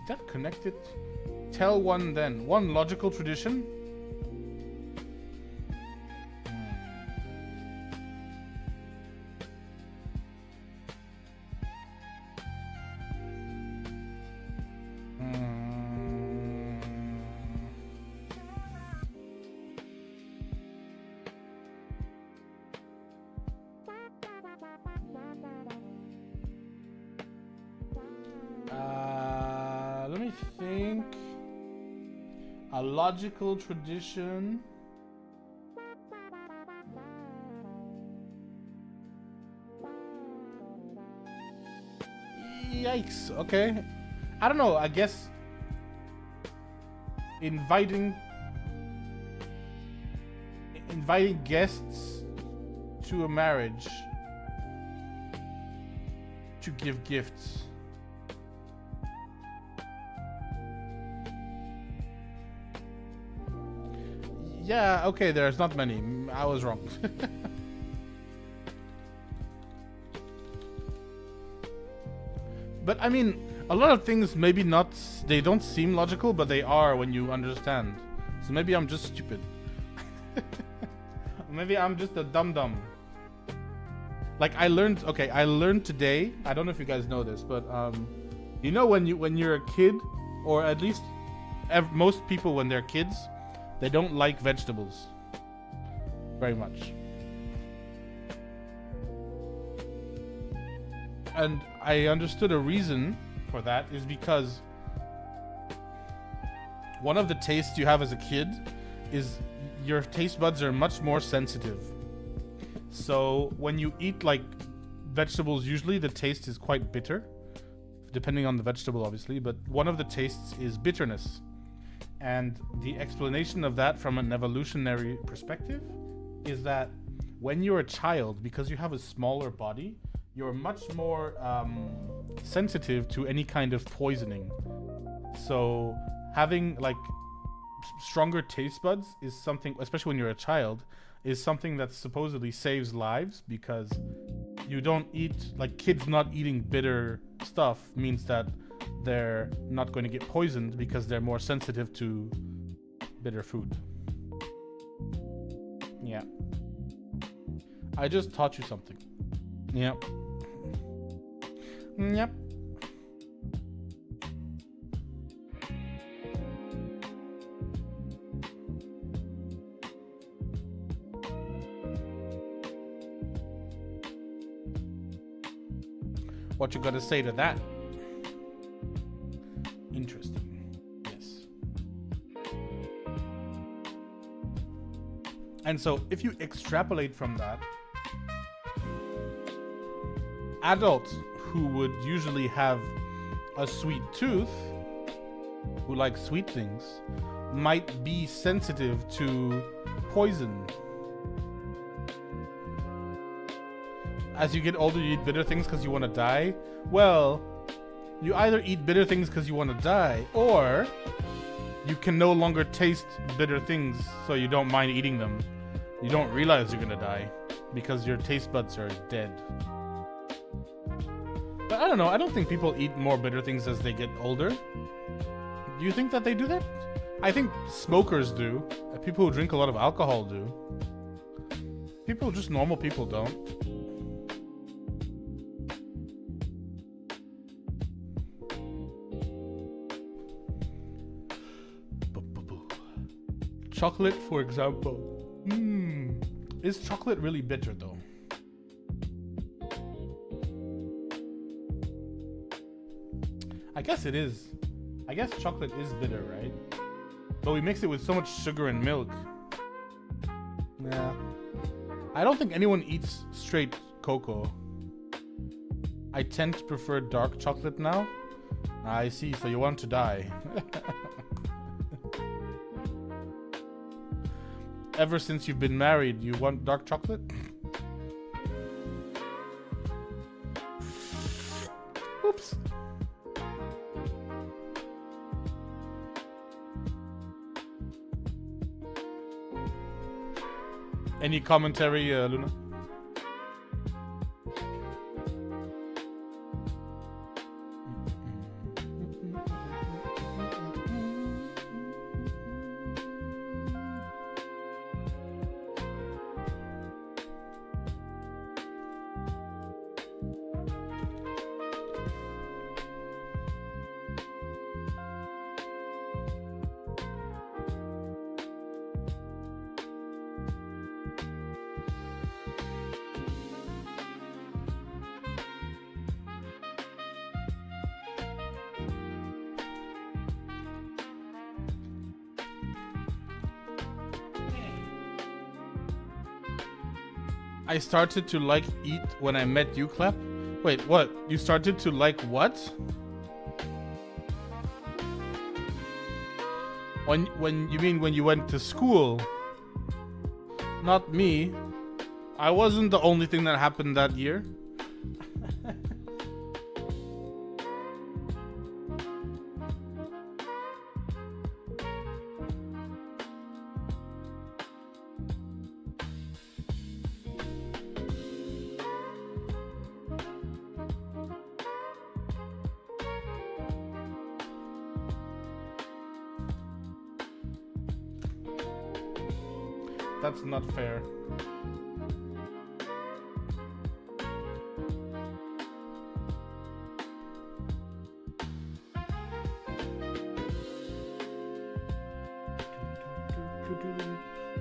that connected? Tell one then. One logical tradition? Let me think. A logical tradition. Yikes. Okay. I don't know. I guess inviting guests to a marriage to give gifts. Yeah, okay, there's not many. I was wrong. But I mean, a lot of things maybe not, they don't seem logical, but they are when you understand. So maybe I'm just stupid. Maybe I'm just a dum-dum. Like I learned today, I don't know if you guys know this, but you know when you're a kid, or at least most people when they're kids, they don't like vegetables very much. And I understood a reason for that is because one of the tastes you have as a kid is your taste buds are much more sensitive. So when you eat like vegetables, usually the taste is quite bitter, depending on the vegetable obviously, but one of the tastes is bitterness. And the explanation of that from an evolutionary perspective is that when you're a child, because you have a smaller body, you're much more sensitive to any kind of poisoning. So having like stronger taste buds is something, especially when you're a child, is something that supposedly saves lives, because you don't eat, like kids not eating bitter stuff means that they're not going to get poisoned because they're more sensitive to bitter food. Yeah. I just taught you something. Yep. Yep. What you gotta say to that? Interesting. Yes. And so if you extrapolate from that, adults who would usually have a sweet tooth, who like sweet things, might be sensitive to poison. As you get older, you eat bitter things because you want to die. Well, you either eat bitter things because you want to die, or you can no longer taste bitter things, so you don't mind eating them. You don't realize you're gonna die because your taste buds are dead. But I don't know, I don't think people eat more bitter things as they get older. Do you think that they do that? I think smokers do. People who drink a lot of alcohol do. People, just normal people don't. Chocolate, for example. Is chocolate really bitter though? I guess it is. I guess chocolate is bitter, right? But we mix it with so much sugar and milk. Yeah. I don't think anyone eats straight cocoa. I tend to prefer dark chocolate now. I see, so you want to die. Ever since you've been married, you want dark chocolate? Oops. Any commentary, Luna? I started to like eat when I met you, Clap. Wait, what? You started to like what? When you mean when you went to school? Not me. I wasn't the only thing that happened that year. That's not fair.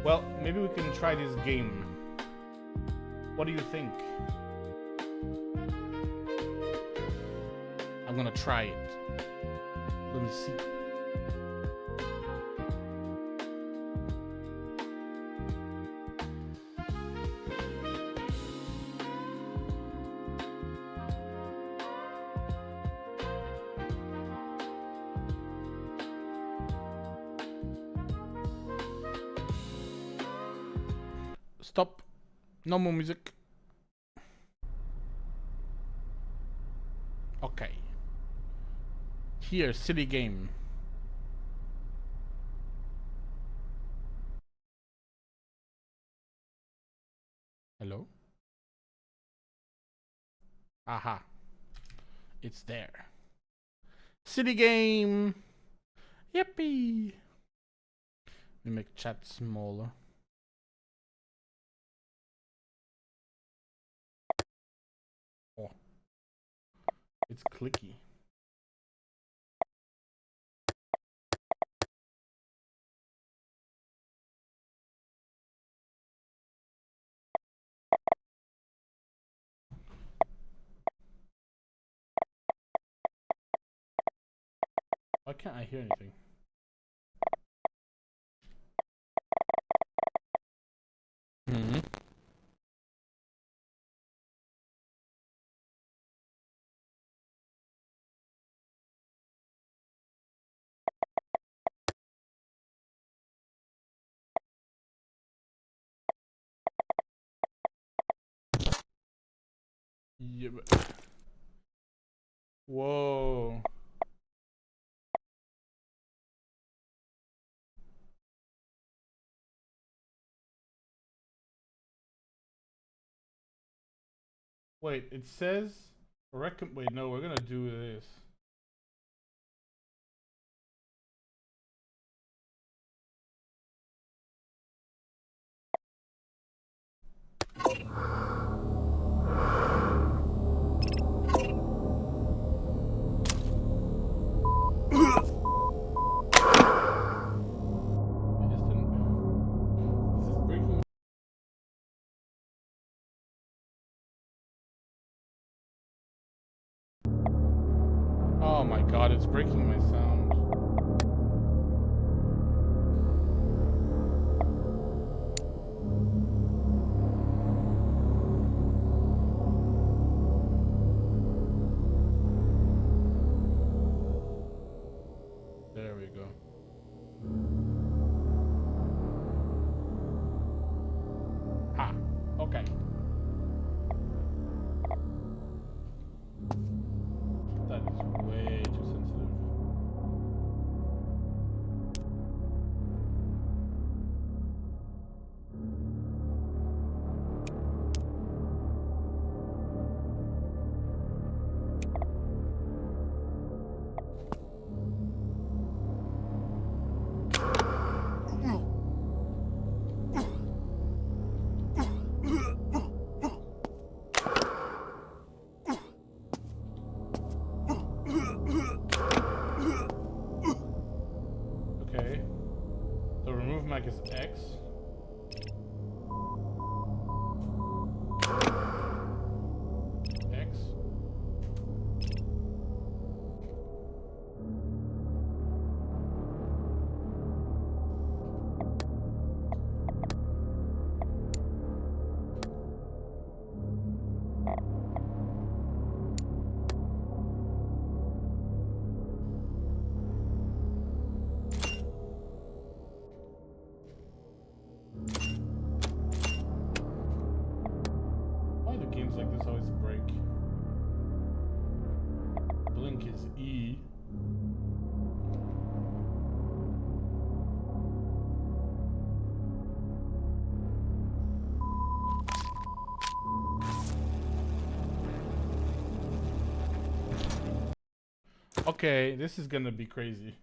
Well, maybe we can try this game. What do you think? I'm gonna try it. Let me see. Stop. No more music. Okay. Here, city game. Hello? Aha. It's there. City game. Yippee. Let me make chat smaller. Oh. It's clicky. Why can't I hear anything? Hmm. Yeah, whoa. Wait, it says wait, no, we're gonna do this. Oh my god, it's breaking my sound. There we go. Ah, okay. That is way too sensitive. Okay. The remove mic is X. X. B. Okay, this is gonna be crazy.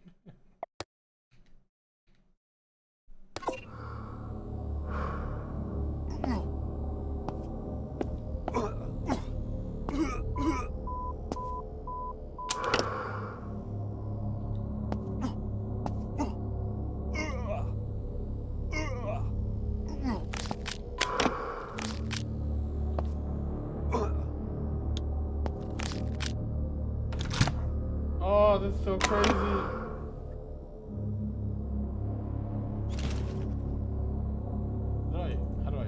Oh, that's so crazy. How do I?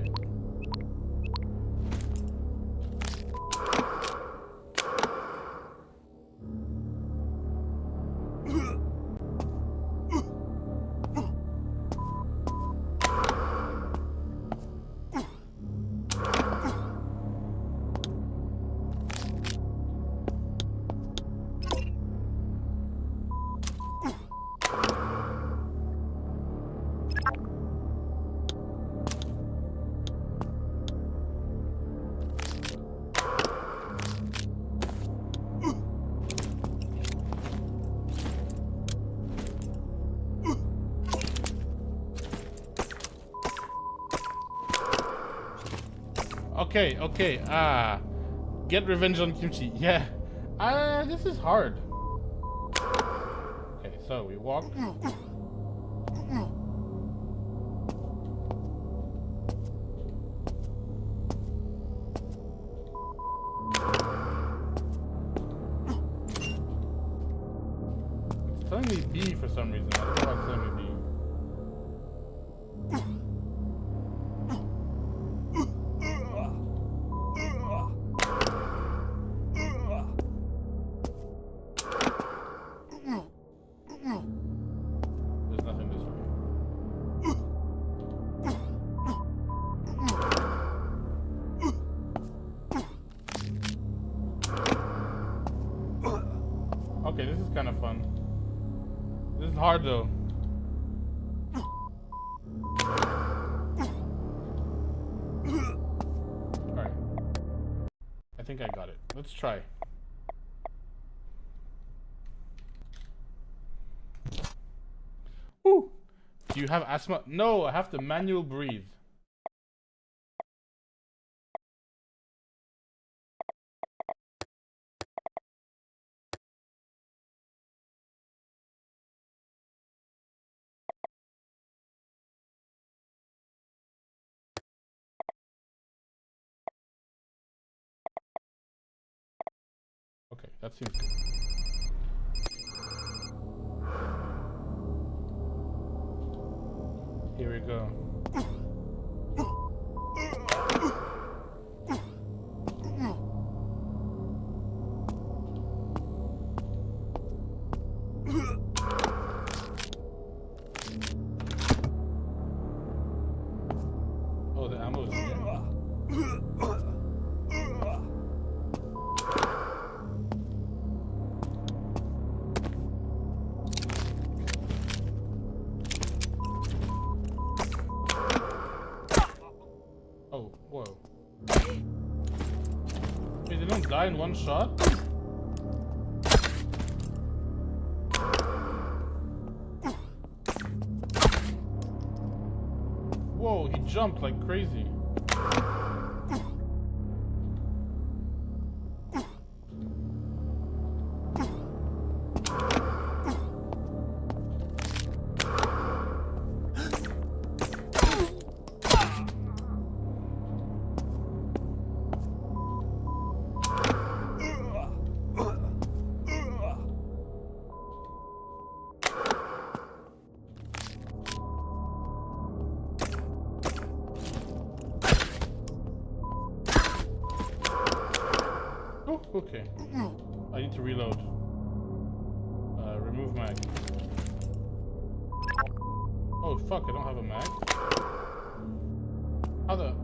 Okay. Get revenge on Kimchi. Yeah. This is hard. Okay, so we walk. It's telling me B for some reason. I don't know why it's telling me B. There's nothing this way. Okay, this is kind of fun. This is hard though. Alright. I think I got it. Let's try. Woo! Do you have asthma? No, I have to manual breathe. Okay, that seems good. Here we go. Oh, the ammo's here. Oh, whoa. Wait, they don't die in one shot? Whoa, he jumped like crazy. Oh, okay. I need to reload. Remove mag. Oh fuck, I don't have a mag. How the...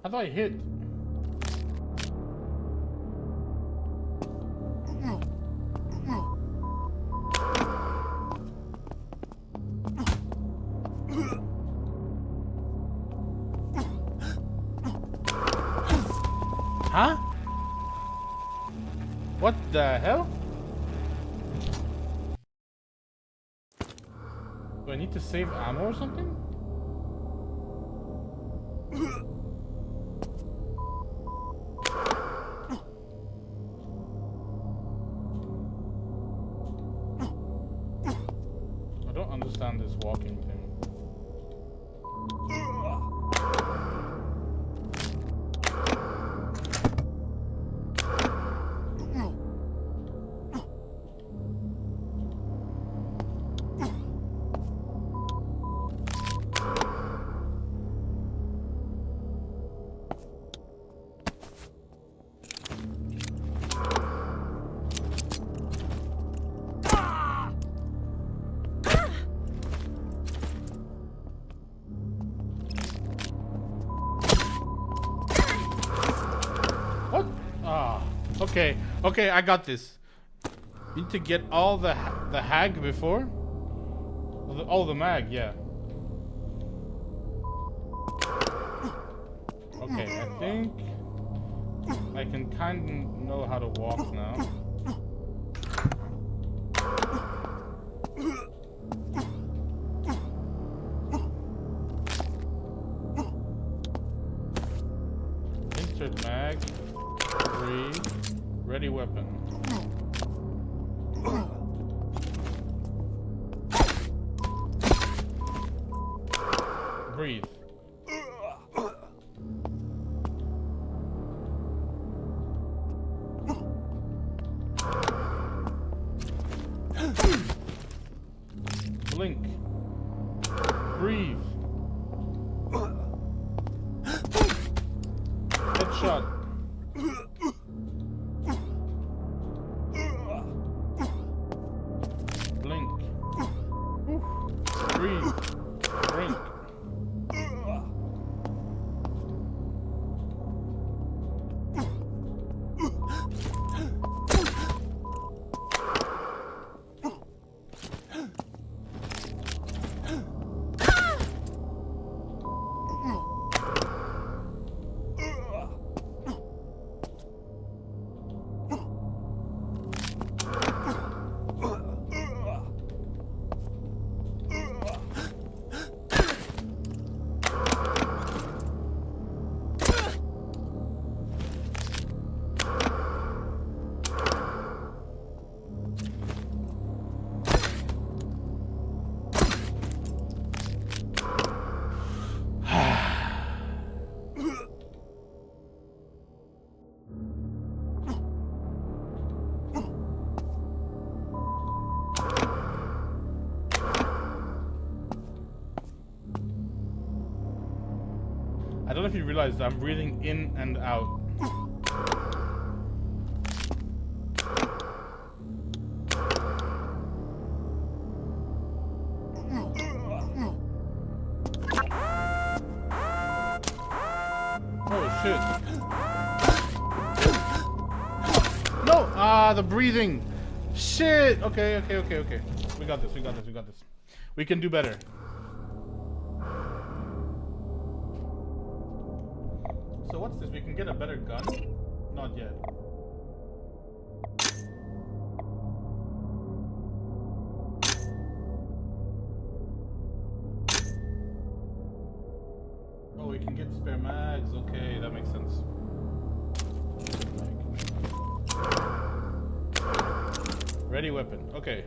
How do I hit? Huh? What the hell? Do I need to save ammo or something? I don't understand this walking thing. What? Ah, okay, okay, I got this. Need to get all the hag before? Oh, the mag, yeah. Okay, I think I can kind of know how to walk now. Insert mag. Breathe. Ready weapon. Breathe. Blink. Breathe. Headshot. Blink. Breathe. Blink. I don't know if you realize I'm breathing in and out. Oh shit. No! Ah, the breathing! Shit! Okay. We got this. We can do better. So what's this? We can get a better gun? Not yet. Oh, we can get spare mags. Okay, that makes sense. Ready weapon. Okay.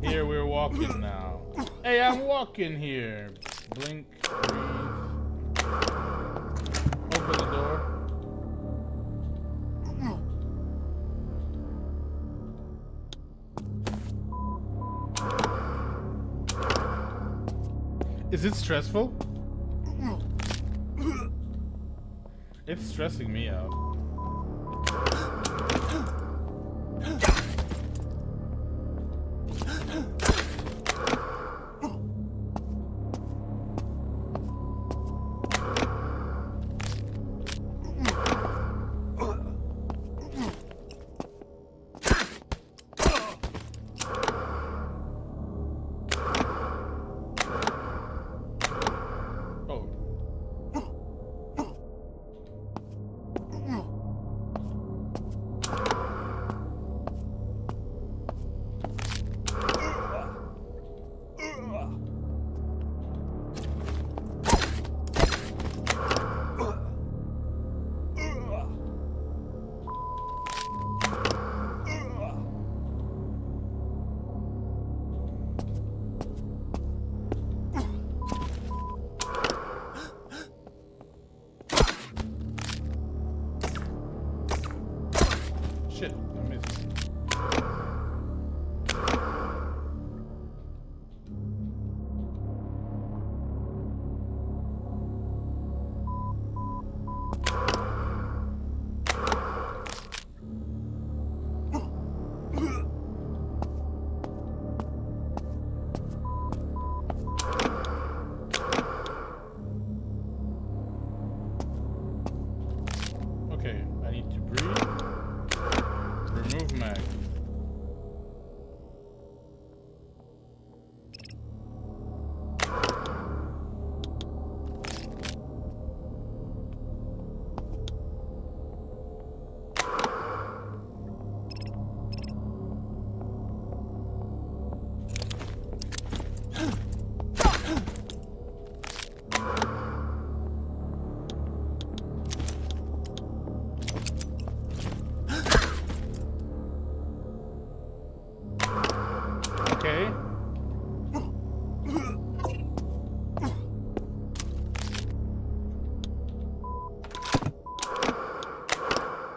Here we're walking now. Hey, I'm walking here. Blink, breathe. Open the door. Is it stressful? It's stressing me out.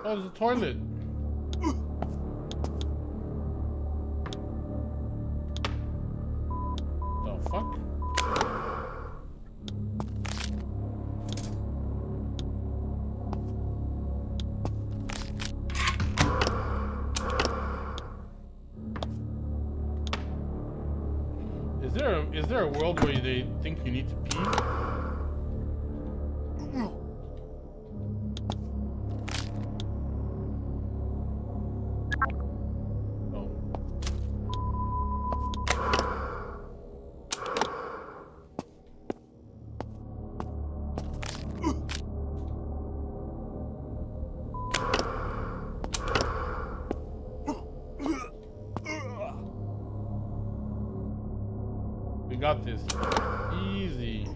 Oh, there's a toilet. The fuck? Is there a world where they think you need to pee? We got this. Easy.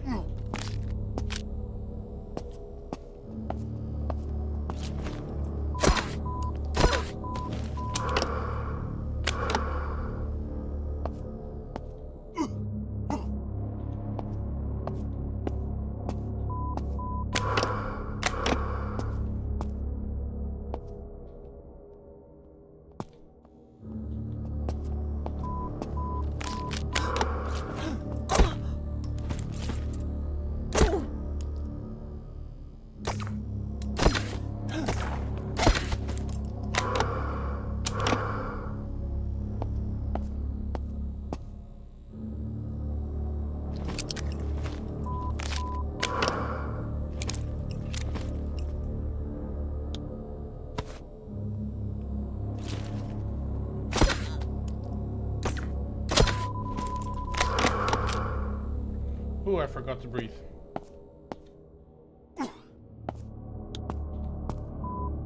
Ooh, I forgot to breathe.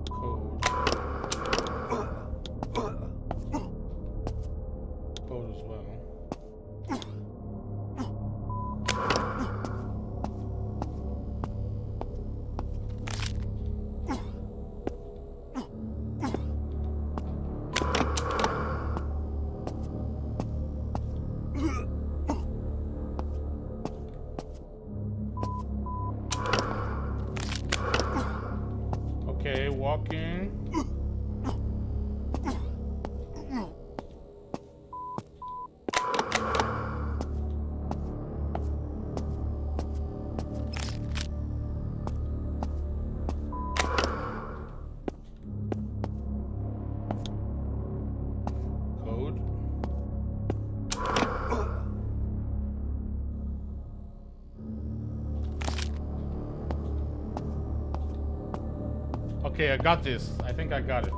Code. Code as well. Okay, walking. Code. Okay, I got this. I think I got it.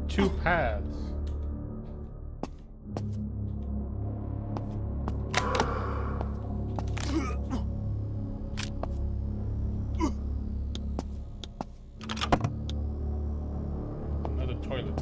Two paths. Another toilet.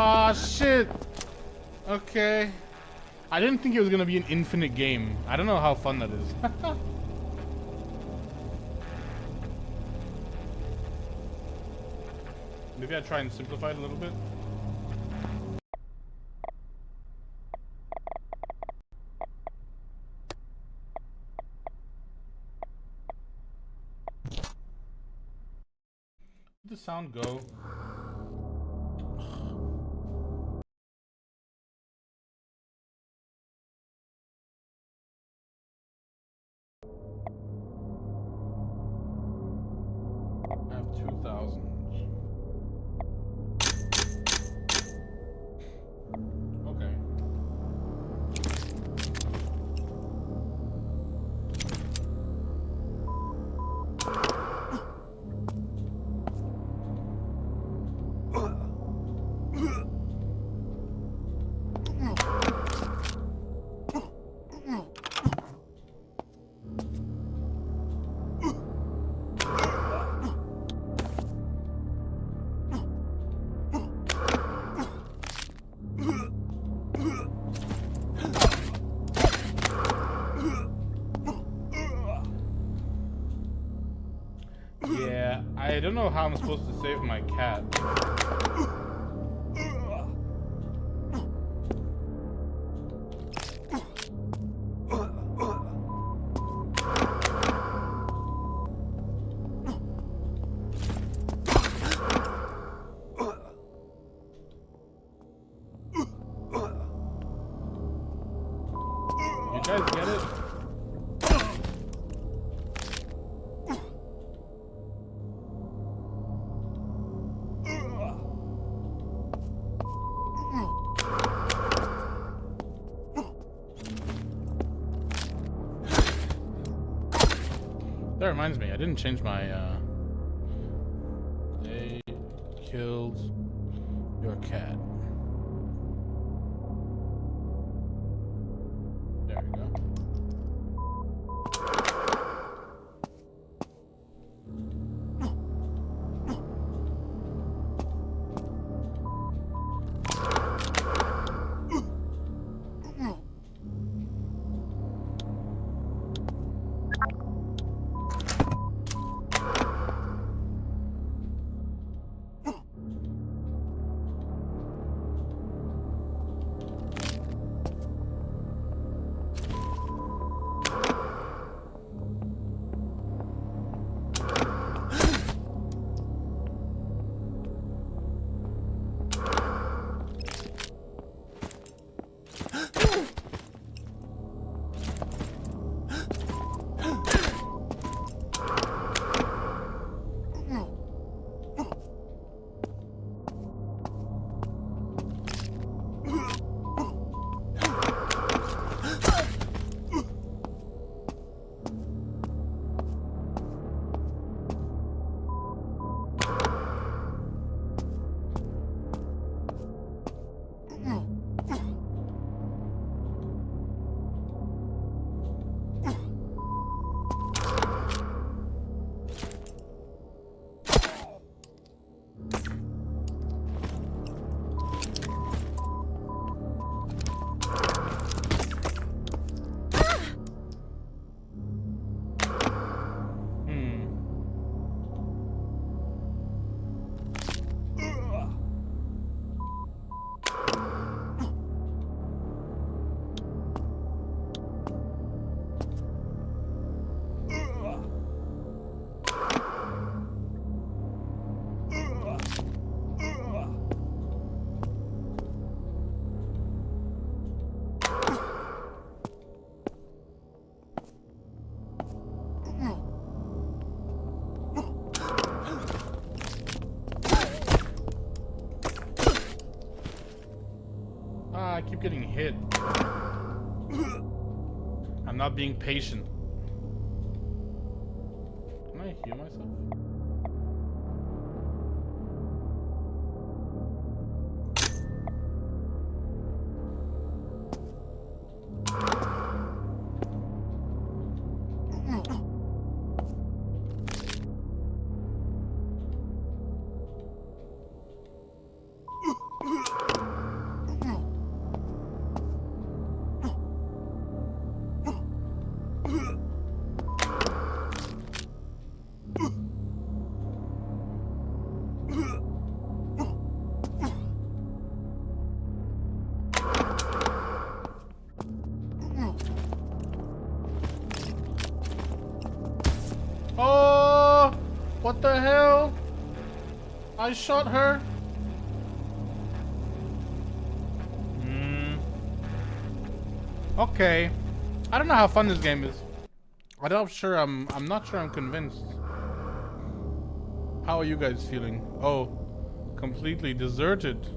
Ah, shit. Okay. I didn't think it was gonna be an infinite game. I don't know how fun that is. Maybe I try and simplify it a little bit. Did the sound go? I have 2,000. Okay. Yeah, I don't know how I'm supposed to save my cat. You guys get it? That reminds me, I didn't change my, they killed your cat. There we go. I keep getting hit. I'm not being patient. Can I heal myself? What the hell? I shot her. Okay. I don't know how fun this game is. I'm not sure I'm convinced. How are you guys feeling? Oh, completely deserted.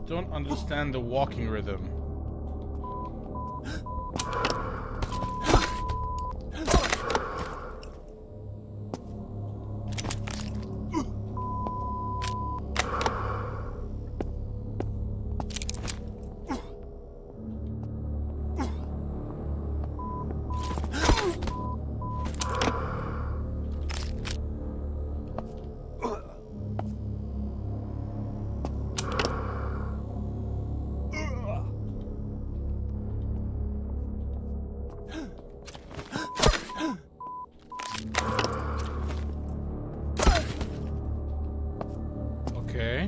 Don't understand the walking rhythm. Okay.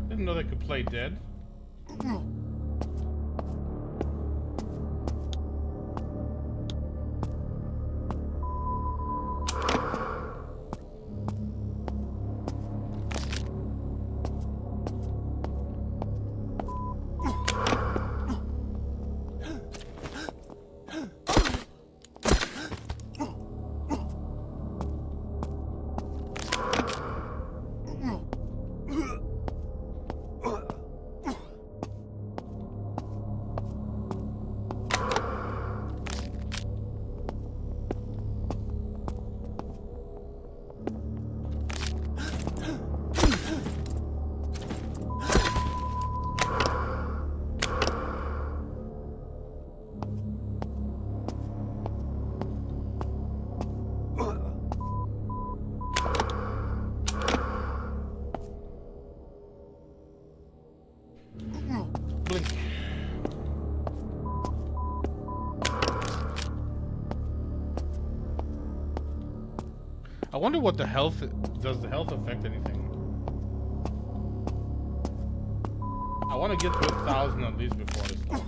Didn't know they could play dead. Blink. I wonder what the health... Does the health affect anything? I want to get to 1,000 at least before I stop.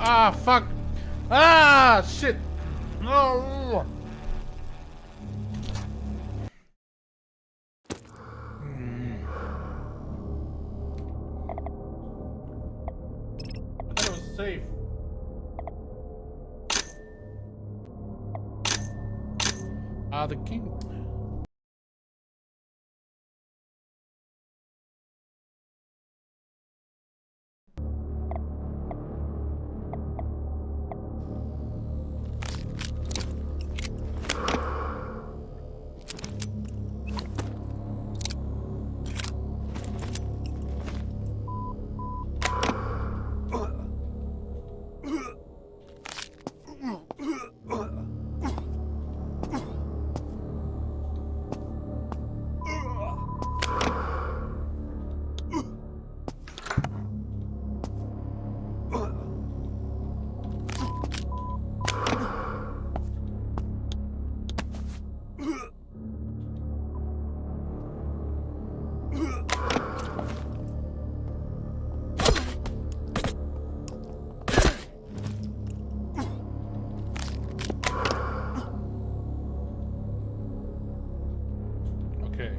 Ah, fuck. Ah, shit. No. That was safe. Ah, the king. Okay.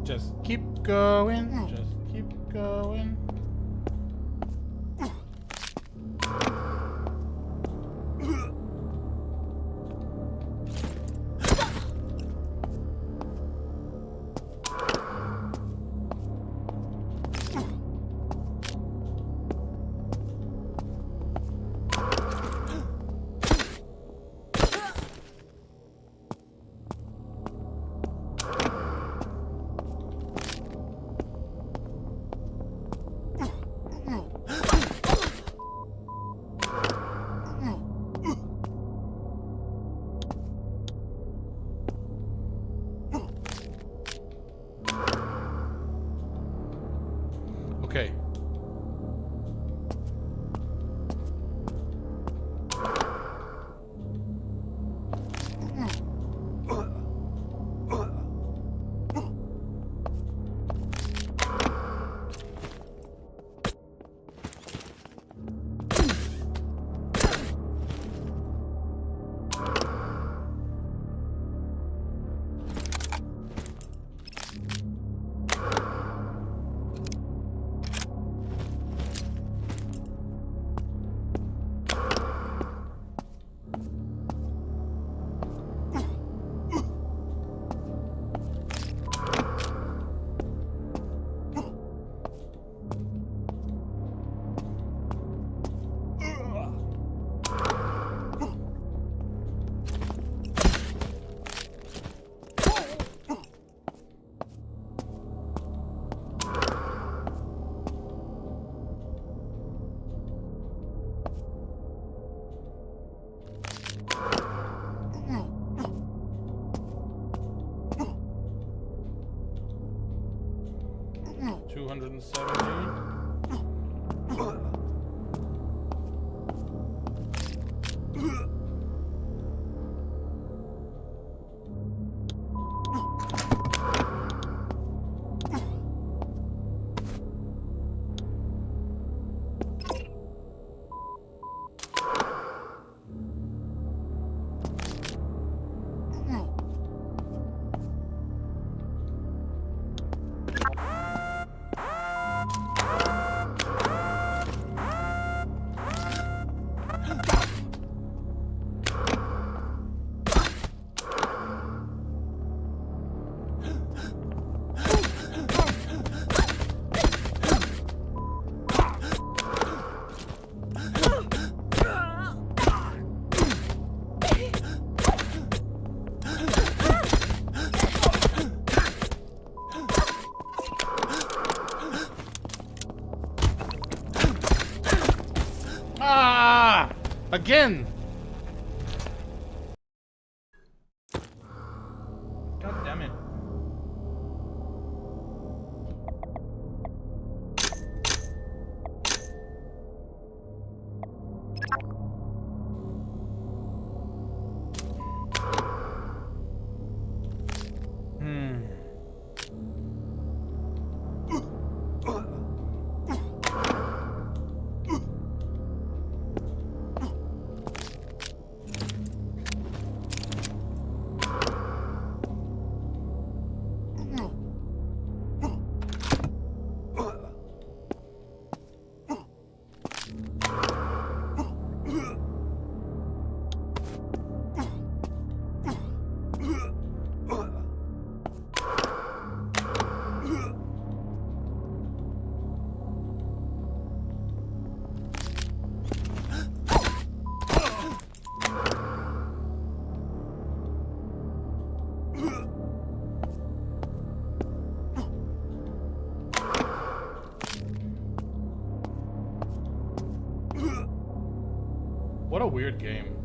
Just keep going. Just keep going. Okay. Again! God damn it. What a weird game.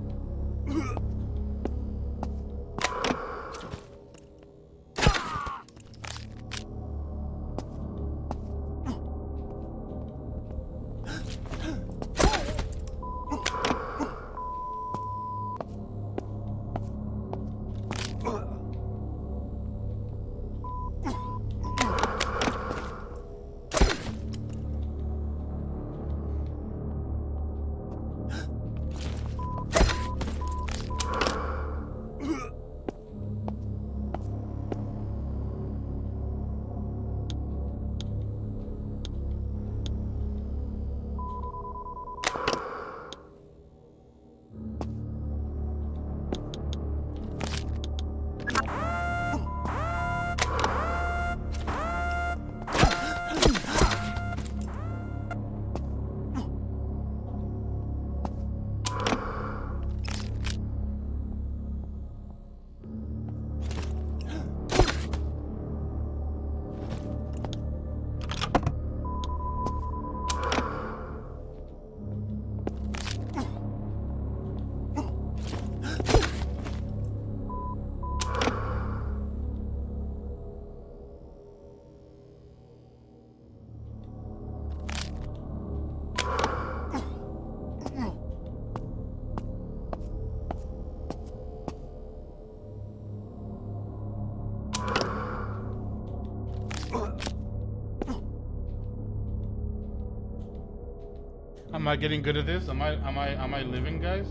Am I getting good at this? Am I living, guys?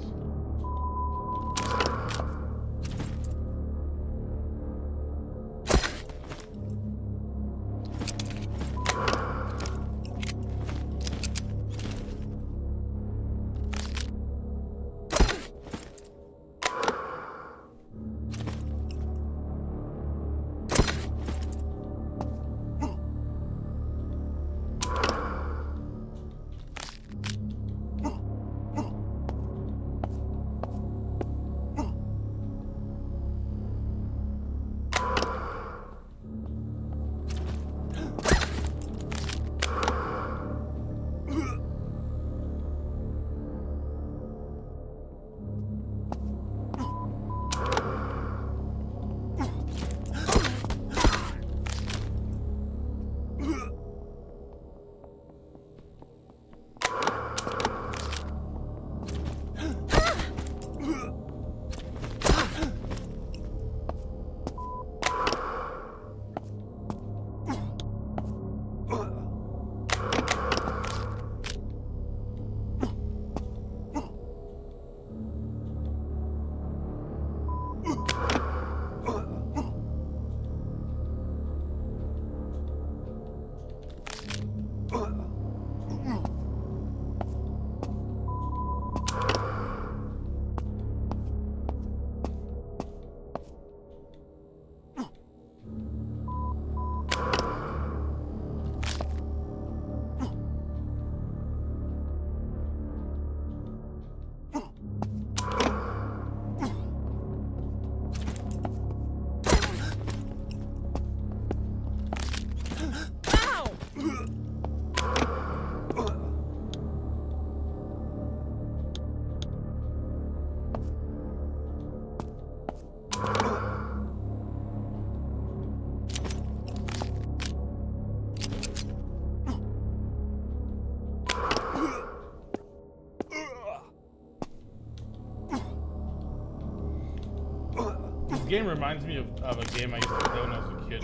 This game reminds me of a game I used to play when I was a kid.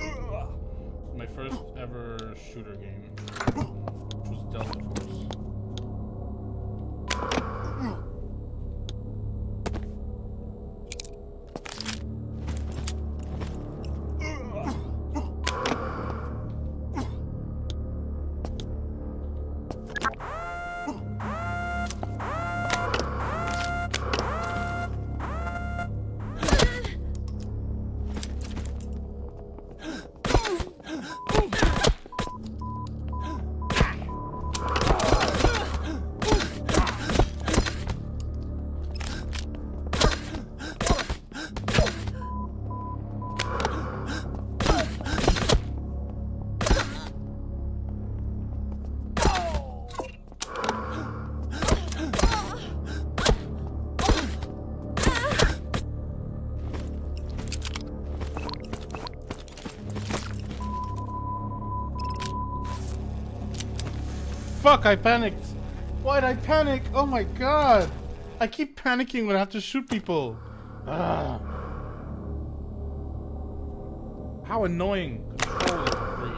My first ever shooter game, which was Delta Force. Fuck, I panicked. Why'd I panic? Oh my god. I keep panicking when I have to shoot people. Ah. How annoying. Control is breathe.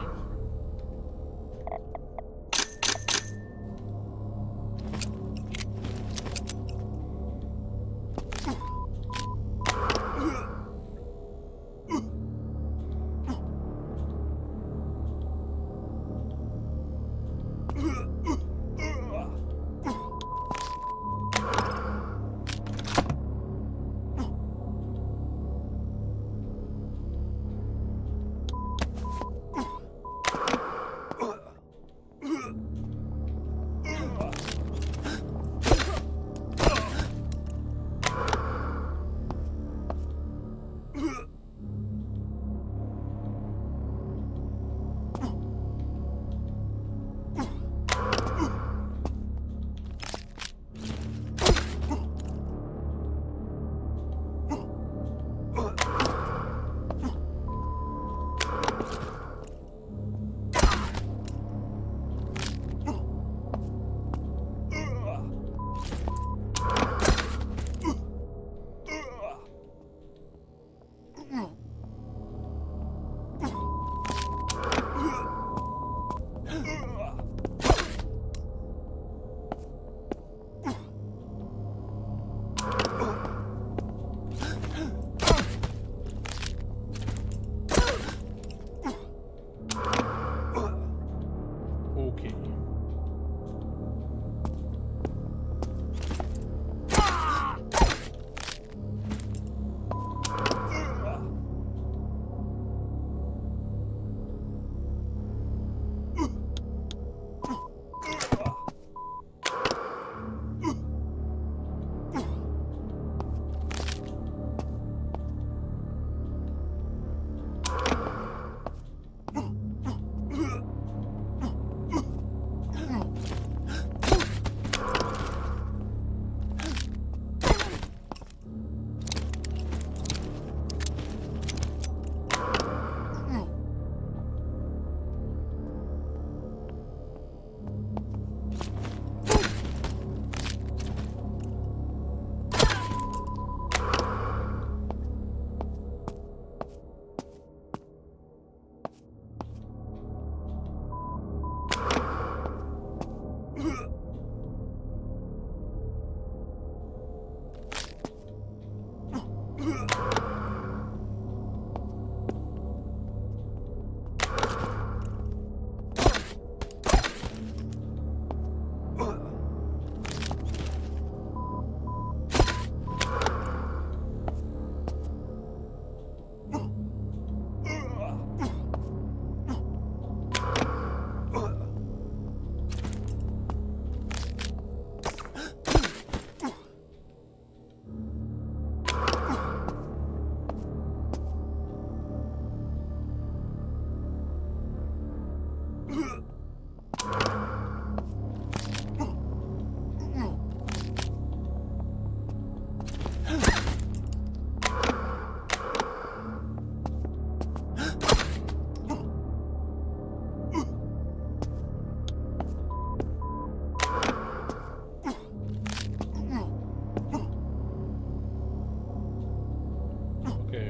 Okay,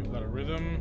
we've got a rhythm.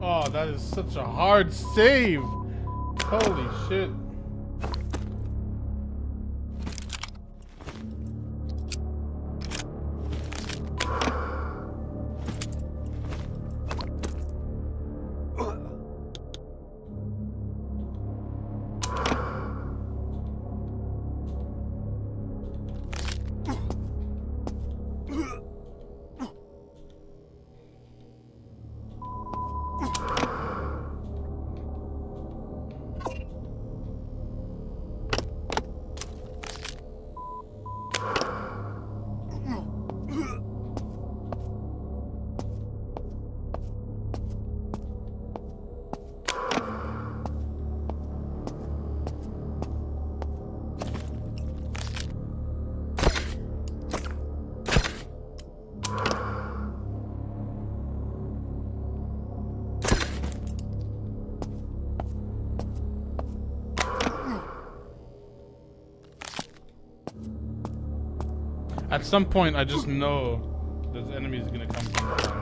Oh, that is such a hard save. Holy shit. At some point, I just know there's enemies gonna come from behind.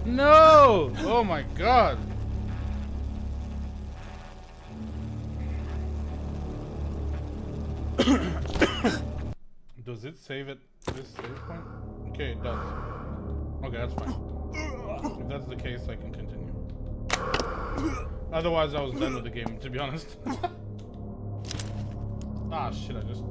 No! Oh my god! Does it save at this save point? Okay, it does. Okay, that's fine. If that's the case, I can continue. Otherwise, I was done with the game, to be honest. Ah, shit, I just...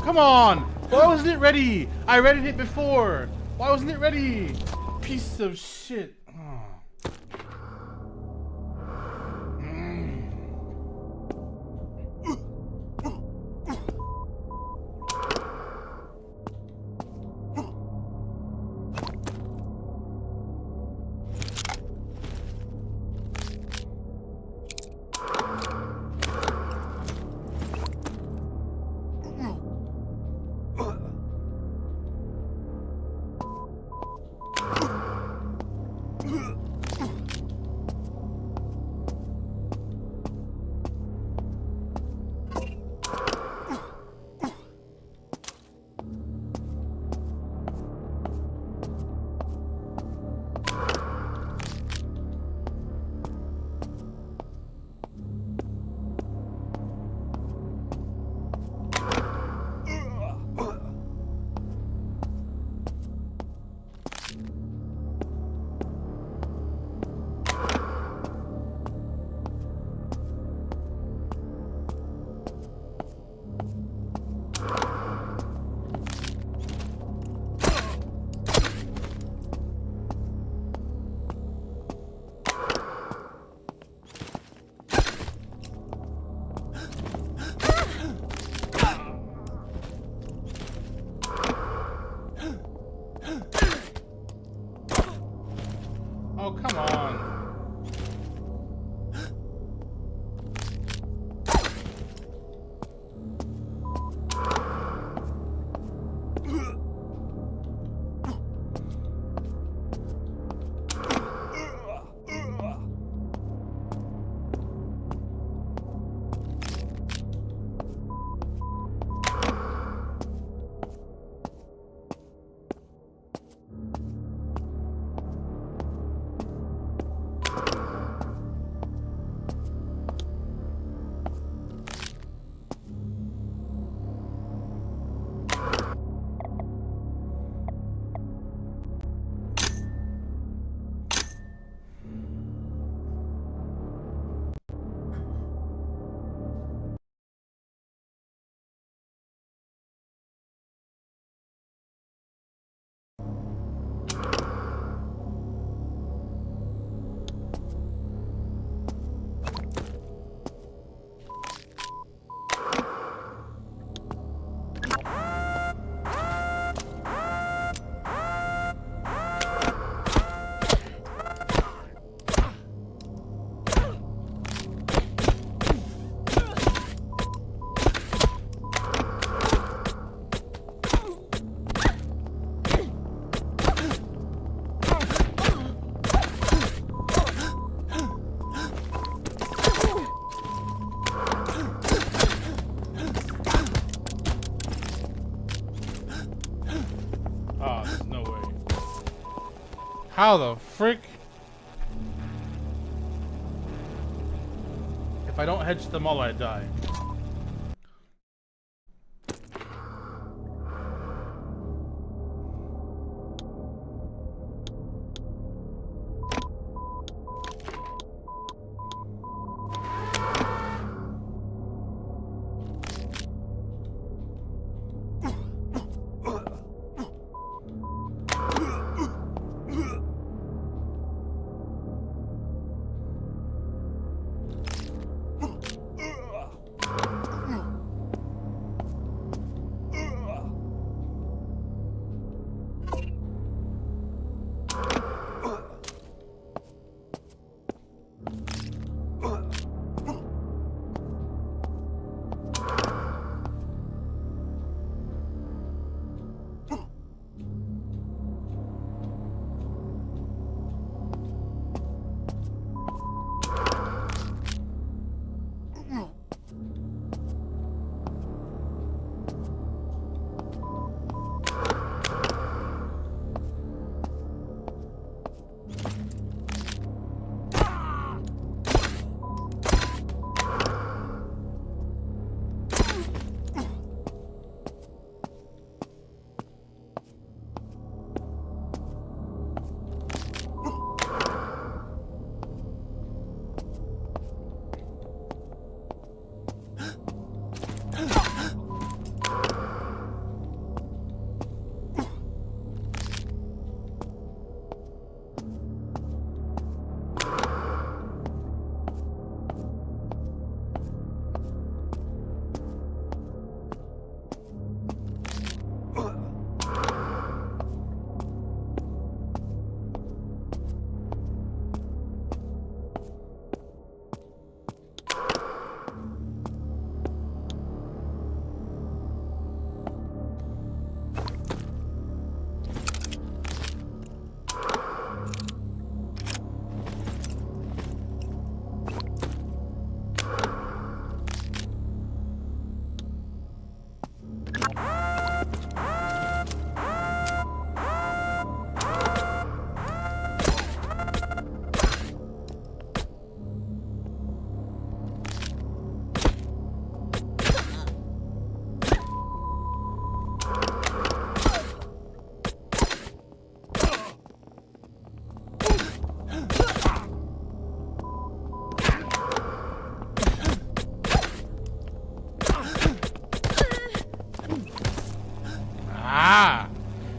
Come on! Why wasn't it ready? I readied it before. Why wasn't it ready? Piece of shit. Oh. Oh, come on. Oh, there's no way. How the frick? If I don't hedge them all, I die.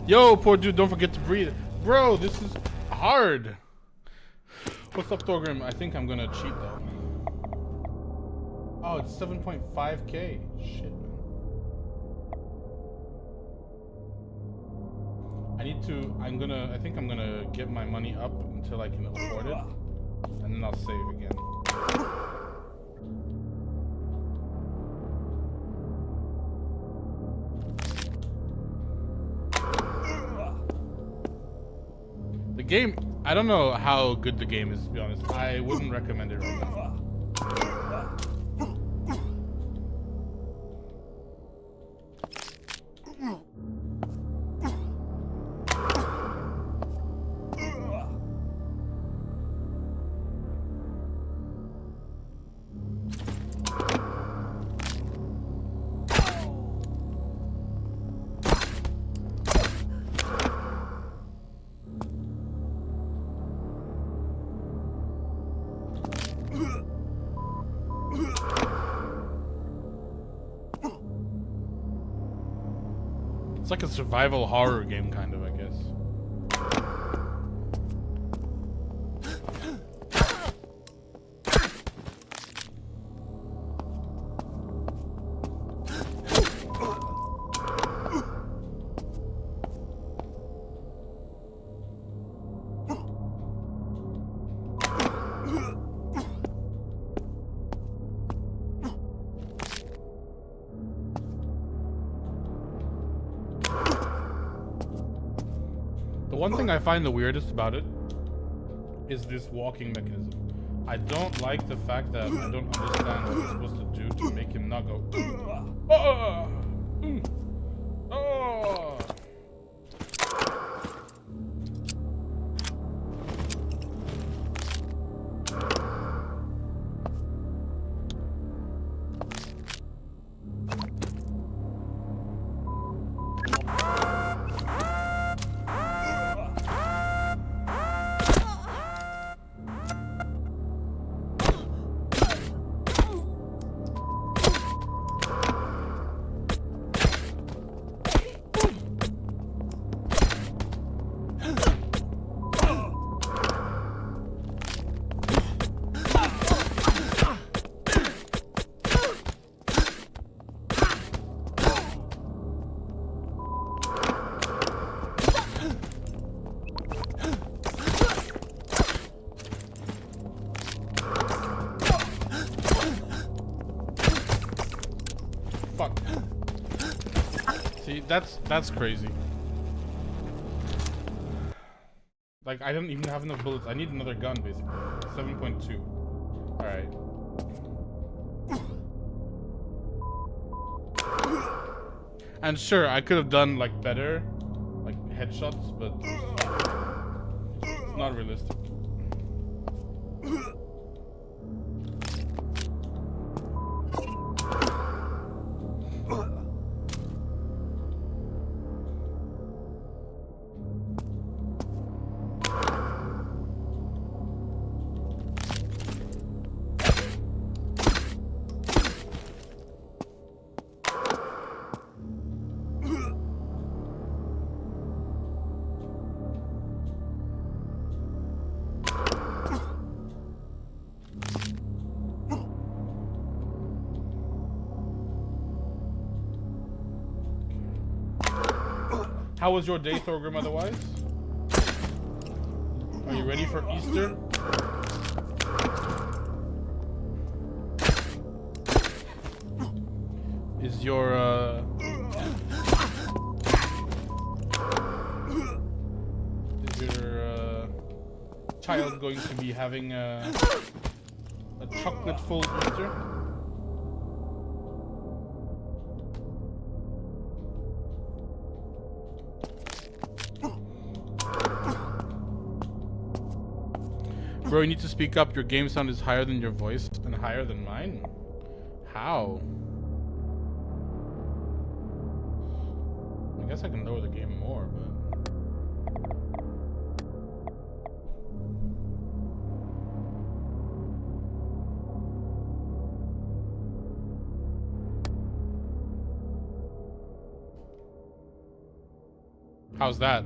Yo, poor dude, don't forget to breathe. Bro, this is hard. What's up, Thorgrim? I think I'm gonna cheat though. Oh, it's 7.5k. Shit, man. I think I'm gonna get my money up until I can afford it, and then I'll save again. The game, I don't know how good the game is, to be honest. I wouldn't recommend it right now. It's like a survival horror game, kind of, I guess. The one thing I find the weirdest about it is this walking mechanism. I don't like the fact that I don't understand what it's supposed to do to make him not go. Oh! Oh! Fuck. See, that's crazy. Like, I don't even have enough bullets. I need another gun, basically. 7.2. Alright. And sure, I could have done, like, better. Like, headshots, but it's not realistic. How was your day, Thorgrim, otherwise? Are you ready for Easter? Is your, child going to be having a chocolate-full Easter? Bro, you need to speak up. Your game sound is higher than your voice and higher than mine. How? I guess I can lower the game more, but... How's that?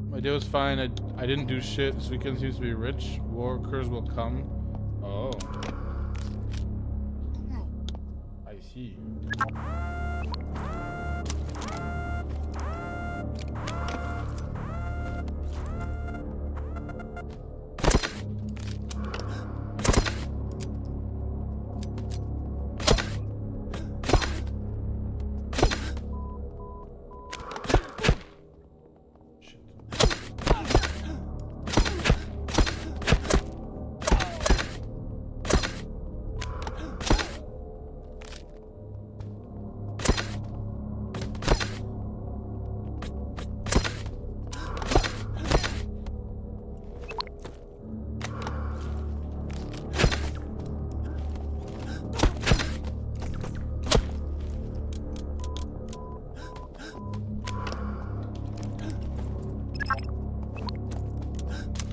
My day was fine. I didn't do shit. This weekend seems to be rich. Workers will come. Oh. see.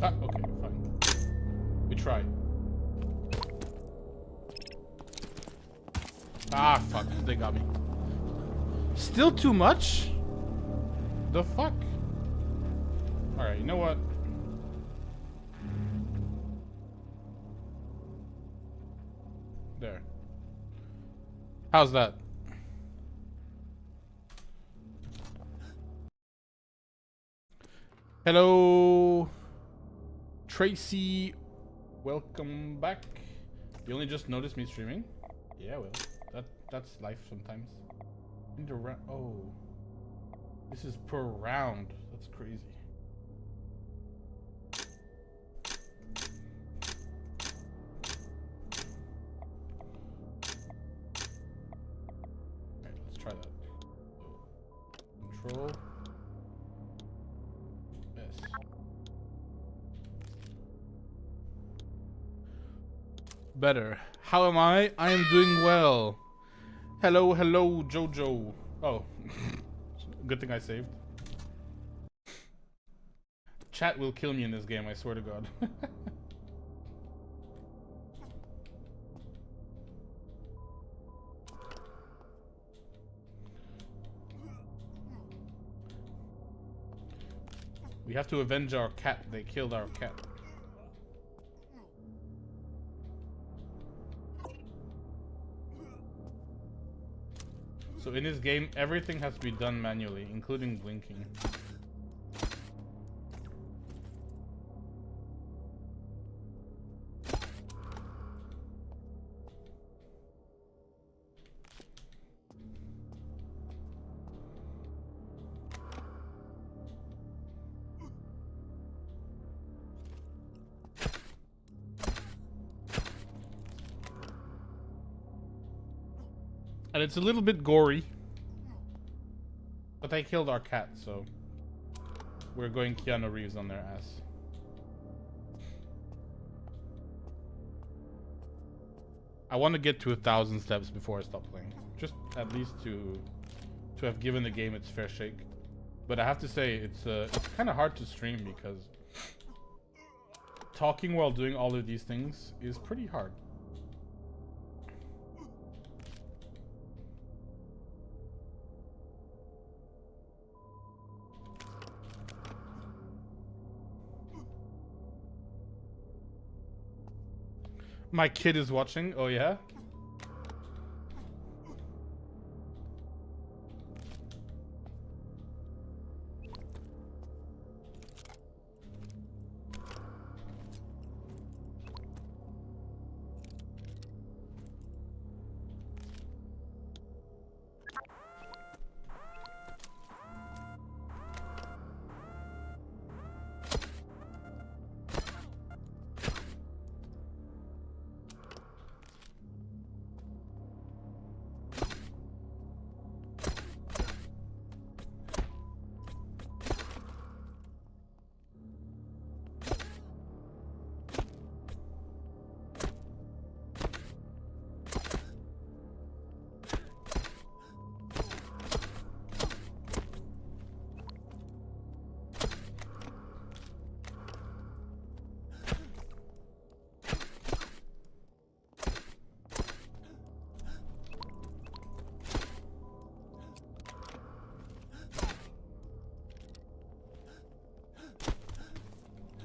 Ah, okay, fine. We try. Ah, fuck. They got me. Still too much? The fuck? Alright, you know what? There. How's that? Hello, Tracy. Welcome back. You only just noticed me streaming? Yeah, well, that's life sometimes. Oh, this is per round. That's crazy. Alright, let's try that. Control. Better. How am I? I am doing well. Hello, hello, Jojo. Oh, good thing I saved. Chat will kill me in this game, I swear to God. We have to avenge our cat. They killed our cat. So in this game, everything has to be done manually, including blinking. And it's a little bit gory. But they killed our cat, so we're going Keanu Reeves on their ass. I want to get to 1,000 steps before I stop playing. Just at least to have given the game its fair shake. But I have to say, it's kind of hard to stream because talking while doing all of these things is pretty hard. My kid is watching. Oh, yeah?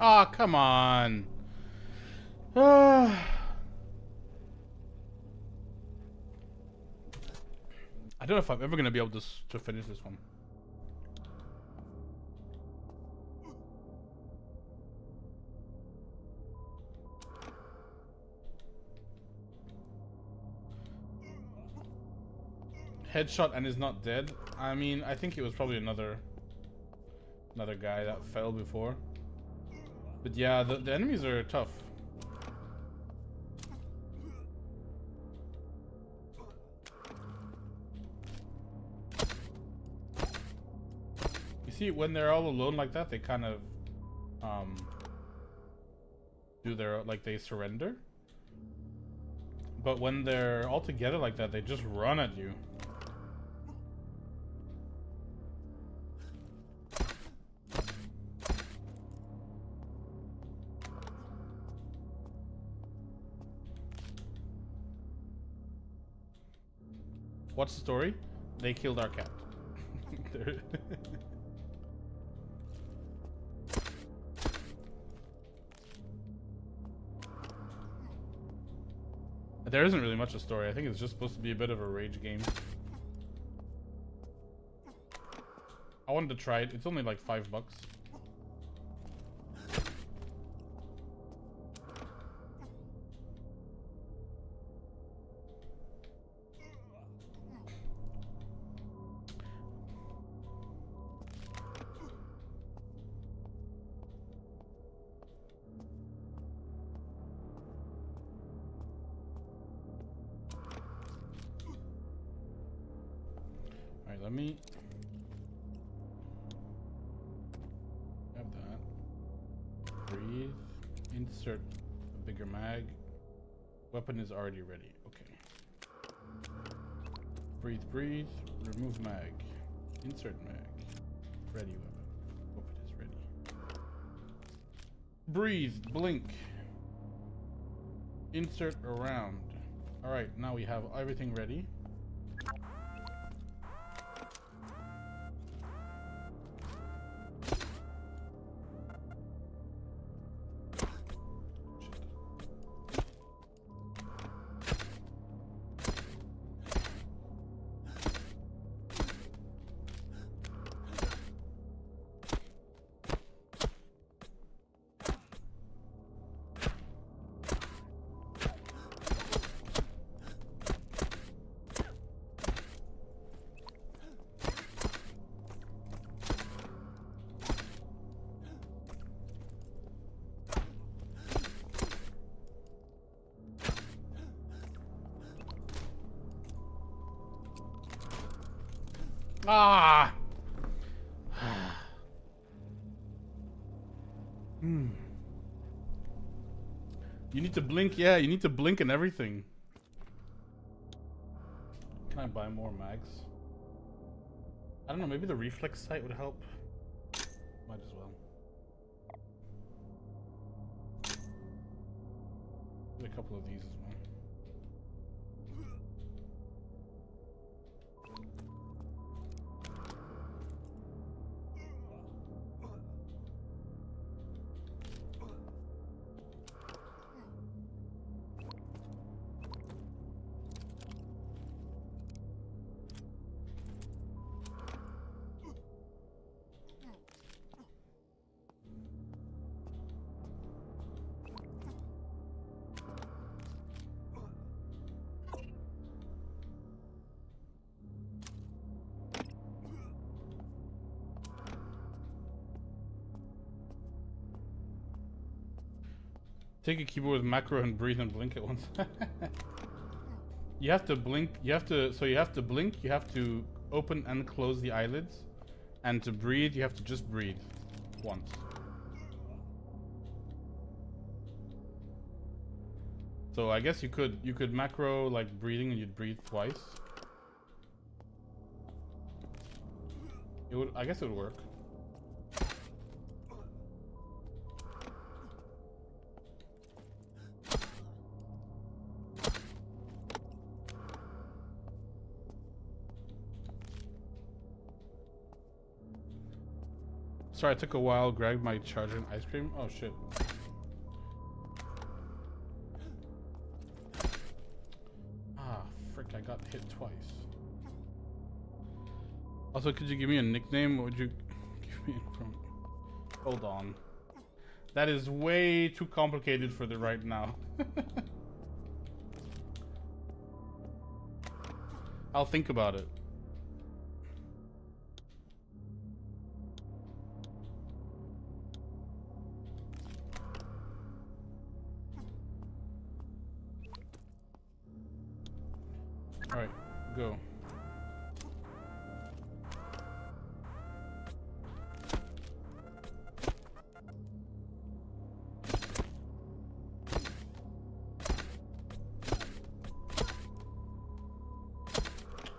Oh, come on. I don't know if I'm ever gonna be able to finish this one. Headshot and is not dead. I mean, I think it was probably another guy that fell before. But yeah, the enemies are tough. You see, when they're all alone like that, they kind of do their, like, they surrender. But when they're all together like that, they just run at you. What's the story? They killed our cat. There isn't really much a story. I think it's just supposed to be a bit of a rage game. I wanted to try it. It's only like $5. Alright, let me grab that. Breathe. Insert a bigger mag. Weapon is already ready. Okay. Breathe, breathe. Remove mag. Insert mag. Ready weapon. Weapon is ready. Breathe. Blink. Insert around. Alright, now we have everything ready. Ah! You need to blink, yeah, you need to blink and everything. Can I buy more mags? I don't know, maybe the reflex sight would help. Might as well. Get a couple of these as well. Take a keyboard with macro and breathe and blink at once. You have to blink, you have to blink, you have to open and close the eyelids. And to breathe, you have to just breathe once. So I guess you could macro like breathing and you'd breathe twice. I guess it would work. Sorry, I took a while, grabbed my charger and ice cream. Oh shit. Ah, frick, I got hit twice. Also, could you give me a nickname? What would you give me from? Hold on. That is way too complicated for the right now. I'll think about it. Alright, go.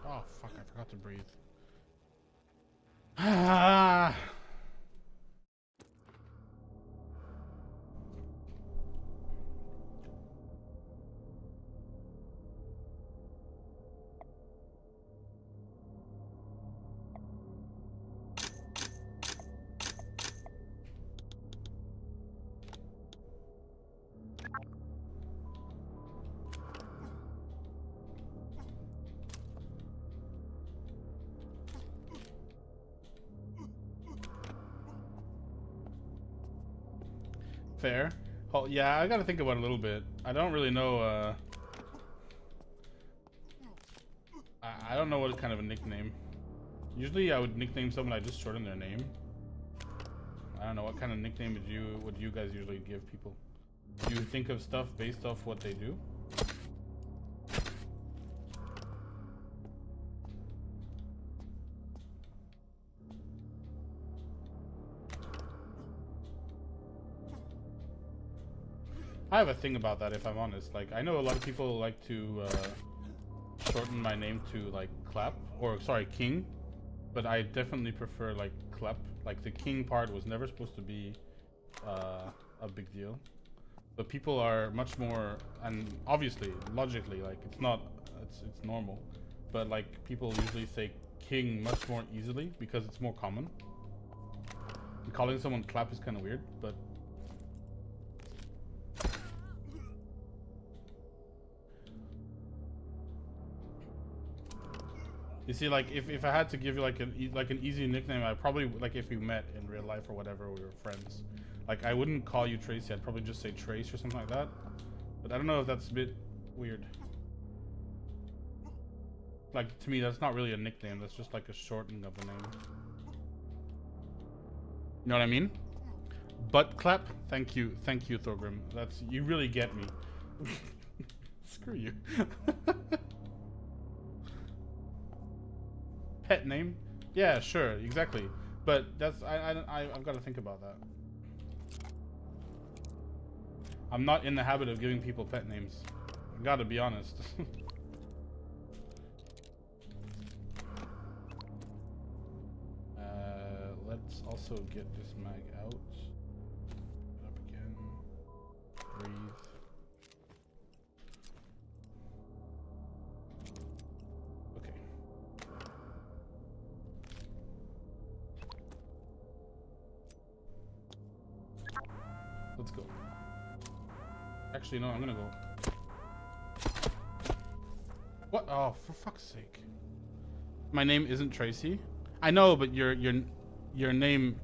Oh fuck, I forgot to breathe. Ah. Fair. Oh, yeah, I gotta think about it a little bit. I don't really know, I don't know what kind of a nickname. Usually I would nickname someone, I just shorten their name. I don't know, what kind of nickname would you guys usually give people? Do you think of stuff based off what they do? I have a thing about that, if I'm honest. Like, I know a lot of people like to shorten my name to like Clap, or sorry, King, but I definitely prefer like Clap. Like the King part was never supposed to be a big deal, but people are much more, and obviously, logically, like it's normal, but like people usually say King much more easily because it's more common. And calling someone Clap is kind of weird, but. You see, like, if I had to give you like an easy nickname, I probably, like, if we met in real life or whatever, we were friends. Like, I wouldn't call you Tracy. I'd probably just say Trace or something like that. But I don't know if that's a bit weird. Like, to me, that's not really a nickname. That's just like a shortening of the name. You know what I mean? Butt clap. Thank you, Thorgrim. You really get me. Screw you. Pet name? Yeah, sure, exactly. But that's I've got to think about that. I'm not in the habit of giving people pet names. I gotta be honest. Let's also get this mag out. Get up again. Breathe. Let's go. Actually, no, I'm gonna go. What? Oh, for fuck's sake. My name isn't Tracy. I know, but your name.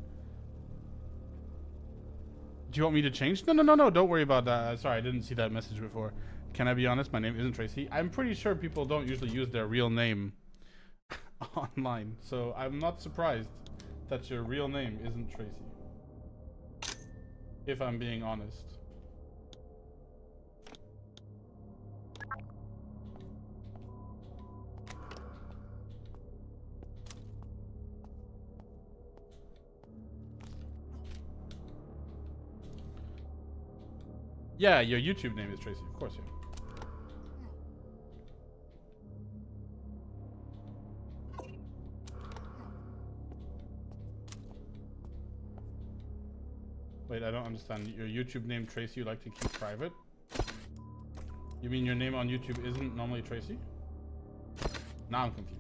Do you want me to change? No. Don't worry about that. Sorry, I didn't see that message before. Can I be honest? My name isn't Tracy. I'm pretty sure people don't usually use their real name online, so I'm not surprised that your real name isn't Tracy. If I'm being honest. Yeah, your YouTube name is Tracy, of course, yeah. Wait, I don't understand. Your YouTube name, Tracy, you like to keep private? You mean your name on YouTube isn't normally Tracy? Now I'm confused.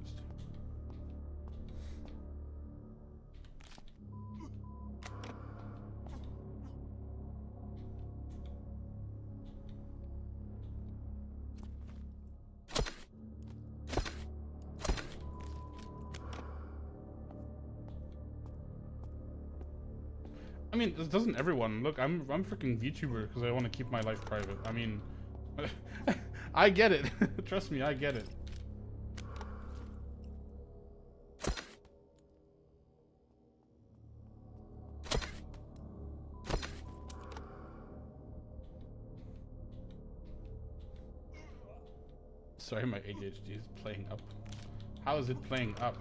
mean, doesn't everyone? Look, I'm freaking VTuber because I want to keep my life private. I mean, I get it. Trust me, I get it. Sorry, my ADHD is playing up. How is it playing up?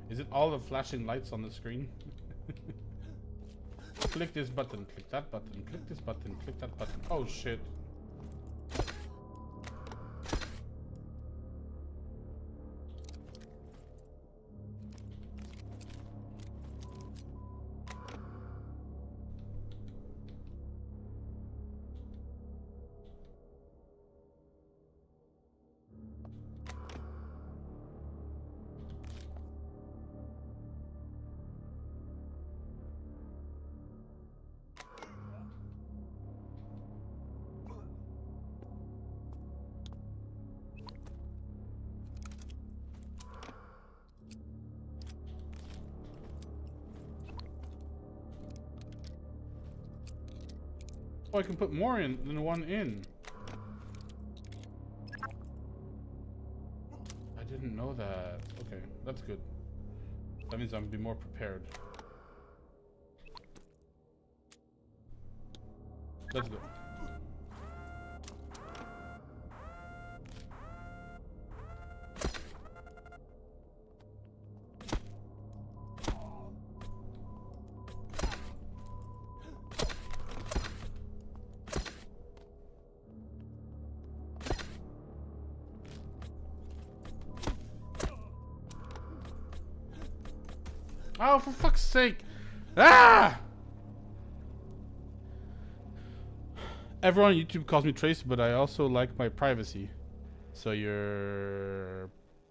Is it all the flashing lights on the screen? Click this button, click that button, click this button, click that button. Oh shit. Oh, I can put more in than one in. I didn't know that. Okay, that's good. That means I'm gonna be more prepared. Let's go. Oh, for fuck's sake! Ah! Everyone on YouTube calls me Tracy, but I also like my privacy. So you're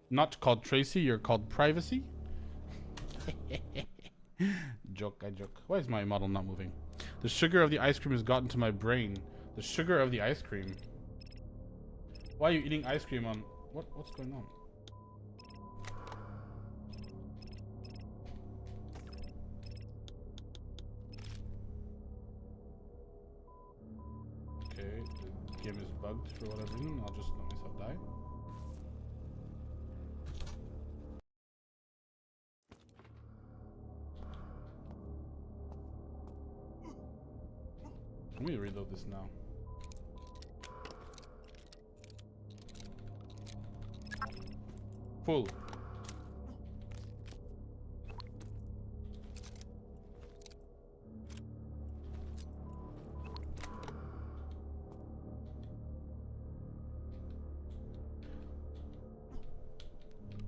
not called Tracy, you're called Privacy? Joke, I joke. Why is my model not moving? The sugar of the ice cream has gotten to my brain. The sugar of the ice cream. Why are you eating ice cream on... What's going on? Okay, the game is bugged for whatever reason. I'll just let myself die. Let me reload this now. Full.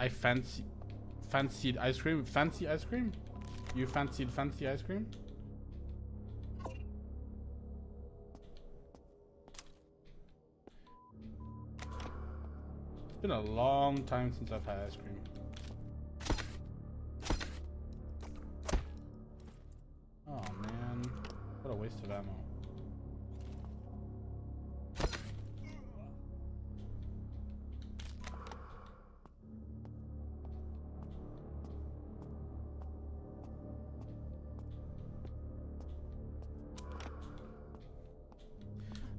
I fancied ice cream. Fancy ice cream? You fancied fancy ice cream? It's been a long time since I've had ice cream. Oh man, what a waste of ammo.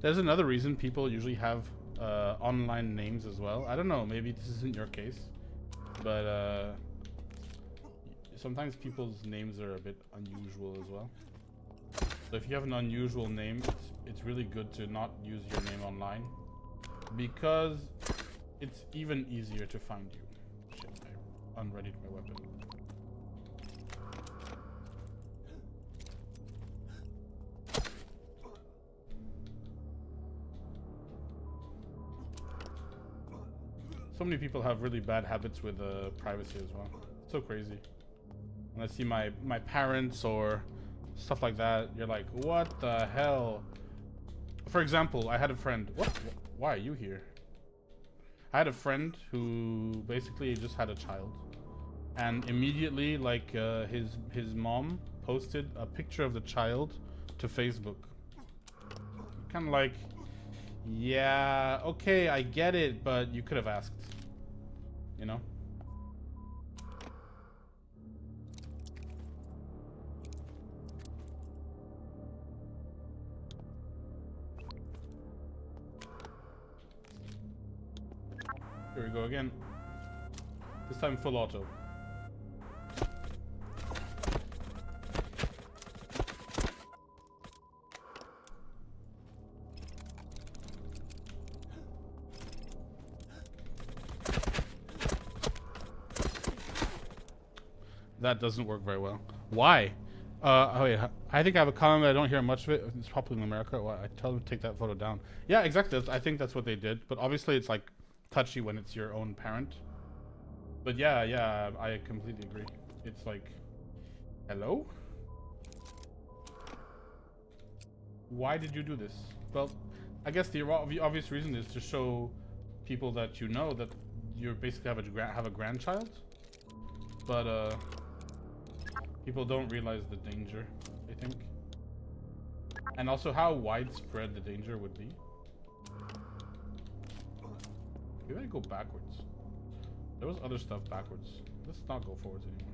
There's another reason people usually have online names as well. I don't know, maybe this isn't your case, but sometimes people's names are a bit unusual as well. So if you have an unusual name, it's really good to not use your name online, because it's even easier to find you. Shit, I unreadied my weapon. So many people have really bad habits with privacy as well. It's so crazy. When I see my parents or stuff like that, you're like, what the hell? For example, I had a friend. Why are you here? I had a friend who basically just had a child, and immediately, like, his mom posted a picture of the child to Facebook. Kind of like, yeah, okay, I get it, but you could have asked, you know? Here we go again. This time full auto. That doesn't work very well. Why? Oh wait, I think I have a comment, but I don't hear much of it. It's popular in America. Well, I tell them to take that photo down. Yeah, exactly. I think that's what they did. But obviously, it's like touchy when it's your own parent. But yeah, I completely agree. It's like, hello? Why did you do this? Well, I guess the obvious reason is to show people that you know that you basically have a grandchild. But people don't realize the danger, I think. And also how widespread the danger would be. Maybe I go backwards. There was other stuff backwards. Let's not go forwards anymore.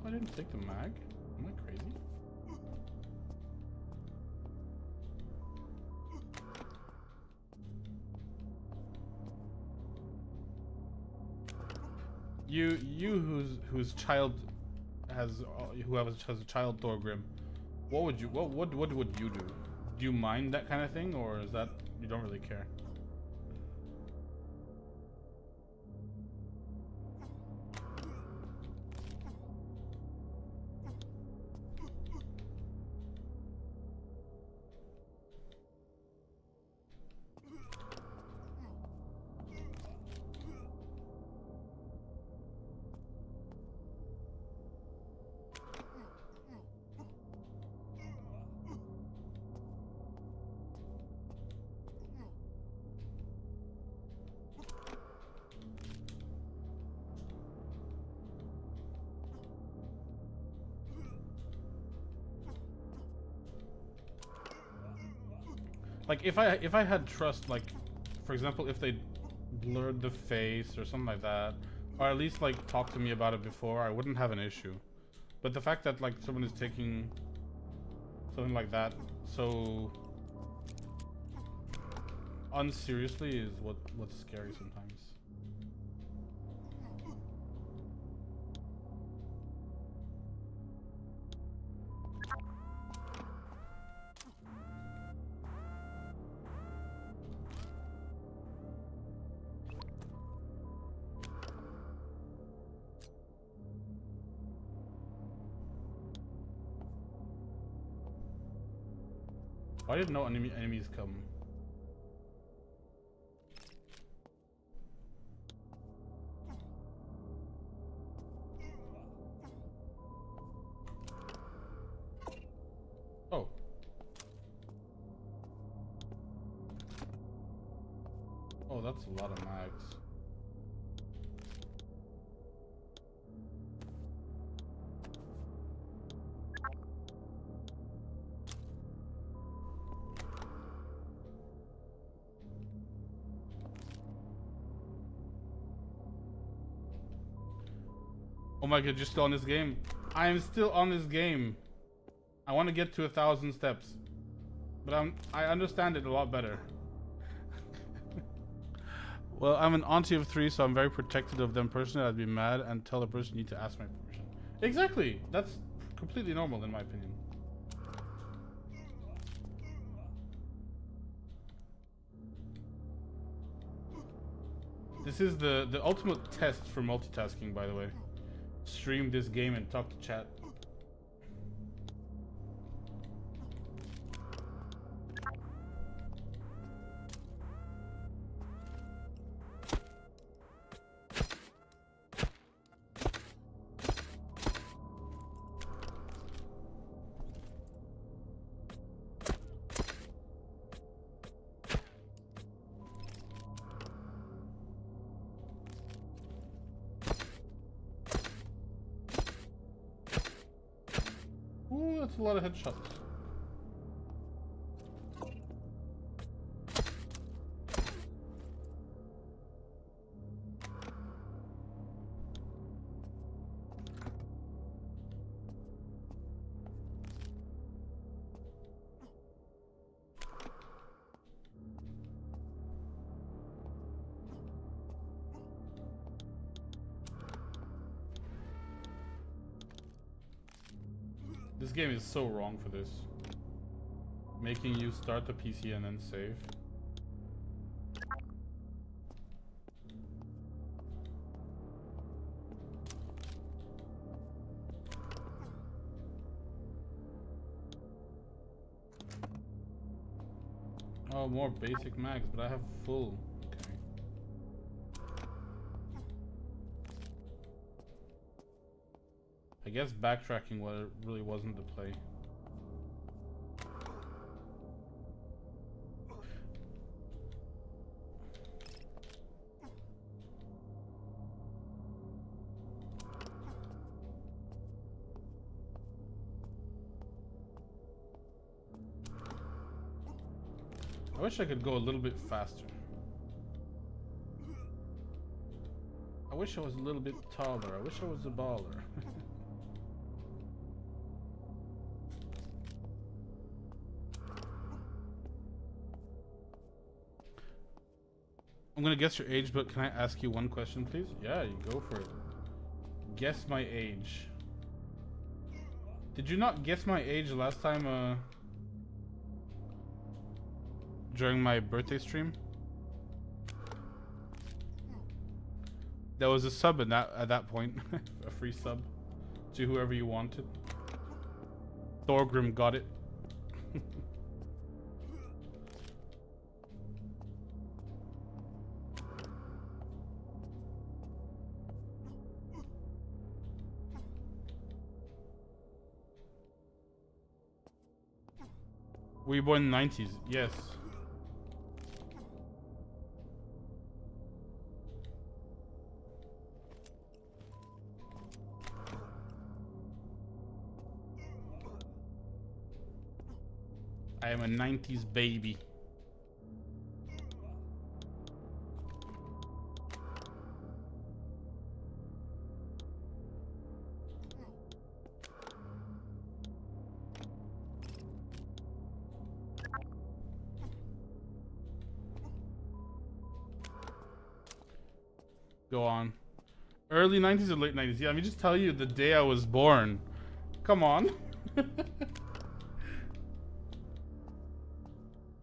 Oh, I didn't take the mag? Am I crazy? You whose child has a child Thorgrim, what would you do? Do you mind that kind of thing, or is that you don't really care? Like if I had trust, like for example, if they blurred the face or something like that, or at least like talked to me about it before, I wouldn't have an issue. But the fact that like someone is taking something like that so unseriously is what's scary sometimes. Why did no enemies come? Oh. Oh, that's a lot of mags. Oh my god, you're still on this game. I am still on this game. I want to get to 1,000 steps. But I understand it a lot better. Well, I'm an auntie of 3, so I'm very protective of them personally. I'd be mad and tell the person you need to ask my permission. Exactly. That's completely normal in my opinion. This is the ultimate test for multitasking, by the way. Stream this game and talk to chat. Ooh, that's a lot of headshots. game is so wrong for this. Making you start the PC and then save. Oh, more basic mags, but I have full. Okay. I guess backtracking really wasn't the play. I wish I could go a little bit faster. I wish I was a little bit taller. I wish I was a baller. I'm gonna guess your age, but can I ask you one question, please? Yeah, you go for it. Guess my age. Did you not guess my age last time, during my birthday stream? There was a sub in at that point. A free sub to whoever you wanted. Thorgrim got it. Were you born in the 90s? Yes. I am a 90s baby. Go on. Early 90s or late 90s? Yeah, let me just tell you the day I was born. Come on.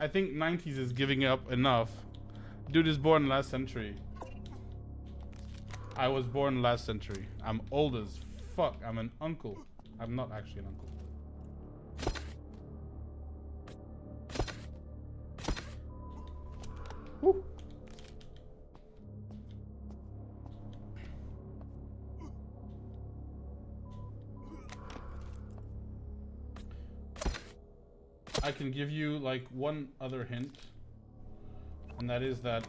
I think 90s is giving up enough. Dude is born last century. I was born last century. I'm old as fuck. I'm an uncle. I'm not actually an uncle. Woo. I can give you like one other hint, and that is that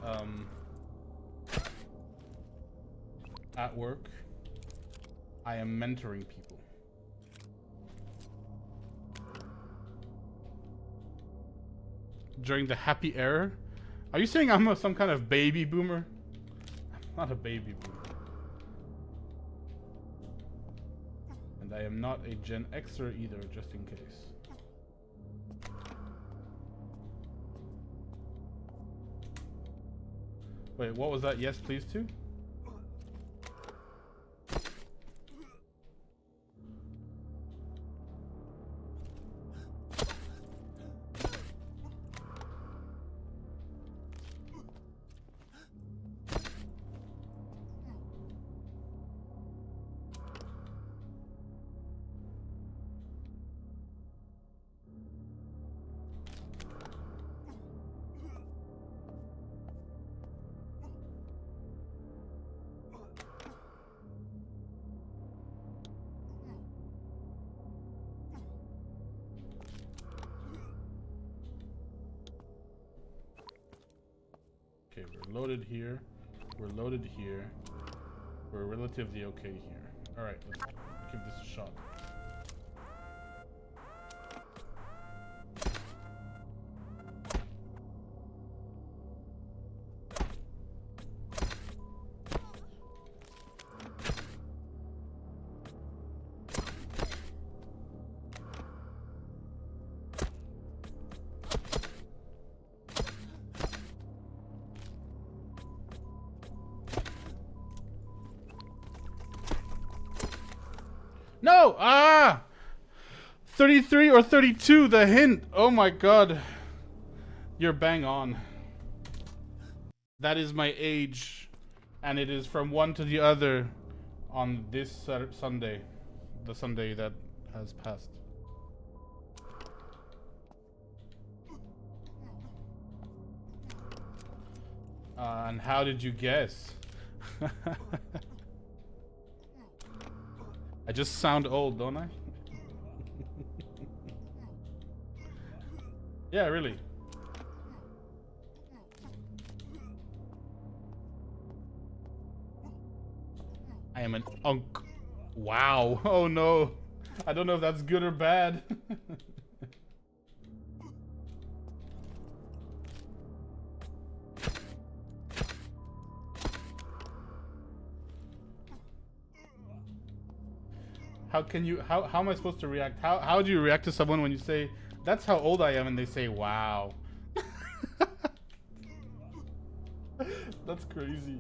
at work I am mentoring people. During the happy era? Are you saying I'm some kind of baby boomer? I'm not a baby boomer. And I am not a Gen Xer either, just in case. Wait, what was that? Yes, please, too? Okay, we're loaded here. We're loaded here. We're relatively okay here. Alright, let's give this a shot. No! Ah! 33 or 32, the hint. Oh my god. You're bang on. That is my age. And it is from one to the other on this Sunday. The Sunday that has passed. And how did you guess? I just sound old, don't I? Yeah, really. I am an unk. Wow. Oh no. I don't know if that's good or bad. How can you, how am I supposed to react? How do you react to someone when you say, that's how old I am, and they say, wow. That's crazy.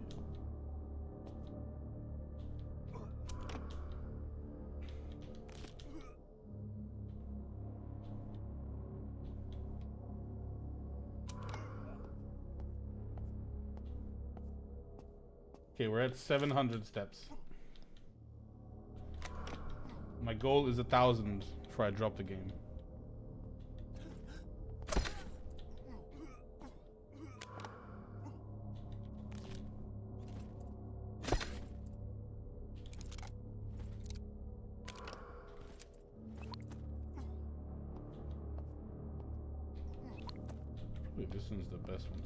Okay, we're at 700 steps. My goal is 1,000 before I drop the game. Wait, this one's the best one.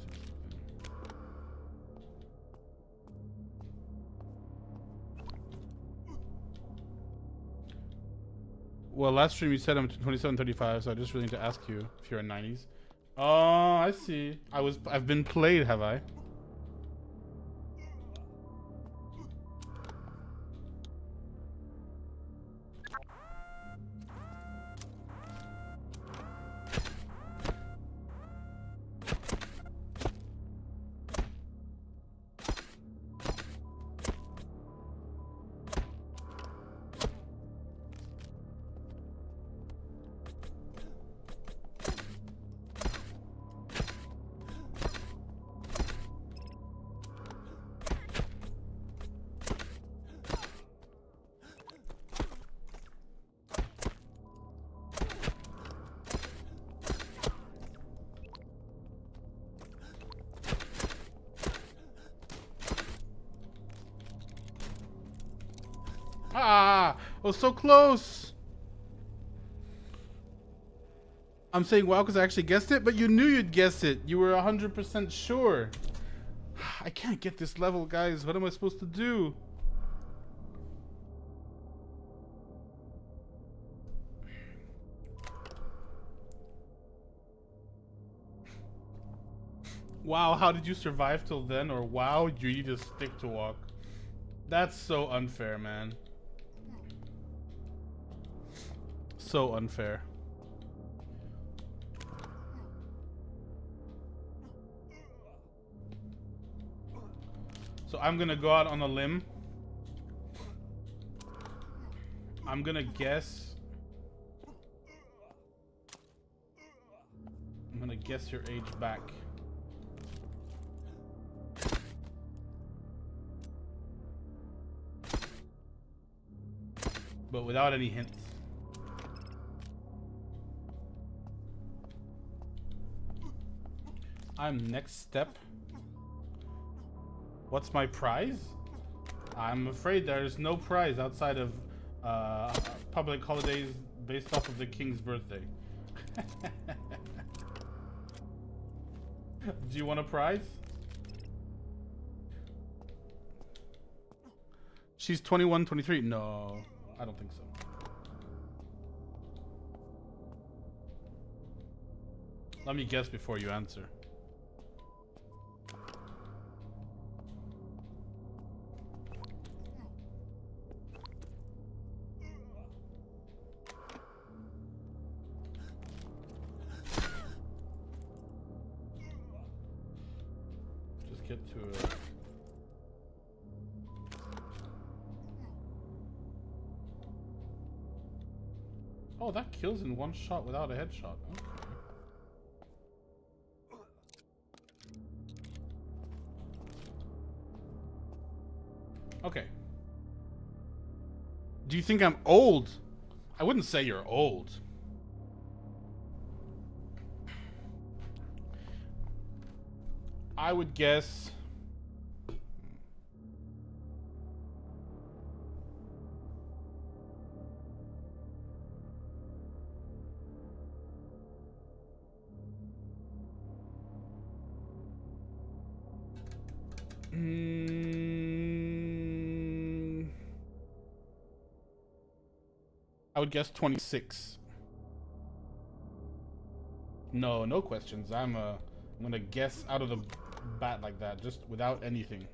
Well, last stream you said I'm 2735, so I just really need to ask you if you're in 90s. Oh, I see. I've been played, have I? Ah, I was so close. I'm saying wow because I actually guessed it, but you knew you'd guess it. You were 100% sure. I can't get this level, guys. What am I supposed to do? Wow, how did you survive till then? Or wow, you need a stick to walk. That's so unfair, man. So unfair. So I'm gonna go out on a limb. I'm gonna guess. I'm gonna guess your age back. But without any hints. I'm next step. What's my prize? I'm afraid there is no prize outside of public holidays based off of the king's birthday. Do you want a prize? She's 21, 23. No, I don't think so. Let me guess before you answer. Just get to it. Oh, that kills in one shot without a headshot. Okay. Okay. Do you think I'm old? I wouldn't say you're old. I would guess... I would guess 26. No, no questions. I'm gonna guess out of the bat like that, just without anything.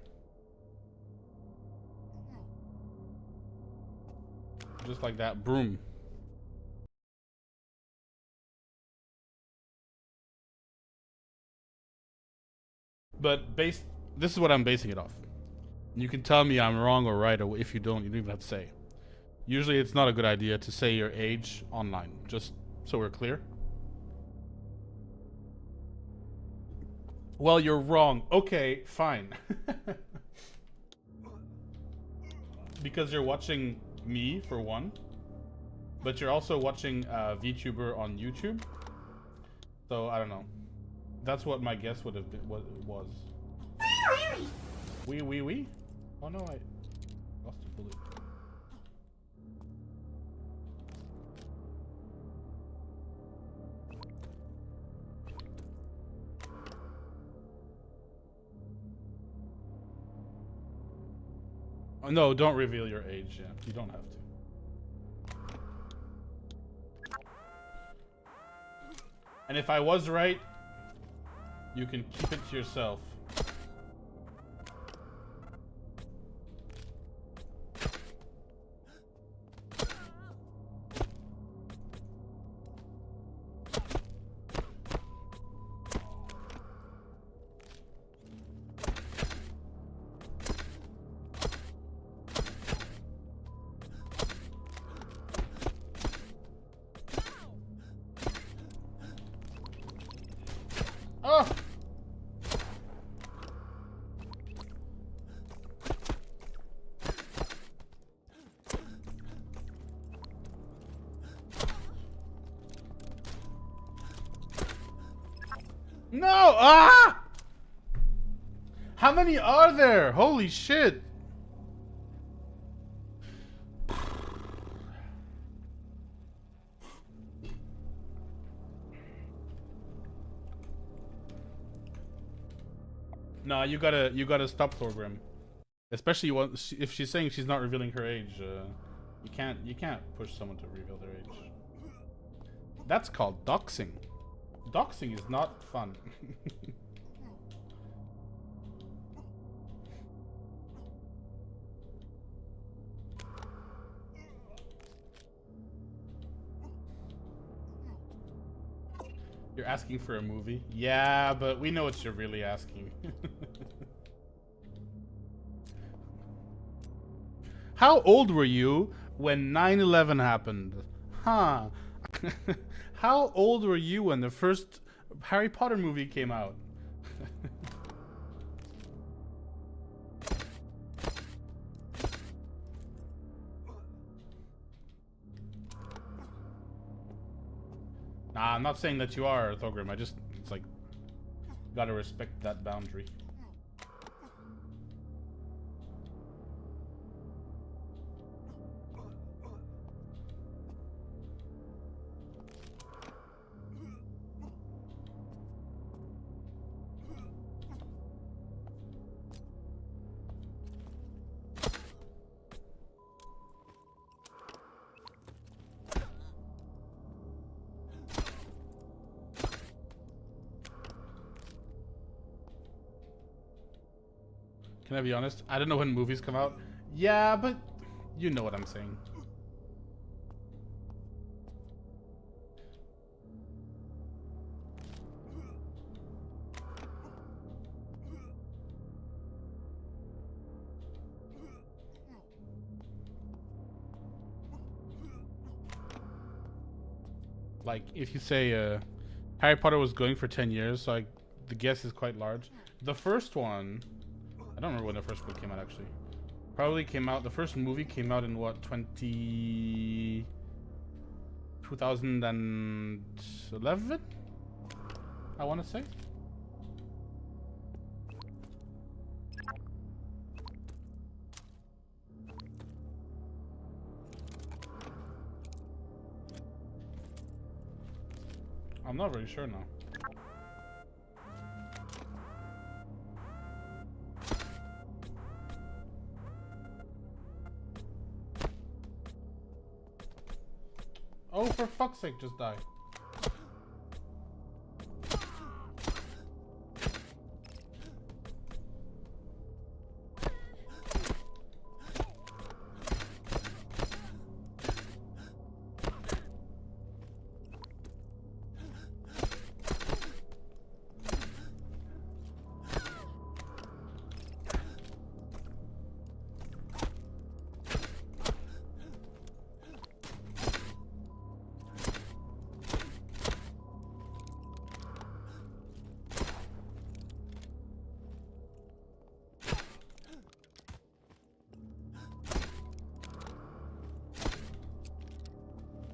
Just like that, boom. But this is what I'm basing it off. You can tell me I'm wrong or right, or if you don't even have to say. Usually it's not a good idea to say your age online, just so we're clear. Well, you're wrong. Okay, fine. Because you're watching me, for one. But you're also watching a VTuber on YouTube. So, I don't know. That's what my guess would have been, what it was. Wee? Oh no, I lost a bullet. Oh, no, don't reveal your age. Yeah, you don't have to. And if I was right, you can keep it to yourself. Oh! No! Ah! How many are there? Holy shit! Nah, you gotta stop program. Especially if she's saying she's not revealing her age. You can't push someone to reveal their age. That's called doxing. Doxing is not fun. You're asking for a movie? Yeah, but we know what you're really asking. How old were you when 9/11 happened? Huh. How old were you when the first Harry Potter movie came out? Nah, I'm not saying that you are, Thorgrim. It's like, gotta respect that boundary. Can I be honest? I don't know when movies come out. Yeah, but you know what I'm saying. like if you say Harry Potter was going for 10 years, so the guess is quite large. The first one, I don't remember when the first book came out actually. Probably came out, the first movie came out in what, 2011? I want to say. I'm not very sure now. Oh, for fuck's sake, just die.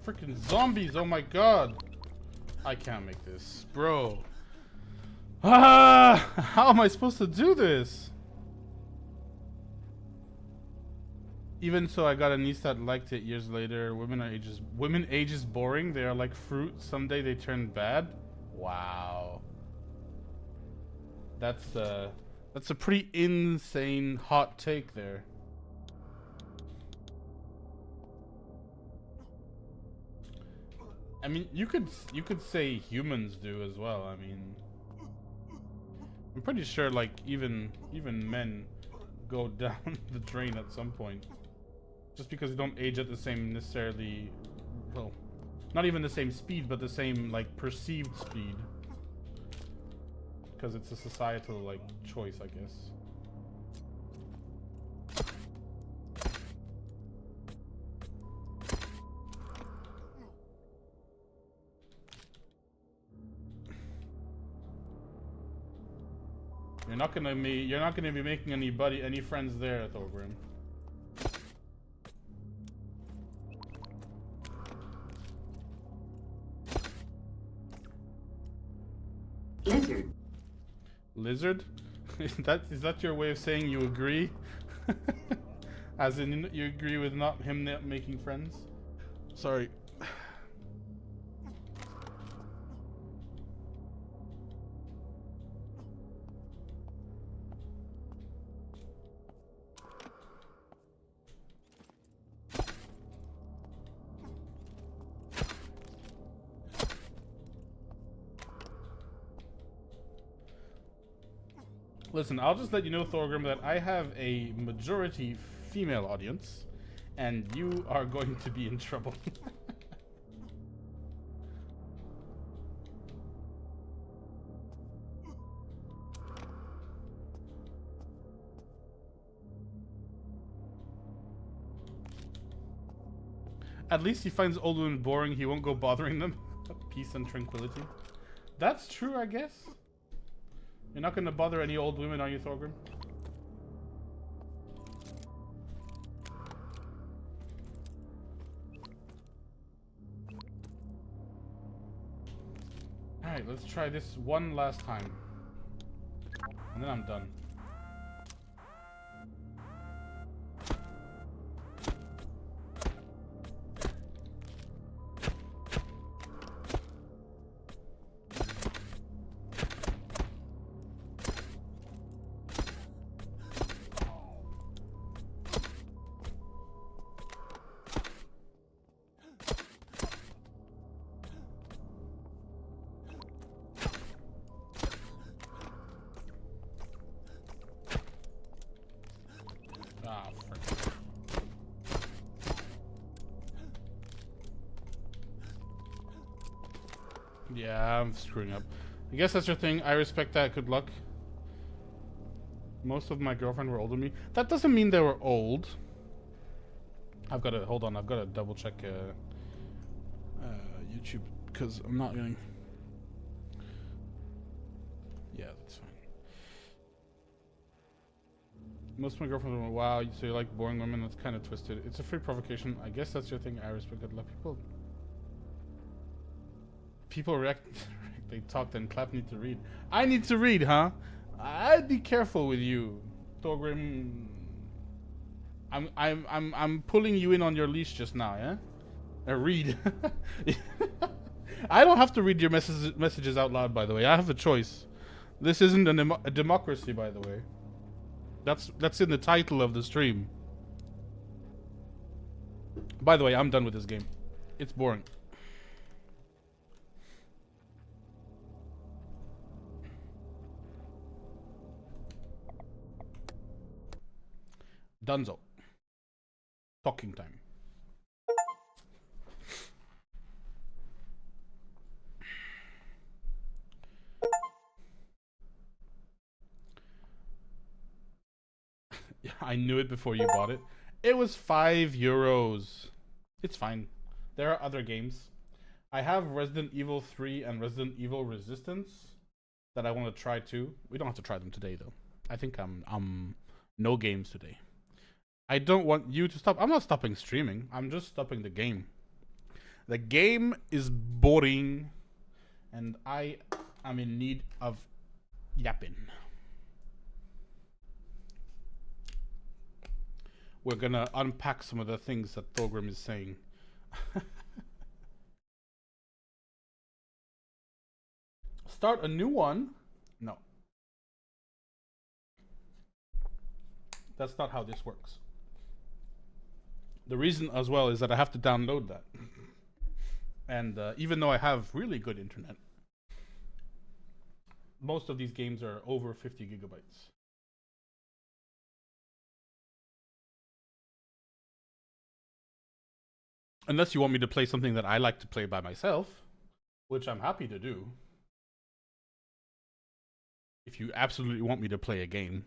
Freaking zombies, oh my god. I can't make this, bro. Ah, how am I supposed to do this? Even so, I got a niece that liked it years later. Women ages boring. They are like fruit. Someday they turn bad. Wow. That's a pretty insane hot take there. I mean, you could say humans do as well. I mean, I'm pretty sure like even men go down the drain at some point. Just because they don't age at the same necessarily, well, not even the same speed, but the same like perceived speed. Because it's a societal like choice, I guess. You're not gonna be making any friends there, Thorgrim. Lizard. Lizard? Is that your way of saying you agree? As in you agree with him not making friends? Sorry. Listen, I'll just let you know, Thorgrim, that I have a majority female audience, and you are going to be in trouble. At least he finds old women boring, he won't go bothering them. Peace and tranquility. That's true, I guess. You're not going to bother any old women, are you, Thorgrim? Alright, let's try this one last time. And then I'm done. Ah, frick. Yeah, I'm screwing up. I guess that's your thing. I respect that. Good luck. Most of my girlfriends were older than me. That doesn't mean they were old. Hold on, I've got to double check YouTube because I'm not getting. Yeah, that's fine. Most of my girlfriends are, wow, so you like boring women? That's kind of twisted. It's a free provocation. I guess that's your thing, Iris, but good luck. People react, they talk, then clap, need to read. I need to read, huh? I'd be careful with you, Thorgrim. I'm pulling you in on your leash just now, yeah? Read. I don't have to read your messages out loud, by the way. I have a choice. This isn't a democracy, by the way. That's in the title of the stream. By the way, I'm done with this game. It's boring. Dunzo. Talking time. Yeah, I knew it before you bought it. It was €5. It's fine. There are other games. I have Resident Evil 3 and Resident Evil Resistance that I want to try too. We don't have to try them today though. I think I'm no games today. I don't want you to stop. I'm not stopping streaming. I'm just stopping the game. The game is boring and I am in need of yapping. We're gonna unpack some of the things that Thorgrim is saying. Start a new one? No. That's not how this works. The reason as well is that I have to download that. And even though I have really good internet, most of these games are over 50 gigabytes. Unless you want me to play something that I like to play by myself, which I'm happy to do. If you absolutely want me to play a game.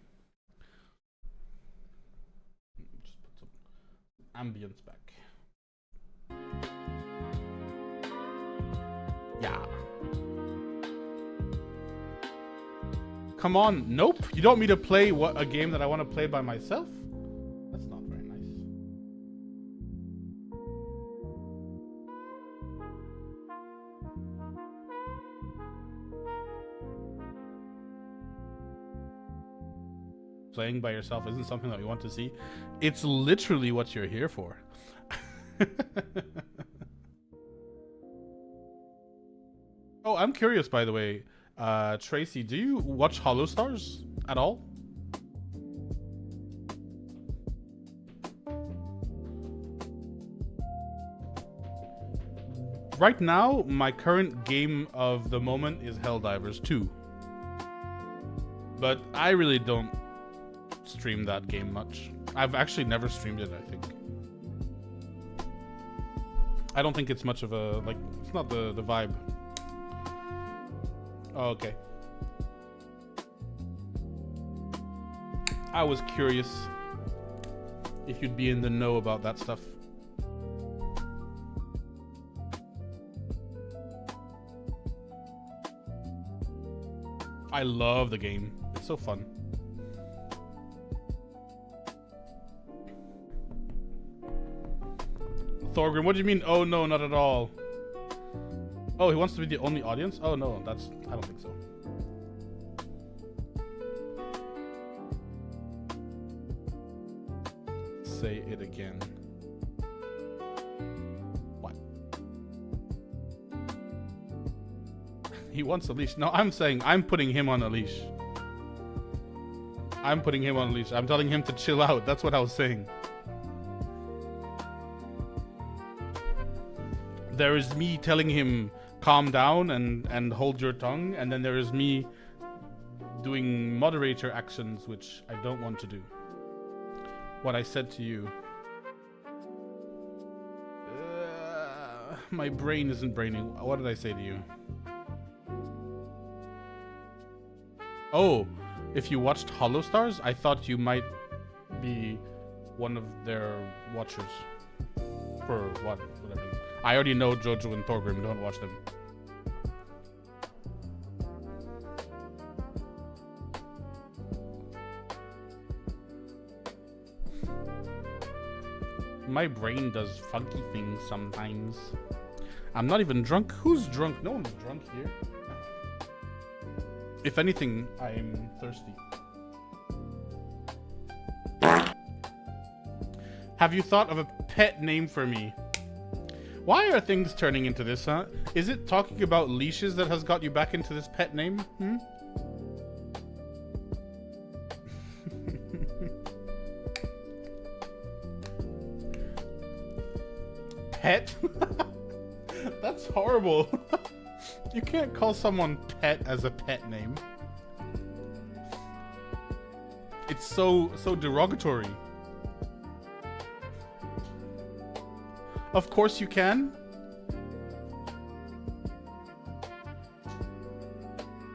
Just put some ambience back. Yeah. Come on. Nope. You don't want me to play a game that I want to play by myself? That's not very nice. Playing by yourself isn't something that we want to see. It's literally what you're here for. Oh, I'm curious, by the way. Tracy, do you watch Hollow Stars at all? Right now, my current game of the moment is Helldivers 2. But I really don't stream that game much. I've actually never streamed it, I think. I don't think it's much of a, like, it's not the vibe. Oh, okay. I was curious if you'd be in the know about that stuff. I love the game. It's so fun. Thorgrim, what do you mean? Oh no, not at all. Oh, he wants to be the only audience? Oh no, I don't think so. Say it again. What? He wants a leash. No, I'm saying I'm putting him on a leash. I'm putting him on a leash. I'm telling him to chill out. That's what I was saying. There is me telling him calm down and hold your tongue, and then there is me doing moderator actions, which I don't want to do. What I said to you. My brain isn't braining. What did I say to you? Oh, if you watched Hollow Stars, I thought you might be one of their watchers. For what? Whatever. I already know Jojo and Thorgrim. Don't watch them. My brain does funky things sometimes. I'm not even drunk. Who's drunk? No one's drunk here. If anything, I'm thirsty. Have you thought of a pet name for me? Why are things turning into this, huh? Is it talking about leashes that has got you back into this pet name? Pet? That's horrible. You can't call someone pet as a pet name. It's so derogatory. Of course you can.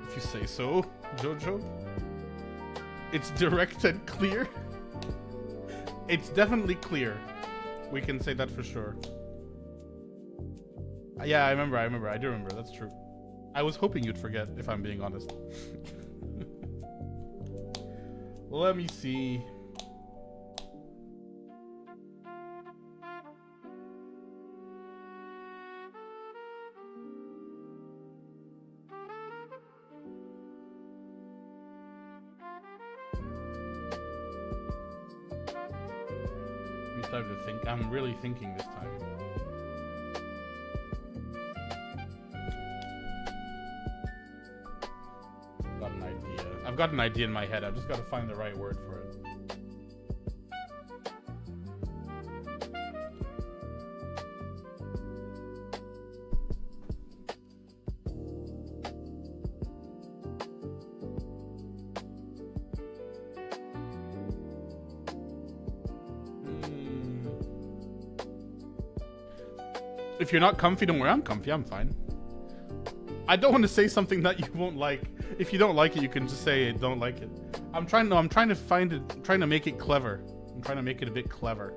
If you say so, Jojo. It's direct and clear. It's definitely clear. We can say that for sure. Yeah, I remember. I do remember. That's true. I was hoping you'd forget, if I'm being honest. Let me see. Give me time to think. I'm really thinking this time. I've got an idea in my head. I've just got to find the right word for it. If you're not comfy, don't worry. I'm comfy. I'm fine. I don't want to say something that you won't like. If you don't like it, you can just say I don't like it. I'm trying to find it. I'm trying to make it clever. I'm trying to make it a bit clever.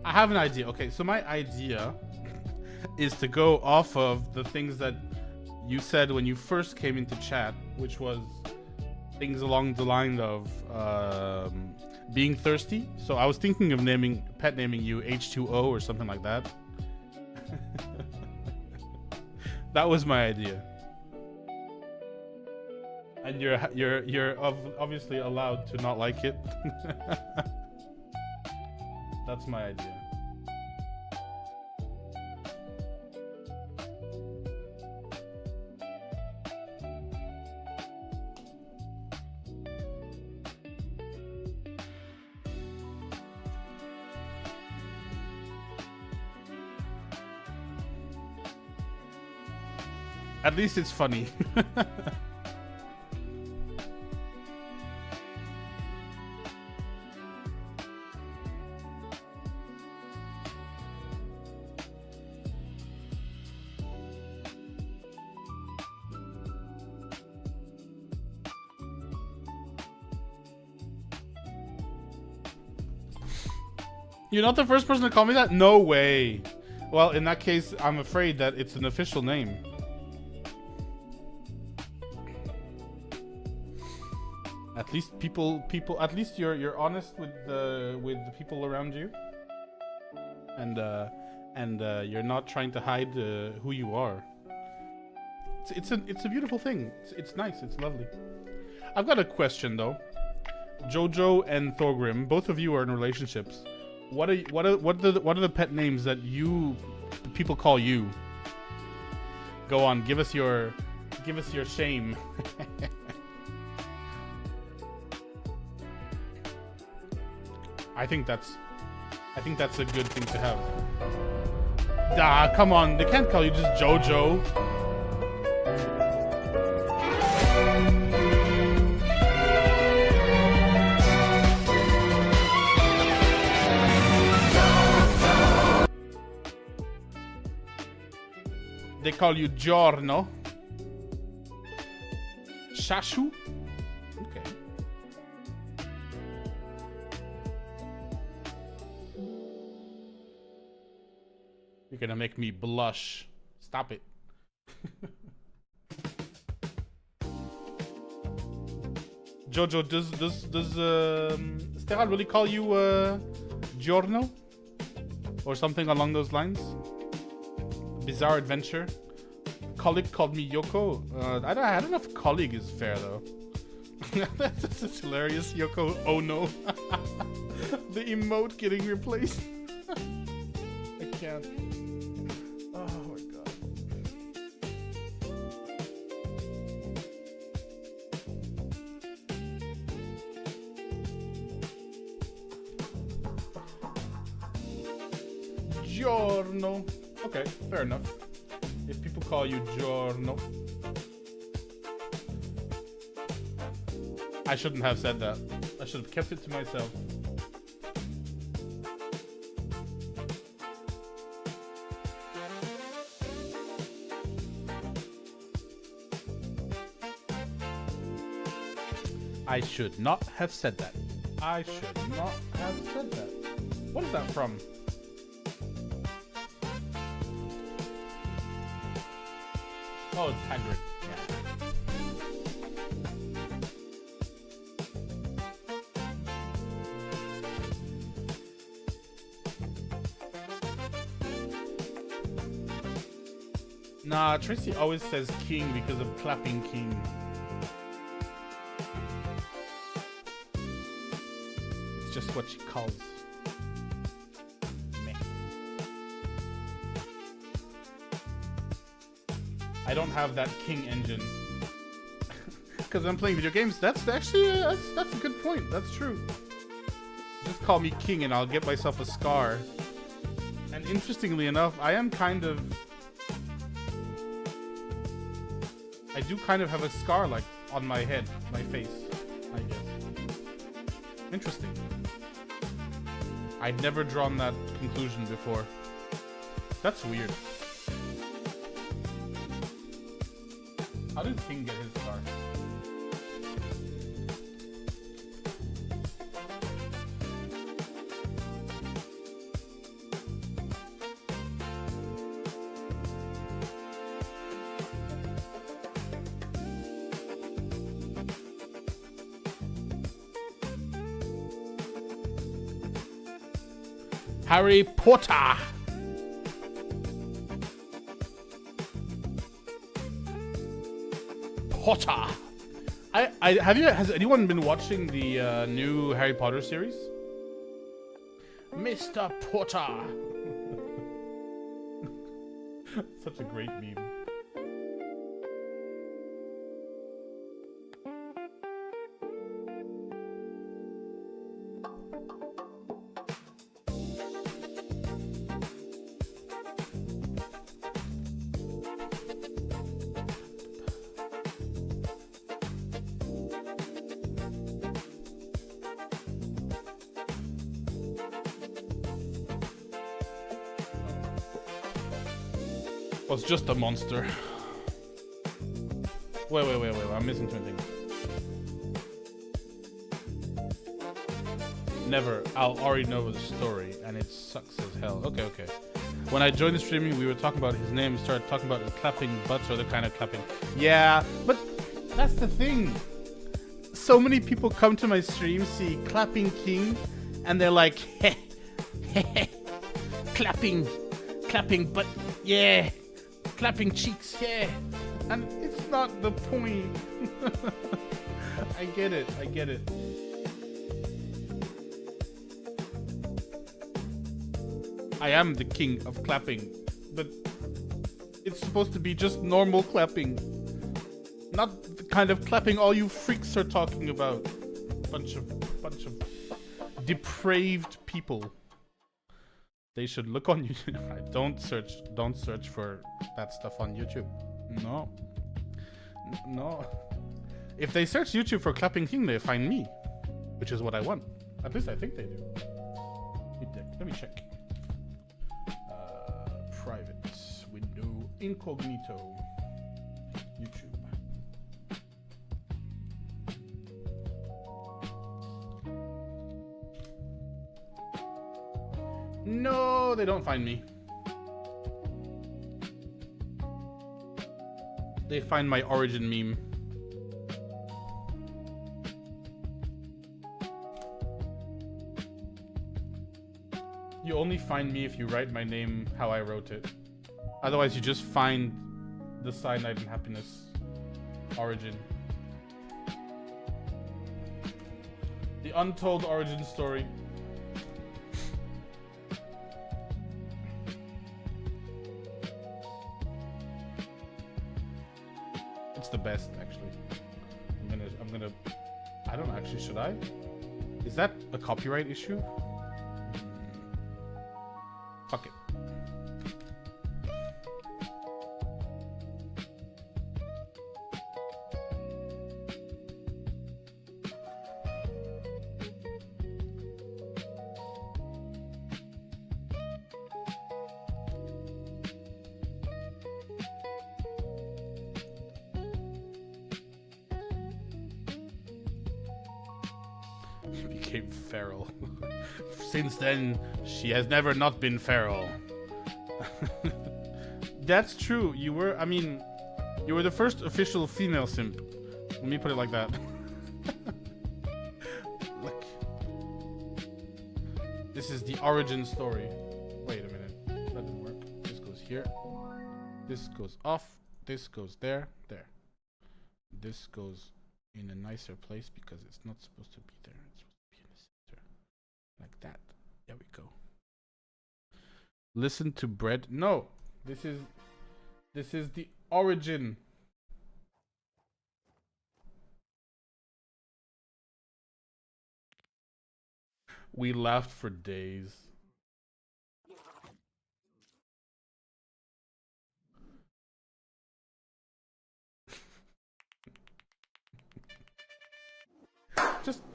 I have an idea. Okay, so my idea is to go off of the things that you said when you first came into chat, which was things along the line of being thirsty. So I was thinking of pet naming you H2O or something like that. That was my idea. And you're obviously allowed to not like it. That's my idea. At least it's funny. You're not the first person to call me that? No way. Well, in that case, I'm afraid that it's an official name. At least at least you're honest with the people around you, and you're not trying to hide who you are. It's a beautiful thing. It's nice. It's lovely. I've got a question though. Jojo and Thorgrim, both of you are in relationships. What are the pet names that people call you? Go on, give us your shame. I think that's a good thing to have. Ah, come on, they can't call you just Jojo. They call you Giorno. Shashu? Okay. You're gonna make me blush. Stop it. Jojo, does Steral really call you Giorno? Or something along those lines? Bizarre adventure. Colleague called me Yoko. I don't know if colleague is fair though. That's hilarious. Yoko. Oh no. The emote getting replaced. I can't. Oh my god. Giorno. Okay, fair enough. If people call you Giorno. I shouldn't have said that. I should have kept it to myself. I should not have said that. I should not have said that. What is that from? Oh, it's Hagrid. Yeah. Nah, Tracy always says king because of clapping king. It's just what she calls. I don't have that king engine because I'm playing video games. That's actually that's a good point. That's true. Just call me king and I'll get myself a scar. And interestingly enough, I do kind of have a scar like on my head, my face, I guess. Interesting. I'd never drawn that conclusion before. That's weird. How did King get his scar? Harry Potter. Potter. Has anyone been watching the new Harry Potter series? Mr. Potter. Such a great meme. Was just a monster. Wait, I'm missing two things. Never. I'll already know the story, and it sucks as hell. Okay. When I joined the streaming, we were talking about his name, started talking about the clapping butts or the kind of clapping. Yeah, but that's the thing. So many people come to my stream, see Clapping King, and they're like, heh, clapping butt, yeah. Clapping cheeks, yeah. And it's not the point. I get it. I am the king of clapping, but it's supposed to be just normal clapping, not the kind of clapping all you freaks are talking about. Bunch of depraved people. They should look on YouTube. Don't search for that stuff on YouTube. No. No. If they search YouTube for clapping king, they find me, which is what I want. At least I think they do. Let me check. Private window incognito. YouTube. No, they don't find me. They find my origin meme. You only find me if you write my name how I wrote it. Otherwise, you just find the Cyanide and Happiness origin. The untold origin story. It's the best, actually. I'm gonna. I don't know, actually, should I? Is that a copyright issue? Fuck it. Became feral. Since then, she has never not been feral. That's true. You were, I mean, you were the first official female simp. Let me put it like that. Look. This is the origin story. Wait a minute. That didn't work. This goes here. This goes off. This goes there. There. This goes in a nicer place because it's not supposed to be there. It's supposed to be in the center. Like that. There we go. Listen to bread. No. This is the origin. We laughed for days.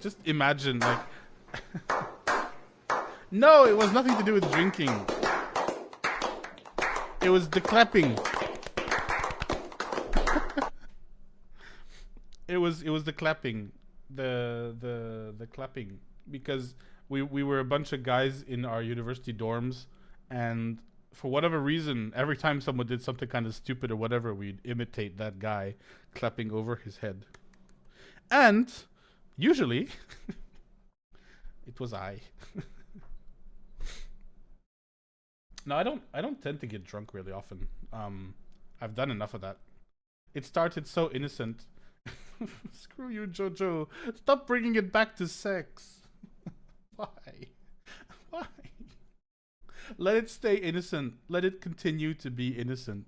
Just imagine, like no, it was nothing to do with drinking. It was the clapping. It was the clapping. The clapping, because we were a bunch of guys in our university dorms, and for whatever reason, every time someone did something kind of stupid or whatever, we'd imitate that guy clapping over his head. And usually it was I. No, I don't tend to get drunk really often. I've done enough of that. It started so innocent. Screw you, Jojo. Stop bringing it back to sex. Why? Why? Let it stay innocent. Let it continue to be innocent.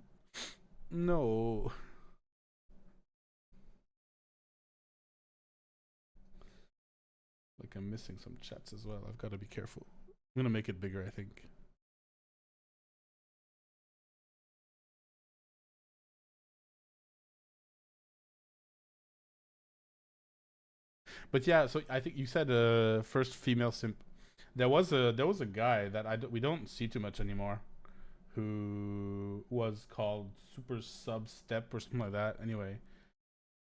No. Like, I'm missing some chats as well. I've got to be careful. I'm gonna make it bigger, I think. But yeah, so I think you said first female simp. There was a guy that we don't see too much anymore, who was called Super Sub Step or something like that. Anyway,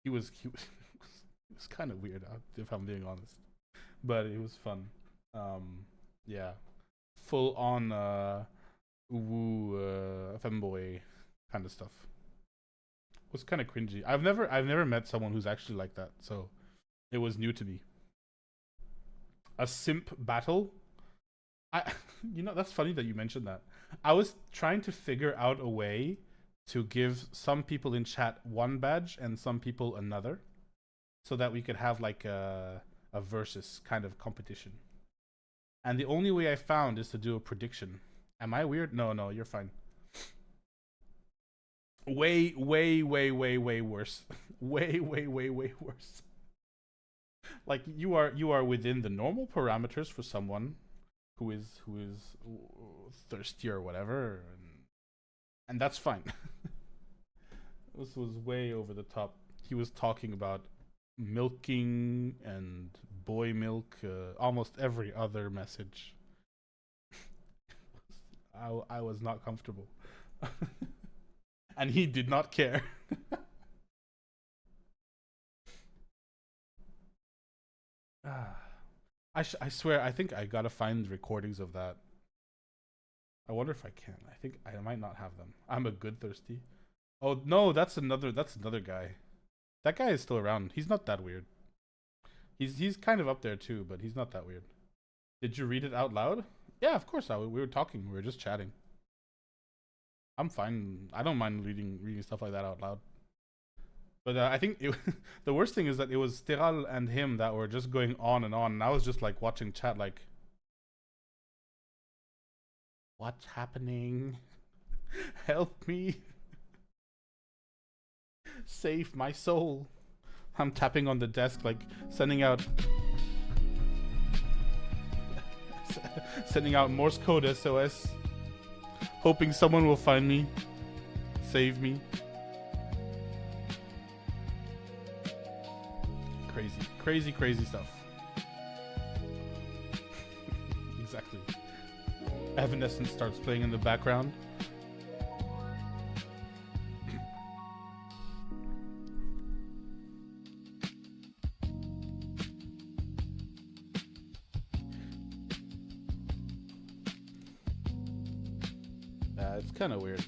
he was he was kind of weird, if I'm being honest, but it was fun. Yeah, full on woo femboy kind of stuff. It was kind of cringy. I've never met someone who's actually like that, so it was new to me. A simp battle? That's funny that you mentioned that. I was trying to figure out a way to give some people in chat one badge and some people another, so that we could have like a versus kind of competition. And the only way I found is to do a prediction. Am I weird? No, you're fine. Way worse. way worse. Like you are within the normal parameters for someone who is thirsty or whatever, and that's fine. This was way over the top. He was talking about milking and boy milk, almost every other message. I was not comfortable. And he did not care. I swear, I think I gotta find recordings of that. I wonder if I can. I think I might not have them. I'm a good thirsty. Oh no, that's another guy. That guy is still around. He's not that weird. He's kind of up there too, but he's not that weird. Did you read it out loud? Yeah, of course. We were talking. We were just chatting. I'm fine. I don't mind reading stuff like that out loud. But I think the worst thing is that it was Steral and him that were just going on, and I was just like watching chat like, what's happening? Help me. Save my soul. I'm tapping on the desk like sending out Morse code SOS, hoping someone will find me, save me. Crazy stuff. Exactly. Evanescence starts playing in the background. It's kind of weird.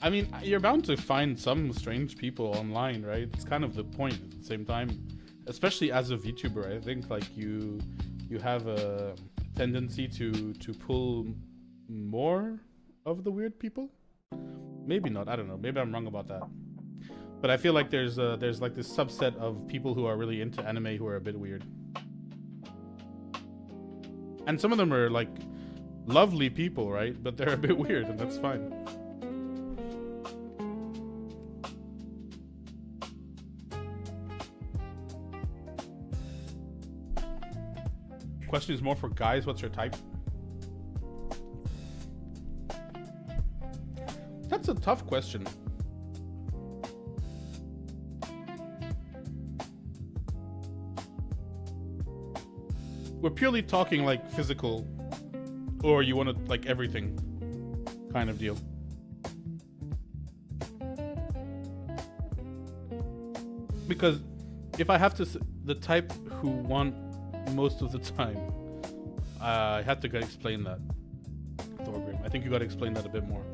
I mean, you're bound to find some strange people online, right? It's kind of the point at the same time. Especially as a VTuber, I think like you have a tendency to pull more of the weird people. Maybe not. I don't know. Maybe I'm wrong about that. But I feel like there's like this subset of people who are really into anime who are a bit weird. And some of them are like lovely people, right? But they're a bit weird, and that's fine. Question is more for guys. What's your type? That's a tough question. We're purely talking like physical, or you want to like everything kind of deal. Because if I have to, the type who want most of the time, I had to explain that. Thorgrim, I think you got to explain that a bit more.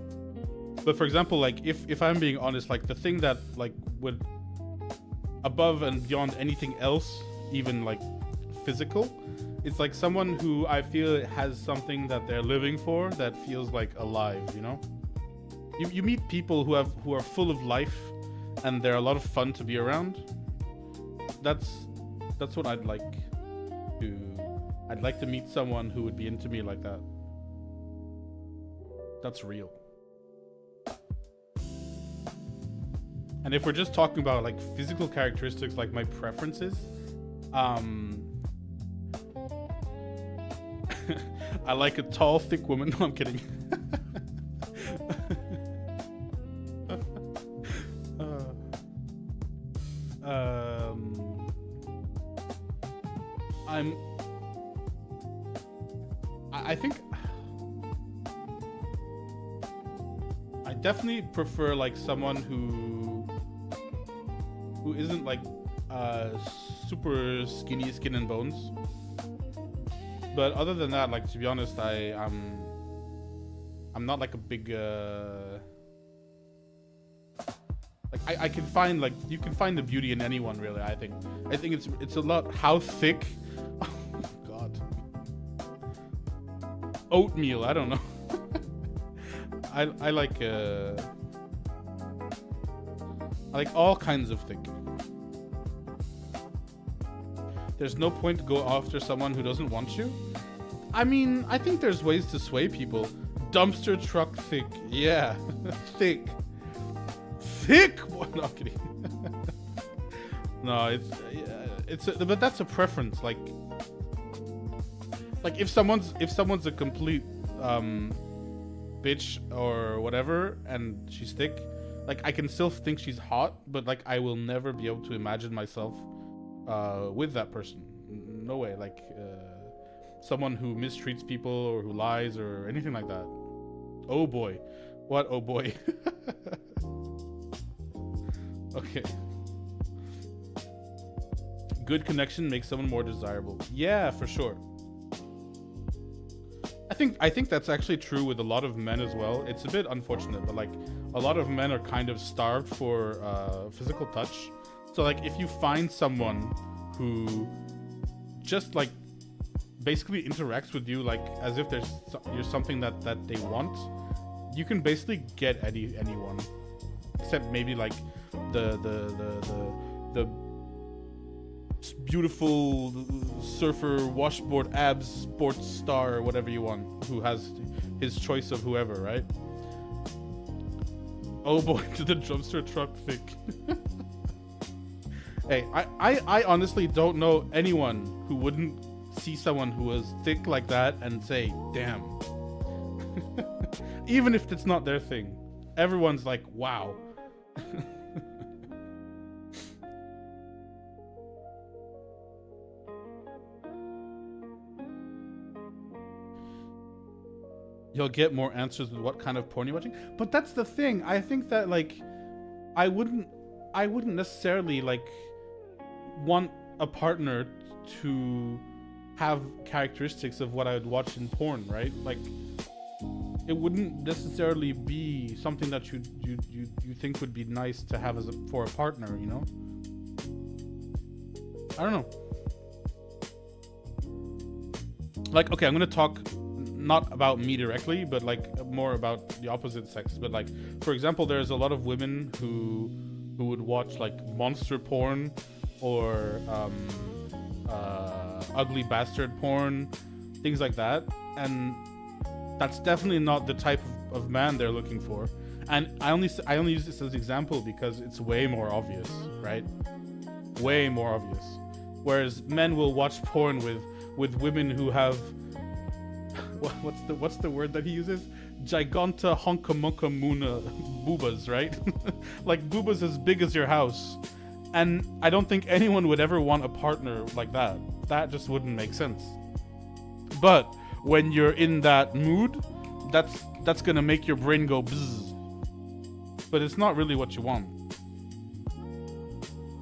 But for example, like if I'm being honest, like the thing that like would above and beyond anything else, even like physical, it's like someone who I feel has something that they're living for that feels like alive, you know? You meet people who are full of life and they're a lot of fun to be around. That's what I'd like to meet someone who would be into me like that. That's real. And if we're just talking about like physical characteristics, like my preferences, I like a tall, thick woman. No, I'm kidding. I think I definitely prefer like someone who isn't like super skinny skin and bones. But other than that, like to be honest, I'm not like a big like I can find like you can find the beauty in anyone really. I think it's a lot how thick. Oh God. Oatmeal, I don't know. I like all kinds of thick. There's no point to go after someone who doesn't want you. I mean, I think there's ways to sway people, Dumpster truck thick. Yeah. Thick. Thick. What? Not kidding. No, but that's a preference. Like if someone's a complete bitch or whatever, and she's thick, like I can still think she's hot, but like I will never be able to imagine myself with that person. No way. Like someone who mistreats people or who lies or anything like that. Oh boy. What? Oh boy. Okay. Good connection makes someone more desirable. Yeah, for sure. I think that's actually true with a lot of men as well. It's a bit unfortunate, but like a lot of men are kind of starved for physical touch. So like if you find someone who just like basically interacts with you like as if you're something that they want, you can basically get anyone, except maybe like the beautiful surfer washboard abs sports star or whatever you want, who has his choice of whoever, right? Oh boy, to the dumpster truck thick. Hey, I honestly don't know anyone who wouldn't see someone who was thick like that and say, damn. Even if it's not their thing. Everyone's like, wow. You'll get more answers with what kind of porn you're watching. But that's the thing. I think that like I wouldn't necessarily like want a partner to have characteristics of what I would watch in porn, right? Like it wouldn't necessarily be something that you think would be nice to have for a partner, you know? I don't know. Like, okay, I'm gonna talk not about me directly, but like more about the opposite sex. But like, for example, there's a lot of women who would watch like monster porn or ugly bastard porn, things like that, and that's definitely not the type of man they're looking for. And I only use this as an example because it's way more obvious, right? Way more obvious. Whereas men will watch porn with women who have what's the word that he uses? Giganta honkamonka muna boobas, right? Like boobas as big as your house. And I don't think anyone would ever want a partner like that. That just wouldn't make sense. But when you're in that mood, that's gonna make your brain go bzzz. But it's not really what you want.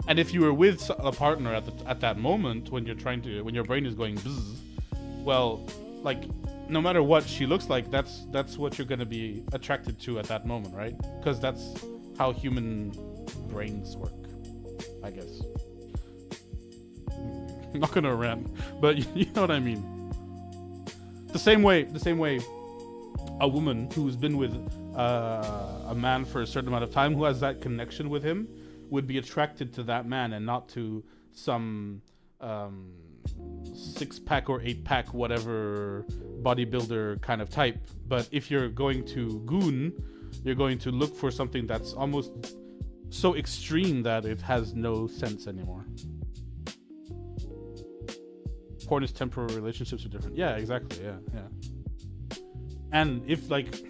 And if you were with a partner at that moment when your brain is going bzzz, well, like no matter what she looks like, that's what you're gonna be attracted to at that moment, right? Because that's how human brains work, I guess. I'm not gonna rant, but you know what I mean. The same way a woman who's been with a man for a certain amount of time, who has that connection with him, would be attracted to that man and not to some 6-pack or 8-pack whatever bodybuilder kind of type. But if you're going to goon, you're going to look for something that's almost so extreme that it has no sense anymore. Porn is temporary, relationships are different. Yeah, exactly. Yeah. And if like,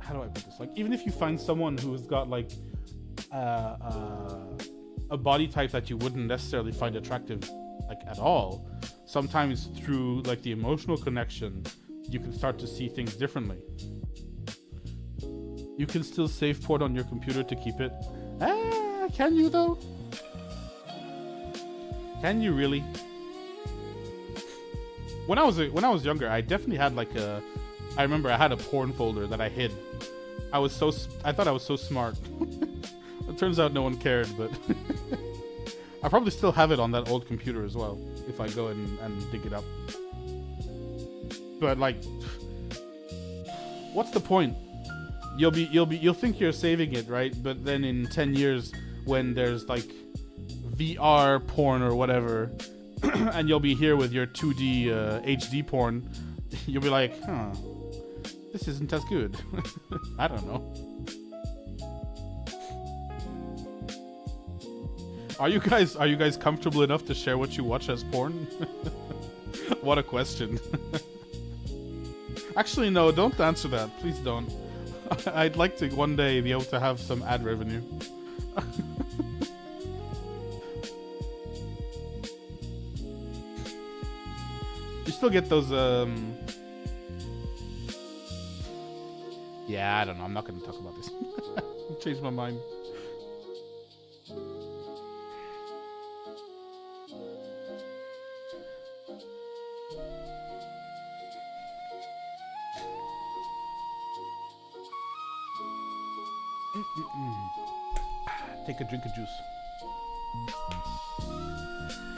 how do I put this? Like, even if you find someone who's got like a body type that you wouldn't necessarily find attractive like at all, sometimes through like the emotional connection, you can start to see things differently. You can still save porn on your computer to keep it. Can you though? Can you really? When I was younger, I definitely had like I remember I had a porn folder that I hid. I thought I was so smart. It turns out no one cared, but I probably still have it on that old computer as well if I go and dig it up. But like, what's the point? You'll think you're saving it, right? But then in 10 years, when there's like VR porn or whatever, and you'll be here with your 2D HD porn, you'll be like, huh, this isn't as good. I don't know. Are you guys comfortable enough to share what you watch as porn? What a question. Actually, no, don't answer that. Please don't. I'd like to one day be able to have some ad revenue. You still get those, Yeah, I don't know. I'm not going to talk about this. Changed my mind. Take a drink of juice.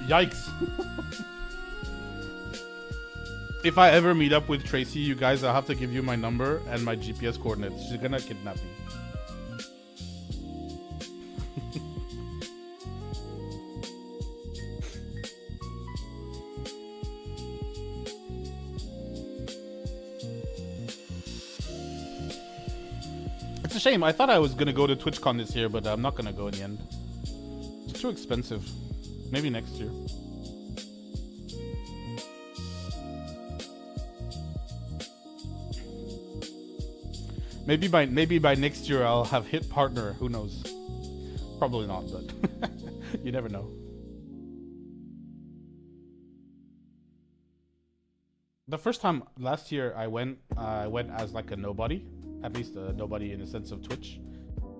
Yikes. If I ever meet up with Tracy, you guys, I'll have to give you my number and my GPS coordinates. She's gonna kidnap me. It's a shame. I thought I was gonna go to TwitchCon this year, but I'm not gonna go in the end. It's too expensive. Maybe next year. Maybe by next year I'll have hit partner. Who knows? Probably not, but you never know. The first time last year I went as like a nobody, at least a nobody in the sense of Twitch.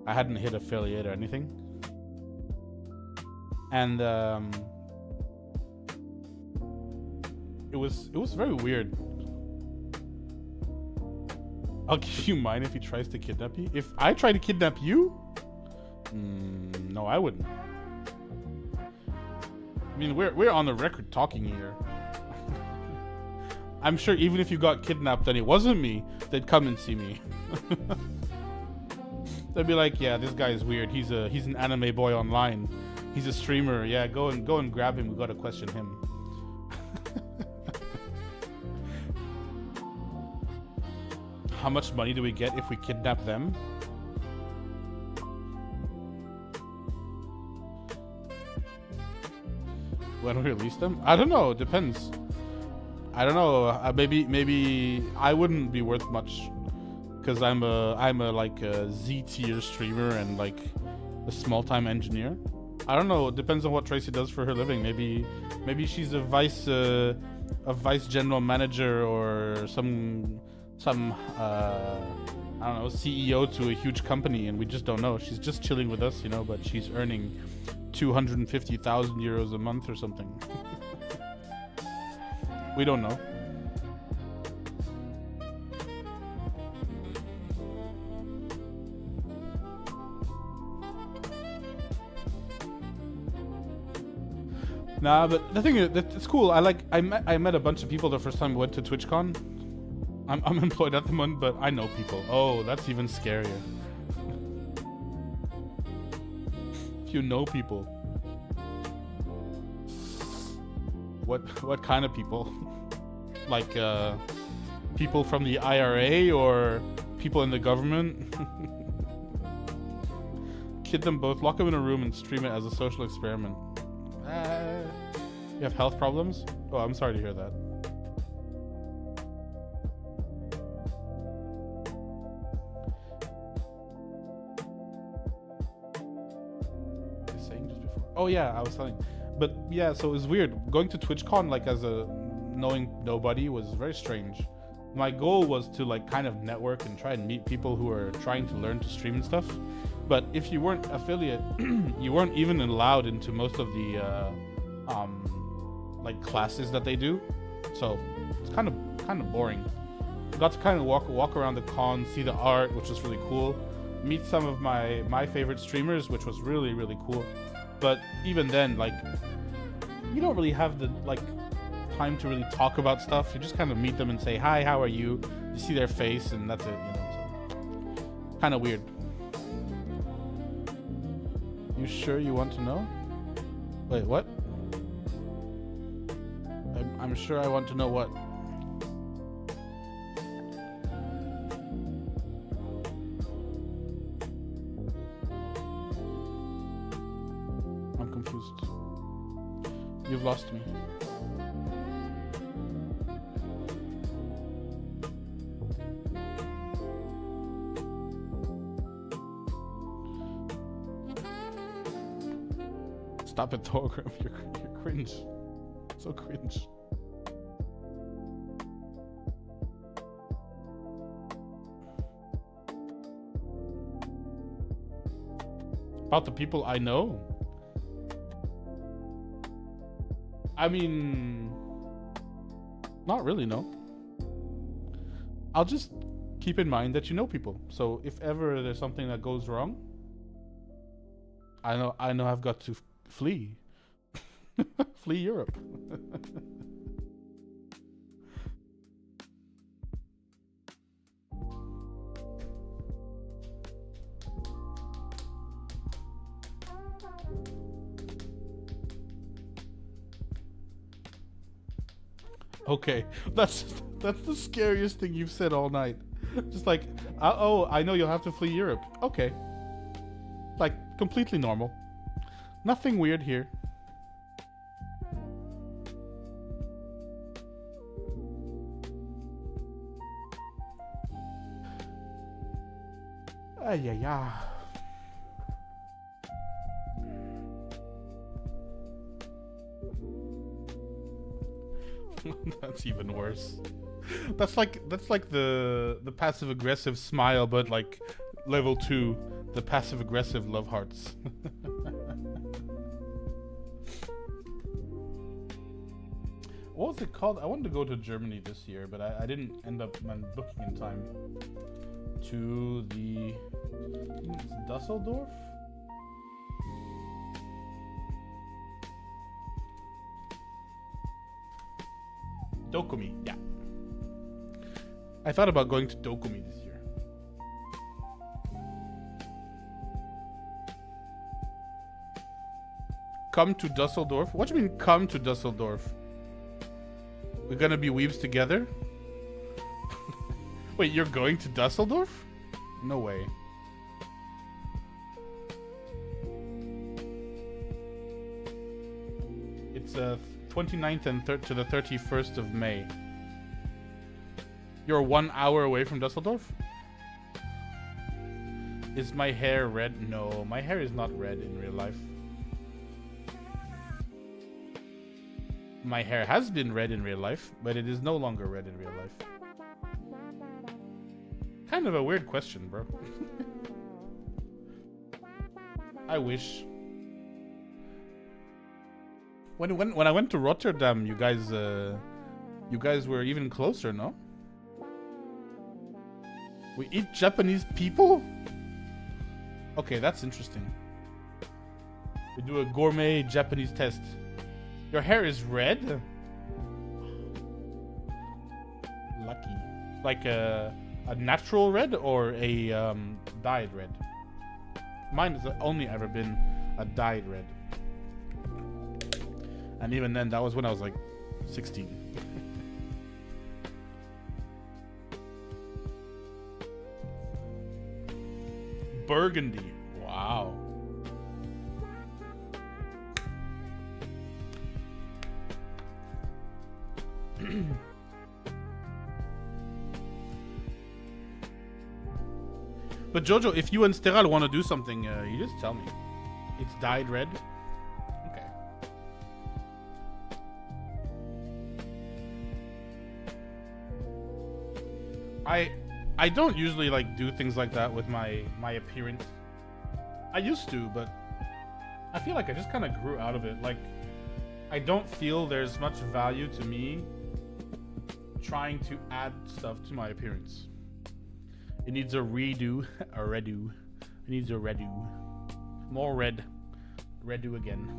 I hadn't hit affiliate or anything, and it was very weird. I'll give you mine if he tries to kidnap you. If I try to kidnap you? No, I wouldn't. I mean, we're on the record talking here. I'm sure even if you got kidnapped and it wasn't me, they'd come and see me. They'd be like, yeah, this guy is weird. He's an anime boy online. He's a streamer. Yeah, go and grab him. We gotta question him. How much money do we get if we kidnap them? When we release them? I don't know. It depends. I don't know. Maybe I wouldn't be worth much because I'm a like a Z tier streamer and like a small time engineer. I don't know. It depends on what Tracy does for her living. Maybe she's a vice general manager or some I don't know, CEO to a huge company, and we just don't know. She's just chilling with us, you know, but she's earning 250,000 euros a month or something. We don't know. Nah, but the thing is, it's cool. I met a bunch of people the first time we went to TwitchCon. I'm unemployed at the moment, but I know people. Oh, that's even scarier. If you know people. What kind of people? Like people from the IRA or people in the government? Kid them both, lock them in a room and stream it as a social experiment. You have health problems? Oh, I'm sorry to hear that. Oh yeah, I was telling. But yeah, so it was weird. Going to TwitchCon like as a knowing nobody was very strange. My goal was to like kind of network and try and meet people who are trying to learn to stream and stuff. But if you weren't affiliate, you weren't even allowed into most of the like classes that they do. So it's kind of boring. Got to kind of walk around the con, see the art, which was really cool. Meet some of my favorite streamers, which was really, really cool. But even then, like, you don't really have the like time to really talk about stuff. You just kind of meet them and say, hi, how are you? You see their face and that's it, you know, so kind of weird. You sure you want to know? Wait, what? I'm sure I want to know what. I'm confused. You've lost me. Stop it, Thorgrim. You're cringe. So cringe. About the people I know? I mean, not really, no. I'll just keep in mind that you know people. So if ever there's something that goes wrong, I know I've got to flee. Flee Europe. Okay, that's the scariest thing you've said all night. Just like, oh, I know you'll have to flee Europe. Okay. Like, completely normal. Nothing weird here. Yeah. That's even worse. That's like the passive aggressive smile, but like level 2, the passive aggressive love hearts. What was it called? I wanted to go to Germany this year, but I didn't end up booking in time. To the Dusseldorf? Dokumi, yeah. I thought about going to Dokumi this year. Come to Dusseldorf? What do you mean come to Dusseldorf? We're gonna be weebs together? Wait, you're going to Dusseldorf? No way. It's 29th and to the 31st of May. You're 1 hour away from Dusseldorf? Is my hair red? No, my hair is not red in real life. My hair has been red in real life, but it is no longer red in real life. Kind of a weird question, bro. I wish. When I went to Rotterdam, you guys were even closer, no? We eat Japanese people? Okay, that's interesting. We do a gourmet Japanese test. Your hair is red? Lucky. Like a natural red or a dyed red? Mine has only ever been a dyed red. And even then, that was when I was like 16. Burgundy. Wow. But Jojo, if you and Steral want to do something, you just tell me. It's dyed red. Okay. I don't usually like do things like that with my appearance. I used to, but I feel like I just kind of grew out of it. Like, I don't feel there's much value to me trying to add stuff to my appearance. It needs a redo, a redo. It needs a redo. More red. Redo again.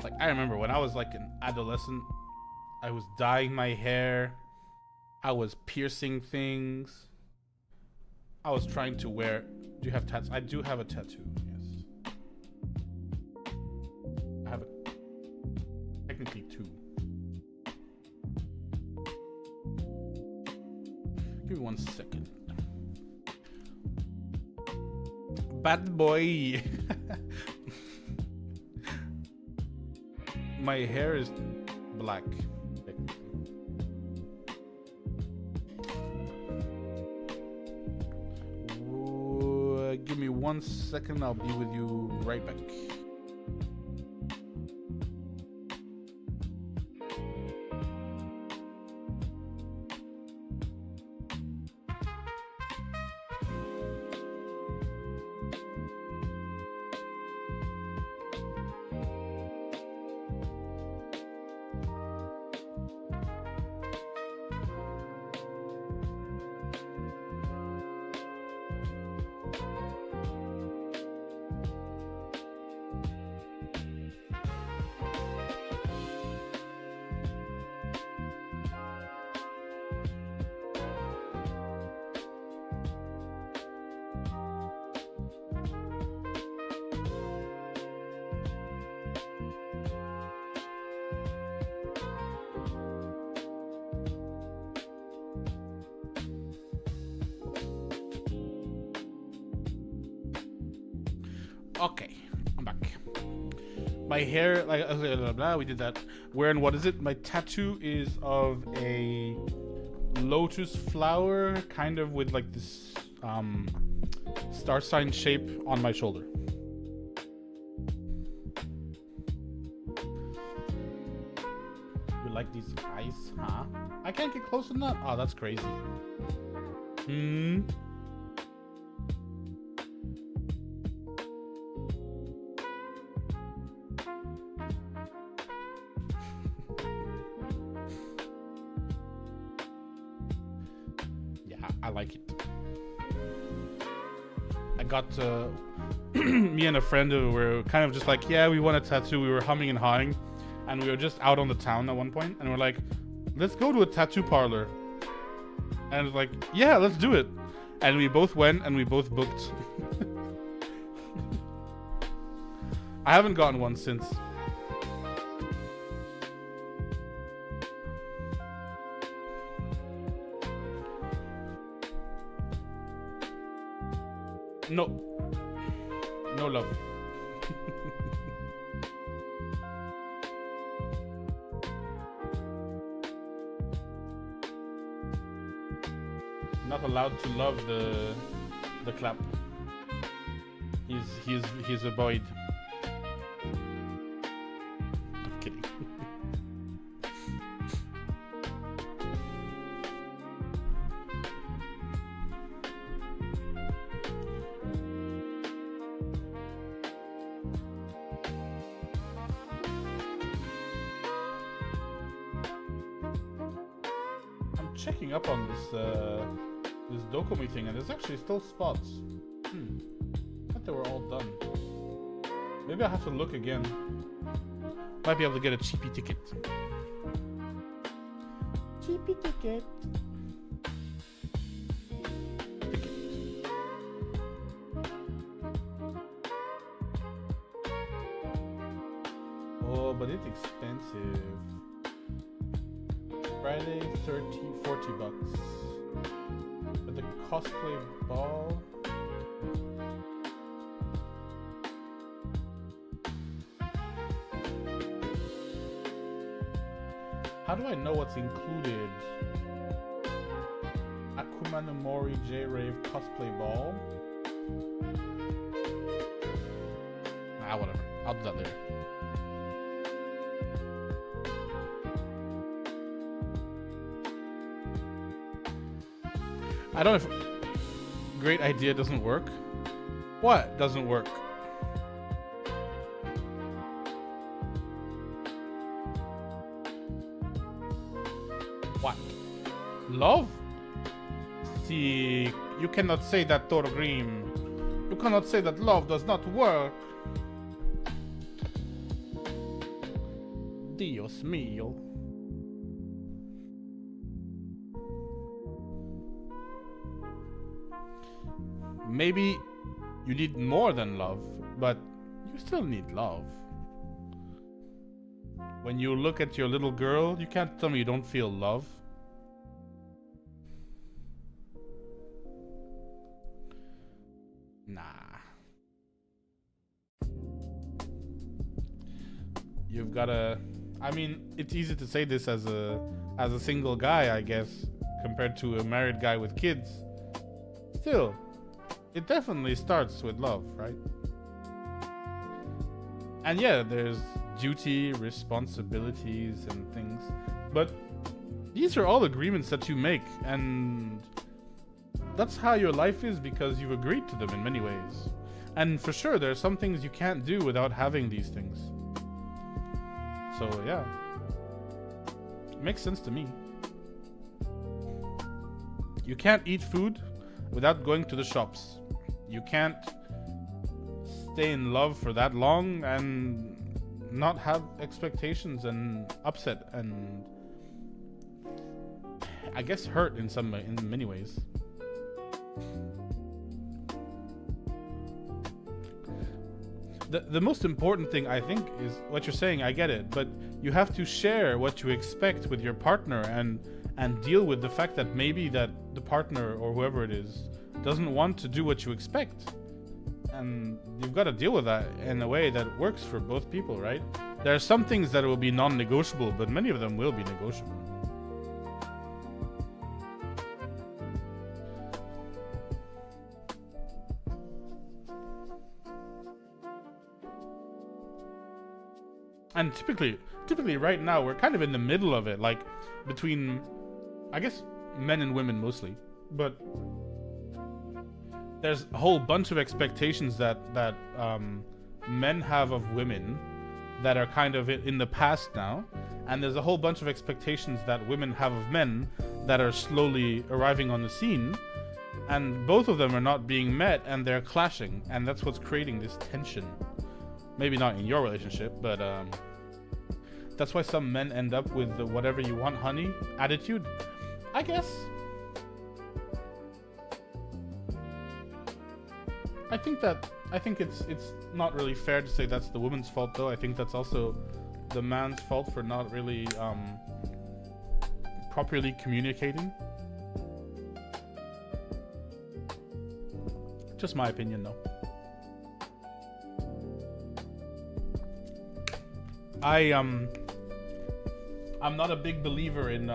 Like, I remember when I was like an adolescent, I was dyeing my hair. I was piercing things. I was trying to wear. Do you have tats? I do have a tattoo. Yes. I have technically two. Give me 1 second. Bad boy. My hair is black. Give me 1 second. I'll be with you right back. Okay, I'm back. My hair, like, blah, blah, blah, we did that. Where and what is it? My tattoo is of a lotus flower, kind of with like this star sign shape on my shoulder. You like these eyes, huh? I can't get close enough. Oh, that's crazy. I like it. I got me and a friend who were kind of just like, yeah, we want a tattoo. We were humming and hawing, and we were just out on the town at one point, and we're like, let's go to a tattoo parlor. And it's like, yeah, let's do it. And we both went, and we both booked. I haven't gotten one since. No love. Not allowed to love the clap. He's a void. I'm kidding. Checking up on this Dokumi thing, and there's actually still spots. I thought they were all done. Maybe I'll have to look again. Might be able to get a cheapy ticket. Cheapy ticket. Oh, but it's expensive. Friday, 40 bucks. But the cosplay ball. How do I know what's included? Akuma no Mori J-Rave cosplay ball. Whatever. I'll do that later. I don't know if great idea doesn't work. What doesn't work? What? Love? See, you cannot say that, Thorgrim. You cannot say that love does not work. Dios mío. maybe you need more than love, but you still need love. When you look at your little girl, you can't tell me you don't feel love. Nah. You've gotta... I mean, it's easy to say this as a single guy, I guess, compared to a married guy with kids. Still, it definitely starts with love, right? And yeah, there's duty, responsibilities, and things. But these are all agreements that you make, and that's how your life is because you've agreed to them in many ways. And for sure, there are some things you can't do without having these things. So yeah, it makes sense to me. You can't eat food without going to the shops. You can't stay in love for that long and not have expectations and upset and I guess hurt in many ways. The most important thing, I think, is what you're saying. I get it, but you have to share what you expect with your partner and deal with the fact that maybe that the partner or whoever it is doesn't want to do what you expect. And you've got to deal with that in a way that works for both people, right? There are some things that will be non-negotiable, but many of them will be negotiable. And typically right now, we're kind of in the middle of it, like between, I guess, men and women mostly. But there's a whole bunch of expectations that men have of women that are kind of in the past now. And there's a whole bunch of expectations that women have of men that are slowly arriving on the scene. And both of them are not being met, and they're clashing. And that's what's creating this tension. Maybe not in your relationship, but that's why some men end up with the whatever you want, honey attitude, I guess. I think it's not really fair to say that's the woman's fault, though. I think that's also the man's fault for not really properly communicating. Just my opinion, though. I'm not a big believer in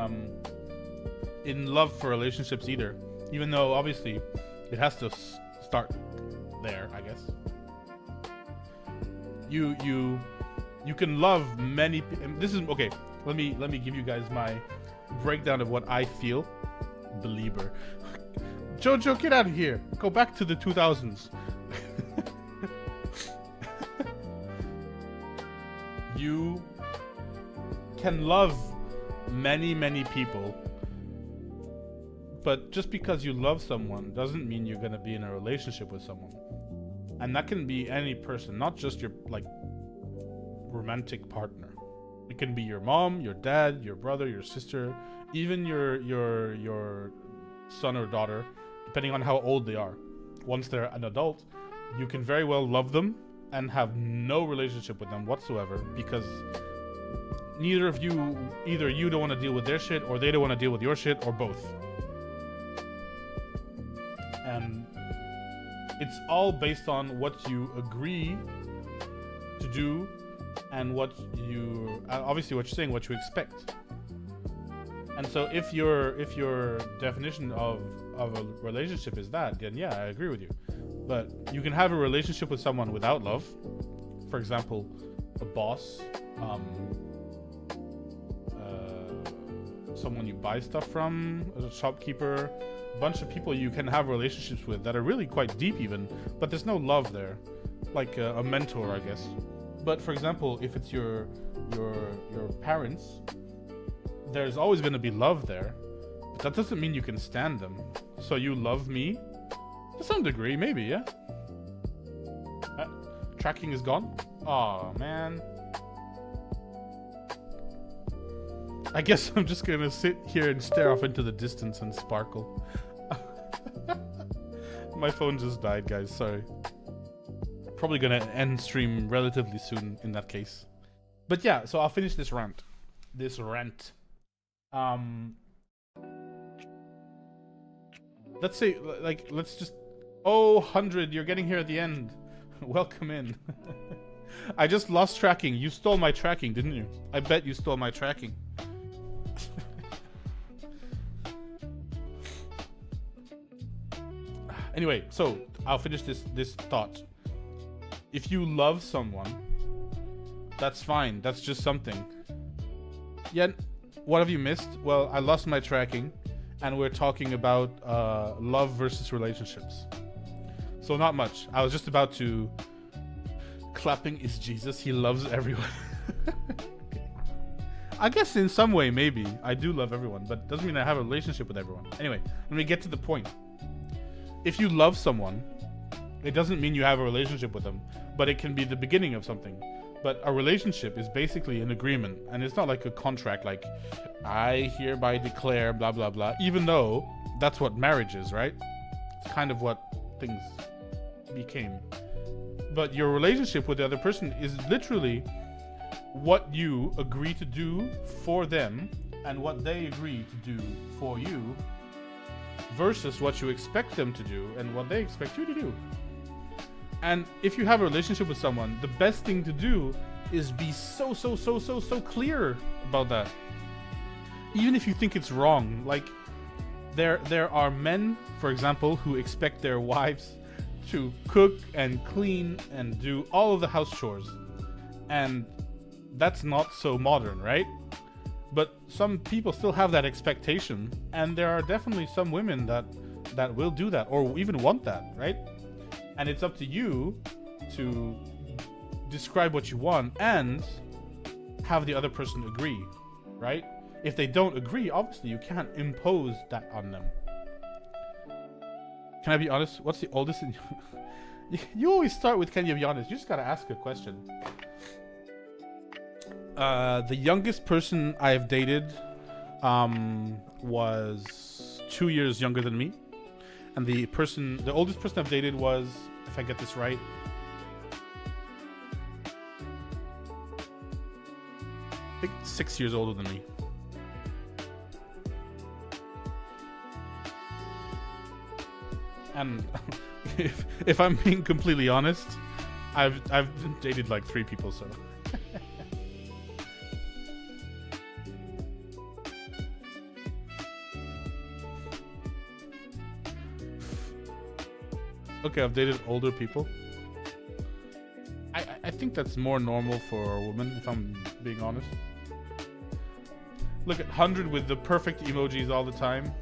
love for relationships either, even though obviously it has to start there, I guess. You can love many. This is okay. Let me give you guys my breakdown of what I feel. Believer, Jojo, get out of here. Go back to the 2000s. You can love many people, but just because you love someone doesn't mean you're going to be in a relationship with someone. And that can be any person, not just your like romantic partner. It can be your mom, your dad, your brother, your sister, even your son or daughter, depending on how old they are. Once they're an adult, you can very well love them and have no relationship with them whatsoever, because either you don't want to deal with their shit, or they don't want to deal with your shit, or both. And it's all based on what you agree to do and what you obviously what you're saying, what you expect. And so if your definition of a relationship is that, then yeah, I agree with you. But you can have a relationship with someone without love. For example, a boss, someone you buy stuff from, a shopkeeper, a bunch of people you can have relationships with that are really quite deep even, but there's no love there. Like a mentor, I guess. But for example, if it's your parents, there's always going to be love there. But that doesn't mean you can stand them. So you love me? To some degree, maybe, yeah? Tracking is gone? Aw, man. I guess I'm just gonna sit here and stare off into the distance and sparkle. My phone just died, guys. Sorry. Probably gonna end stream relatively soon in that case. But yeah, so I'll finish this rant. Let's say, like, let's just... Oh, 100, you're getting here at the end. Welcome in. I just lost tracking. You stole my tracking, didn't you? I bet you stole my tracking. Anyway, so I'll finish this thought. If you love someone, that's fine. That's just something. Yeah, what have you missed? Well, I lost my tracking, and we're talking about love versus relationships. So not much. I was just about to... Clapping is Jesus. He loves everyone. I guess in some way, maybe. I do love everyone, but doesn't mean I have a relationship with everyone. Anyway, let me get to the point. If you love someone, it doesn't mean you have a relationship with them, but it can be the beginning of something. But a relationship is basically an agreement, and it's not like a contract, like, I hereby declare, blah, blah, blah, even though that's what marriage is, right? It's kind of what things became. But your relationship with the other person is literally what you agree to do for them and what they agree to do for you versus what you expect them to do and what they expect you to do. And if you have a relationship with someone, the best thing to do is be so clear about that. Even if you think it's wrong. Like, there are men, for example, who expect their wives to cook and clean and do all of the house chores. And that's not so modern, right? But some people still have that expectation, and there are definitely some women that will do that or even want that, right? And it's up to you to describe what you want and have the other person agree, right? If they don't agree, obviously you can't impose that on them. Can I be honest? What's the oldest in you always start with can you be honest? You just gotta ask a question. The youngest person I've dated was 2 years younger than me. And the oldest person I've dated was, if I get this right, I think 6 years older than me. And if I'm being completely honest, I've dated like 3 people, so. Okay, I've dated older people. I think that's more normal for a woman, if I'm being honest. Look at 100 with the perfect emojis all the time.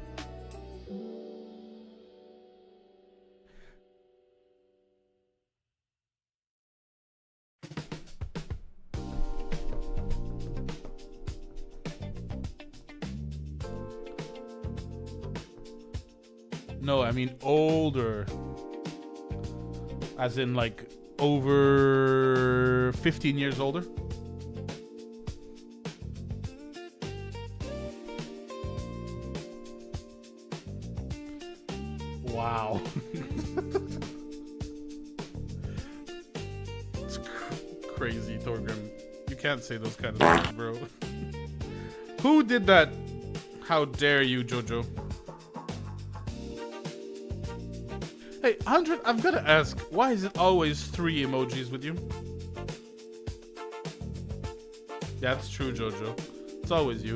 No, I mean older. As in like over 15 years older. Wow. It's crazy, Thorgrim. You can't say those kind of things, bro. Who did that? How dare you, Jojo? Hey, 100, I've got to ask, why is it always 3 emojis with you? That's true, Jojo. It's always you.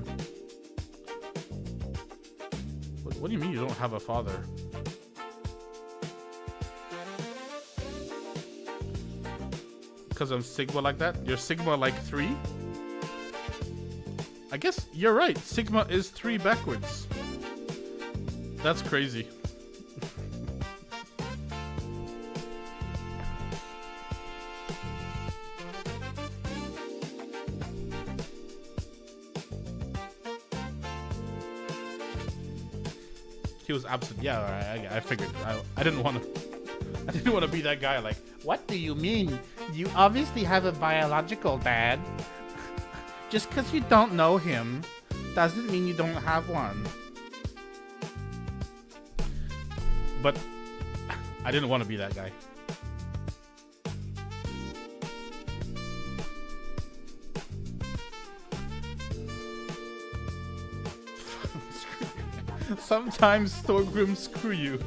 What do you mean you don't have a father? Because I'm Sigma like that? You're Sigma like 3? I guess you're right. Sigma is 3 backwards. That's crazy. He was absent. Yeah, I figured. I didn't want to be that guy. Like, what do you mean? You obviously have a biological dad. Just because you don't know him doesn't mean you don't have one. But I didn't want to be that guy. Sometimes Thorgrim, screw you.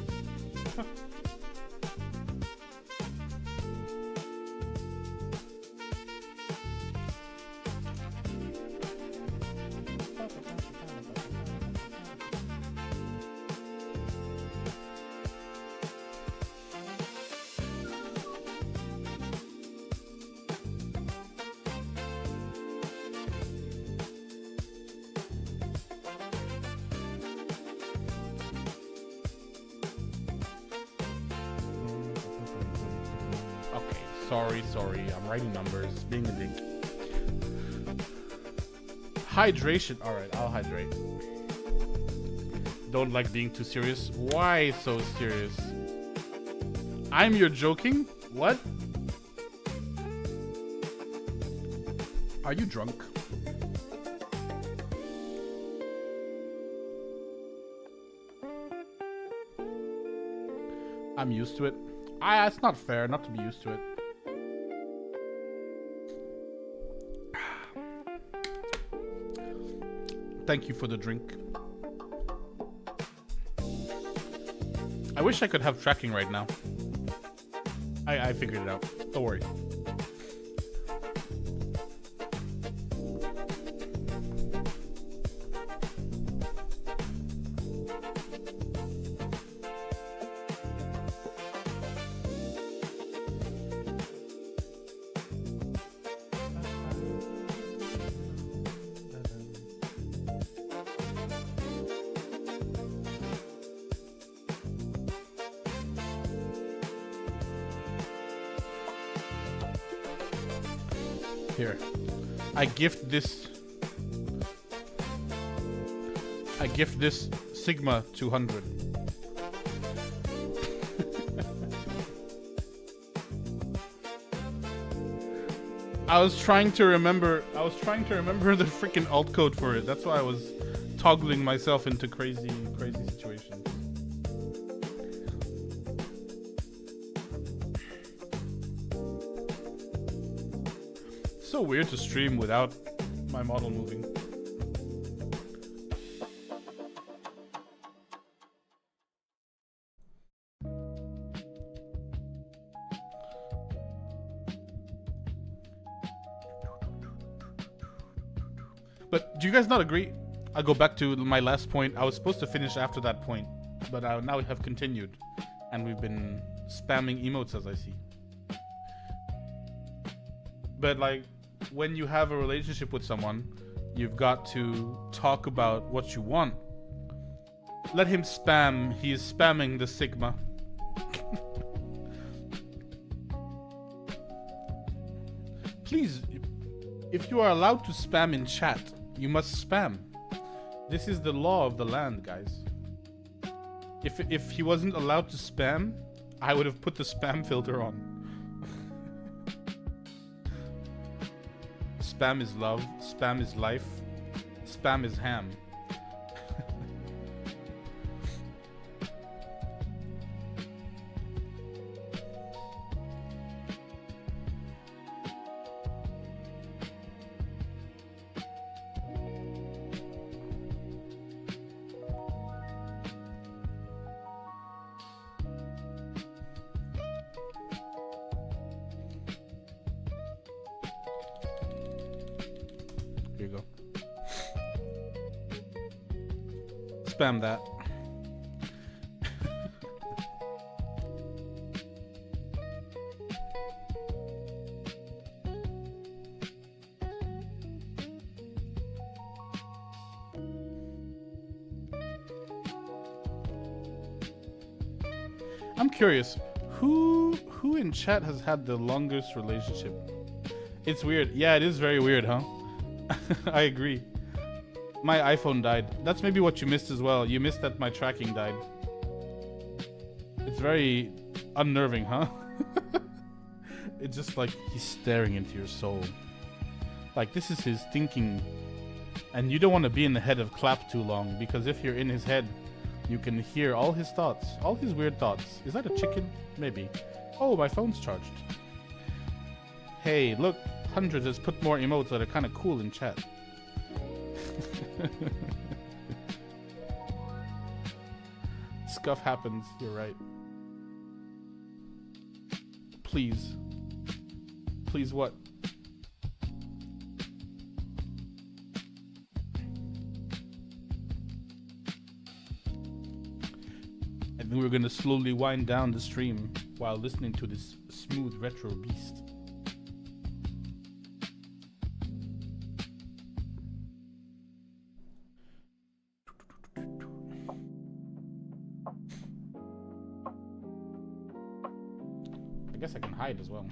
Sorry, I'm writing numbers, being a dick. Hydration. Alright, I'll hydrate. Don't like being too serious. Why so serious? I'm your joking? What? Are you drunk? I'm used to it. It's not fair not to be used to it. Thank you for the drink. I wish I could have tracking right now. I figured it out. Don't worry. Here, I gift this Sigma 200. I was trying to remember the freaking alt code for it. That's why I was toggling myself into crazy situations. So weird to stream without my model moving. But do you guys not agree? I'll go back to my last point. I was supposed to finish after that point, but now we have continued, and we've been spamming emotes as I see. But like, when you have a relationship with someone, you've got to talk about what you want. Let him spam. He is spamming the Sigma. Please, if you are allowed to spam in chat, you must spam. This is the law of the land, guys. If he wasn't allowed to spam, I would have put the spam filter on. Spam is love, spam is life, spam is ham. Here you go. Spam that. I'm curious, who in chat has had the longest relationship? It's weird. Yeah, it is very weird, huh? I agree. My iPhone died. That's maybe what you missed as well. You missed that my tracking died. It's very unnerving, huh? It's just like he's staring into your soul. Like, this is his thinking. And you don't want to be in the head of Clap too long, because if you're in his head, You can hear all his thoughts, all his weird thoughts. Is that a chicken? Maybe. Oh, my phone's charged. Hey, look, Hundreds has put more emotes that are kind of cool in chat. Scuff happens, you're right. Please. Please what? I think we're gonna slowly wind down the stream while listening to this smooth retro beast. I guess I can hide as well.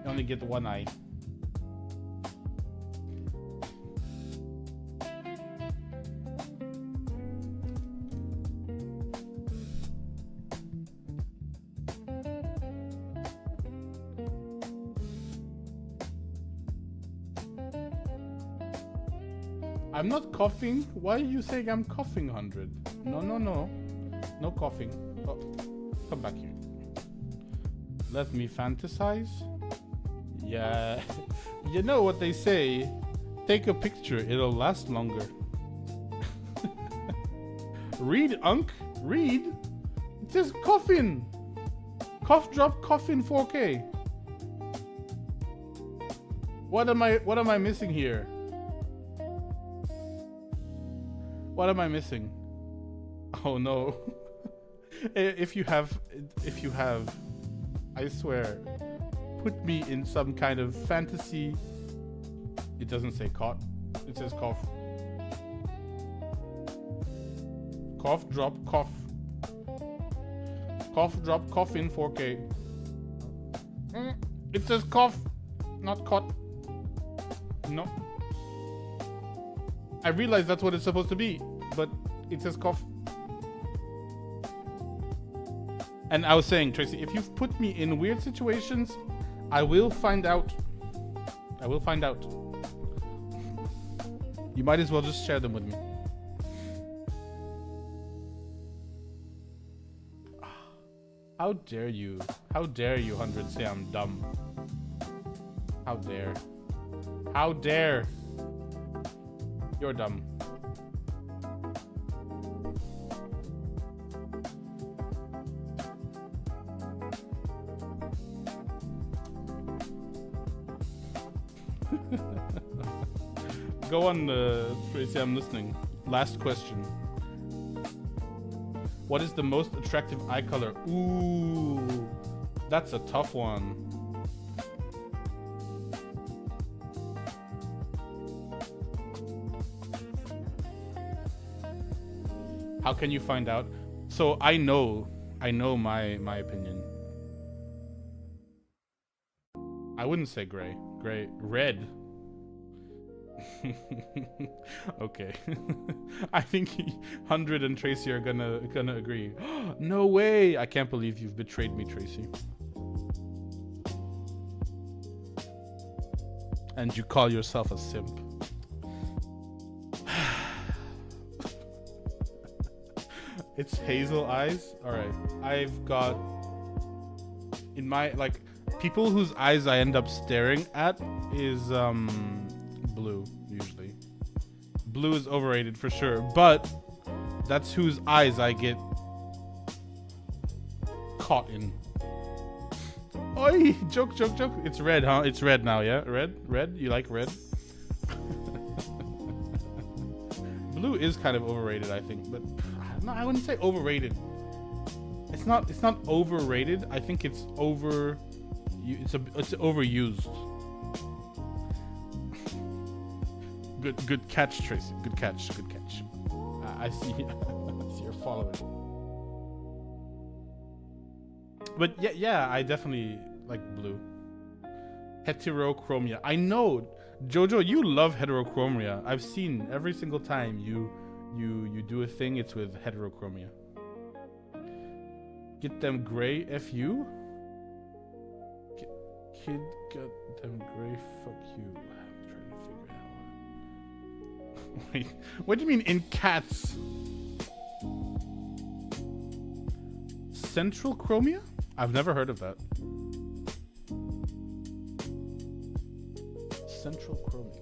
You only get one eye. I'm not coughing. Why are you saying I'm coughing, 100? No, no, no. No coughing. Oh, come back here. Let me fantasize. Yeah. You know what they say. Take a picture. It'll last longer. Read, Unk. Read. It says coffin. Cough drop coffin 4K. What am I missing here? What am I missing? Oh no. if you have, I swear, put me in some kind of fantasy. It doesn't say caught. It says cough. Cough drop cough. Cough drop cough in 4K. It says cough, not caught. No. I realize that's what it's supposed to be, but it says cough. And I was saying, Tracy, if you've put me in weird situations, I will find out. I will find out. You might as well just share them with me. How dare you? How dare you, 100, say I'm dumb? How dare? How dare? You're dumb. Go on, Tracy, I'm listening. Last question. What is the most attractive eye color? Ooh, that's a tough one. How can you find out? So I know my opinion. I wouldn't say gray. Gray, red. Okay. I think 100 and Tracy are gonna agree. No way! I can't believe you've betrayed me, Tracy. And you call yourself a simp. It's hazel eyes. All right. I've got in my like people whose eyes I end up staring at is blue usually. Blue is overrated for sure, but that's whose eyes I get caught in. Oi, joke. It's red, huh? It's red now, yeah? Red? You like red? Blue is kind of overrated, I think, but no, I wouldn't say overrated. It's not overrated. I think it's it's overused. Good catch, Tracy. Good catch. I see. I see you're following. But yeah, I definitely like blue. Heterochromia. I know, Jojo, you love heterochromia. I've seen every single time you do a thing. It's with heterochromia. Get them gray. F you. Kid got them gray. Fuck you. I'm trying to figure it out. Wait, what do you mean in cats? Central chromia? I've never heard of that. Central chromia.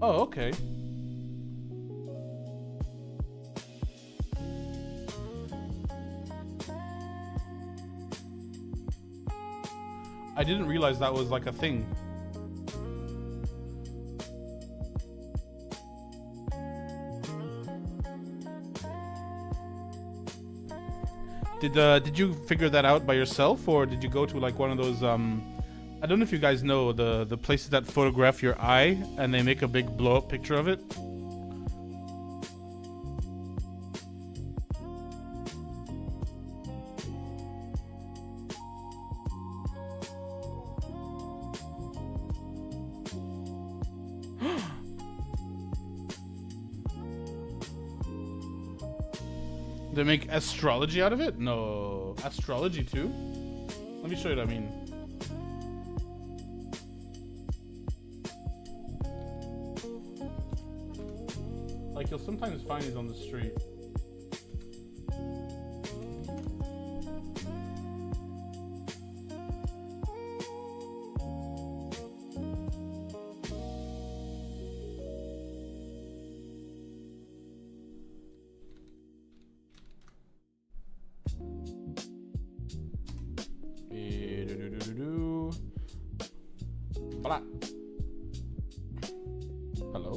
Oh, okay. I didn't realize that was like a thing. Did you figure that out by yourself, or did you go to like one of those I don't know if you guys know the places that photograph your eye and they make a big blow up picture of it? They make astrology out of it? No. Astrology too? Let me show you what I mean. Like, you'll sometimes find these on the street. Blah. Hello?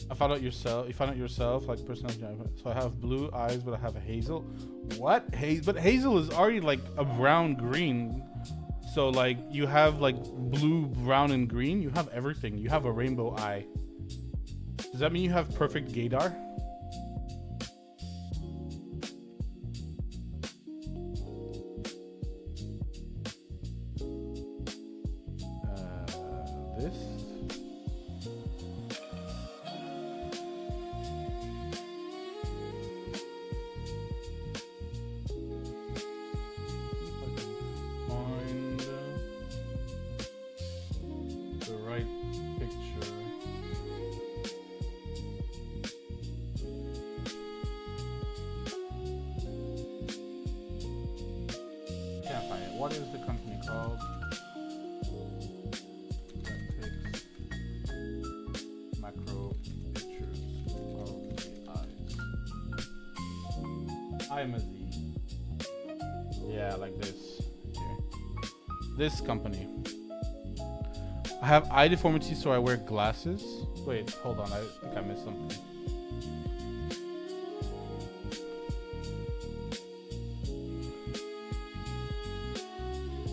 I found out yourself. You found out yourself, like personality. So I have blue eyes, but I have a hazel. What? But hazel is already like a brown green. So like you have like blue, brown, and green. You have everything. You have a rainbow eye. Does that mean you have perfect gaydar? This. Find the right picture. Can't find it. What is the company called? Macro pictures of the eyes. I'm a Z. Yeah, like this. Here. This company. I have eye deformity, so I wear glasses. Wait, hold on. I think I missed something.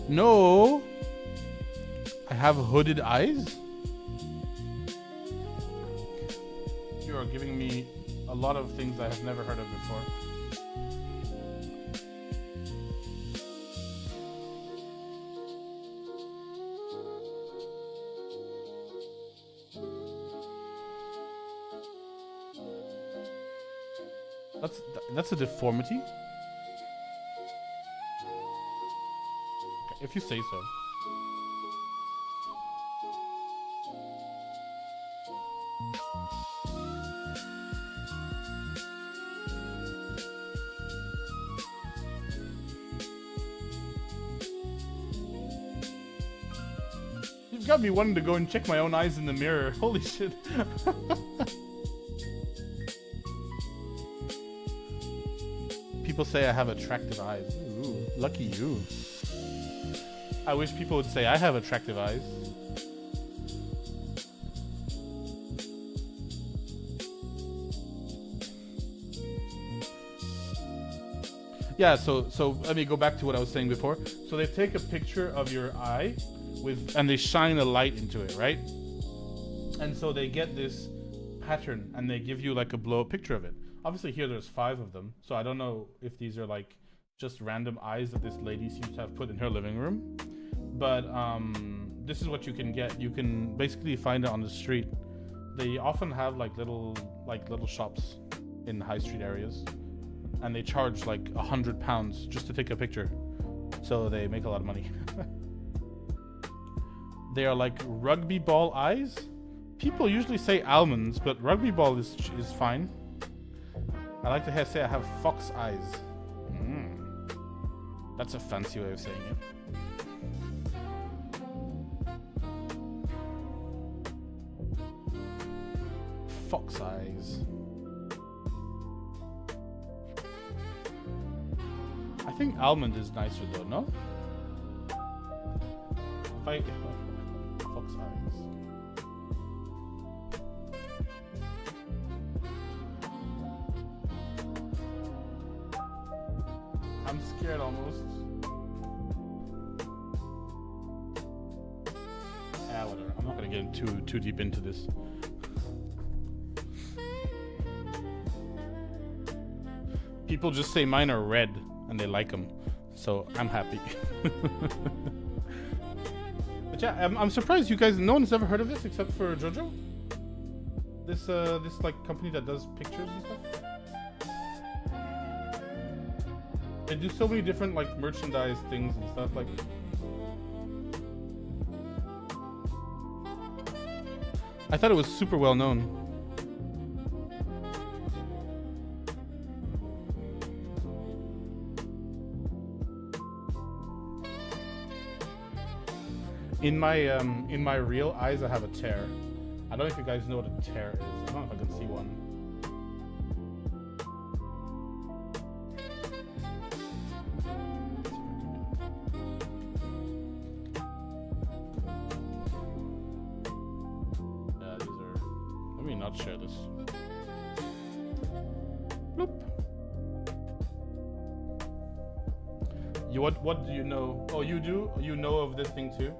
No. I have hooded eyes. You are giving me a lot of things I have never heard of before. That's a deformity? Okay, if you say so. You've got me wanting to go and check my own eyes in the mirror. Holy shit. People say I have attractive eyes. Ooh, lucky you. I wish people would say I have attractive eyes. Yeah, so let me go back to what I was saying before. So they take a picture of your eye and they shine a light into it, right? And so they get this pattern and they give you like a blow up picture of it. Obviously here there's 5 of them, so I don't know if these are like just random eyes that this lady seems to have put in her living room. But this is what you can get. You can basically find it on the street. They often have like little shops in high street areas, and they charge like £100 just to take a picture. So they make a lot of money. They are like rugby ball eyes. People usually say almonds, but rugby ball is fine. I like to say I have fox eyes. That's a fancy way of saying it. Fox eyes. I think almond is nicer though, no? Fox eyes. I'm scared almost. Whatever. I'm not gonna get too deep into this. People just say mine are red and they like them, so I'm happy. But yeah, I'm surprised you guys. No one's ever heard of this except for Jojo. This like company that does pictures and stuff. They do so many different like merchandise things and stuff like. I thought it was super well known. In my real eyes, I have a tear. I don't know if you guys know what a tear is. I don't know if I can see one. Yeah, these are. Let me not share this. Bloop. What do you know? Oh, you do? You know of this thing too?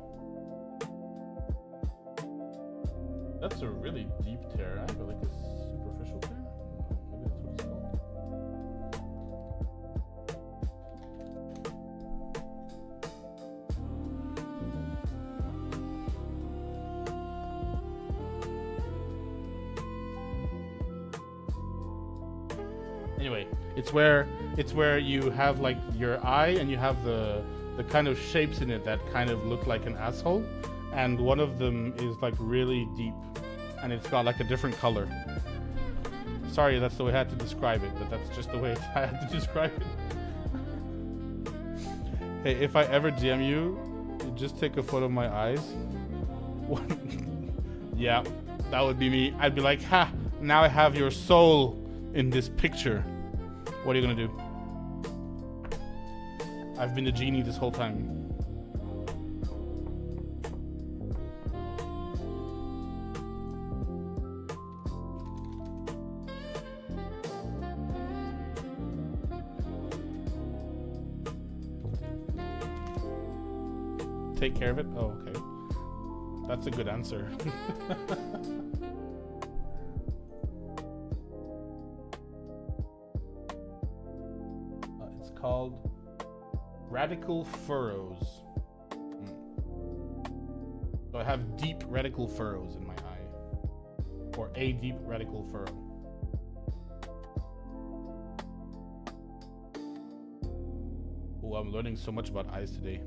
That's a really deep tear. I feel like a superficial tear. Maybe that's what it's called. Anyway, it's where you have like your eye and you have the kind of shapes in it that kind of look like an asshole, and one of them is like really deep and it's got like a different color. Sorry, that's the way I had to describe it, but that's just the way I had to describe it. Hey, if I ever DM you, just take a photo of my eyes. Yeah, that would be me. I'd be like, ha, now I have your soul in this picture. What are you gonna do? I've been a genie this whole time. Take care of it? Oh, okay. That's a good answer. It's called Radical Furrows. So I have deep radical furrows in my eye. Or a deep radical furrow. Oh, I'm learning so much about eyes today.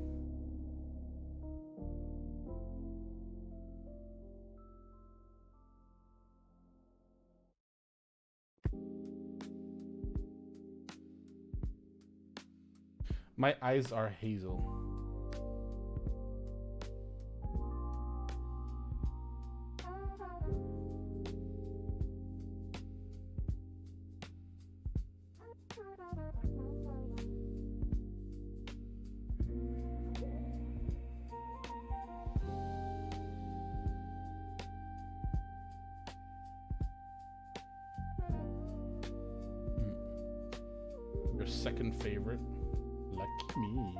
My eyes are hazel. Your second favorite. Lucky me.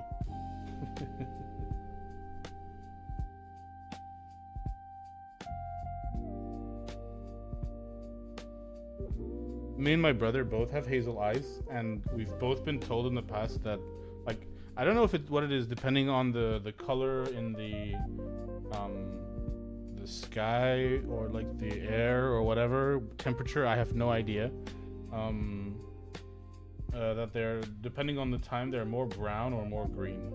Me and my brother both have hazel eyes, and we've both been told in the past that, like, I don't know if it's what it is, depending on the color in the sky or like the air or whatever temperature. I have no idea. That they're, depending on the time, they're more brown or more green.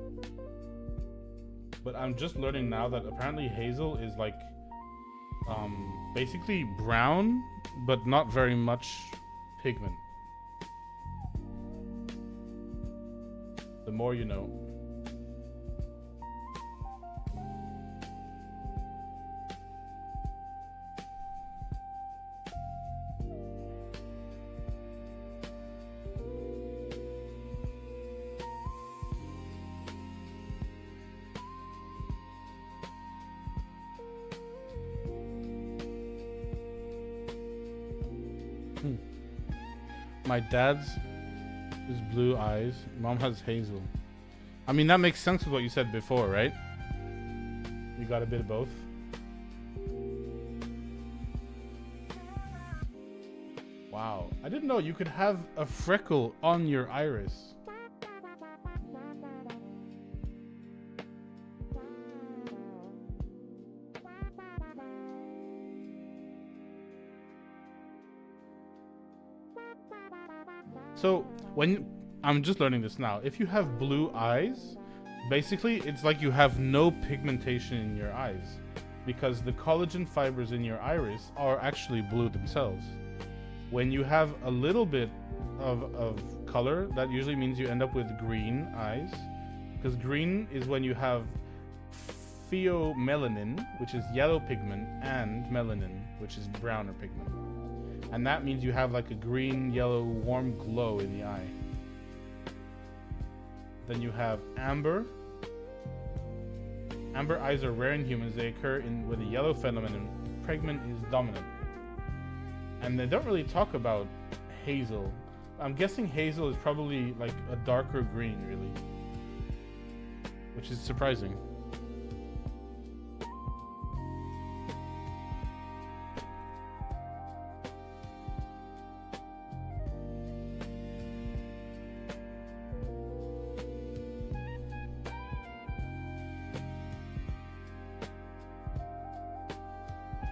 But I'm just learning now that apparently hazel is like basically brown, but not very much pigment. The more you know. My dad's is blue eyes. Mom has hazel. I mean, that makes sense with what you said before, right? You got a bit of both. Wow. I didn't know you could have a freckle on your iris. So when I'm just learning this now, if you have blue eyes, basically it's like you have no pigmentation in your eyes, because the collagen fibers in your iris are actually blue themselves. When you have a little bit of color, that usually means you end up with green eyes, because green is when you have pheomelanin, which is yellow pigment, and melanin, which is browner pigment. And that means you have like a green, yellow, warm glow in the eye. Then you have amber. Amber eyes are rare in humans. They occur with a yellow phenomenon. Pigment is dominant. And they don't really talk about hazel. I'm guessing hazel is probably like a darker green, really. Which is surprising.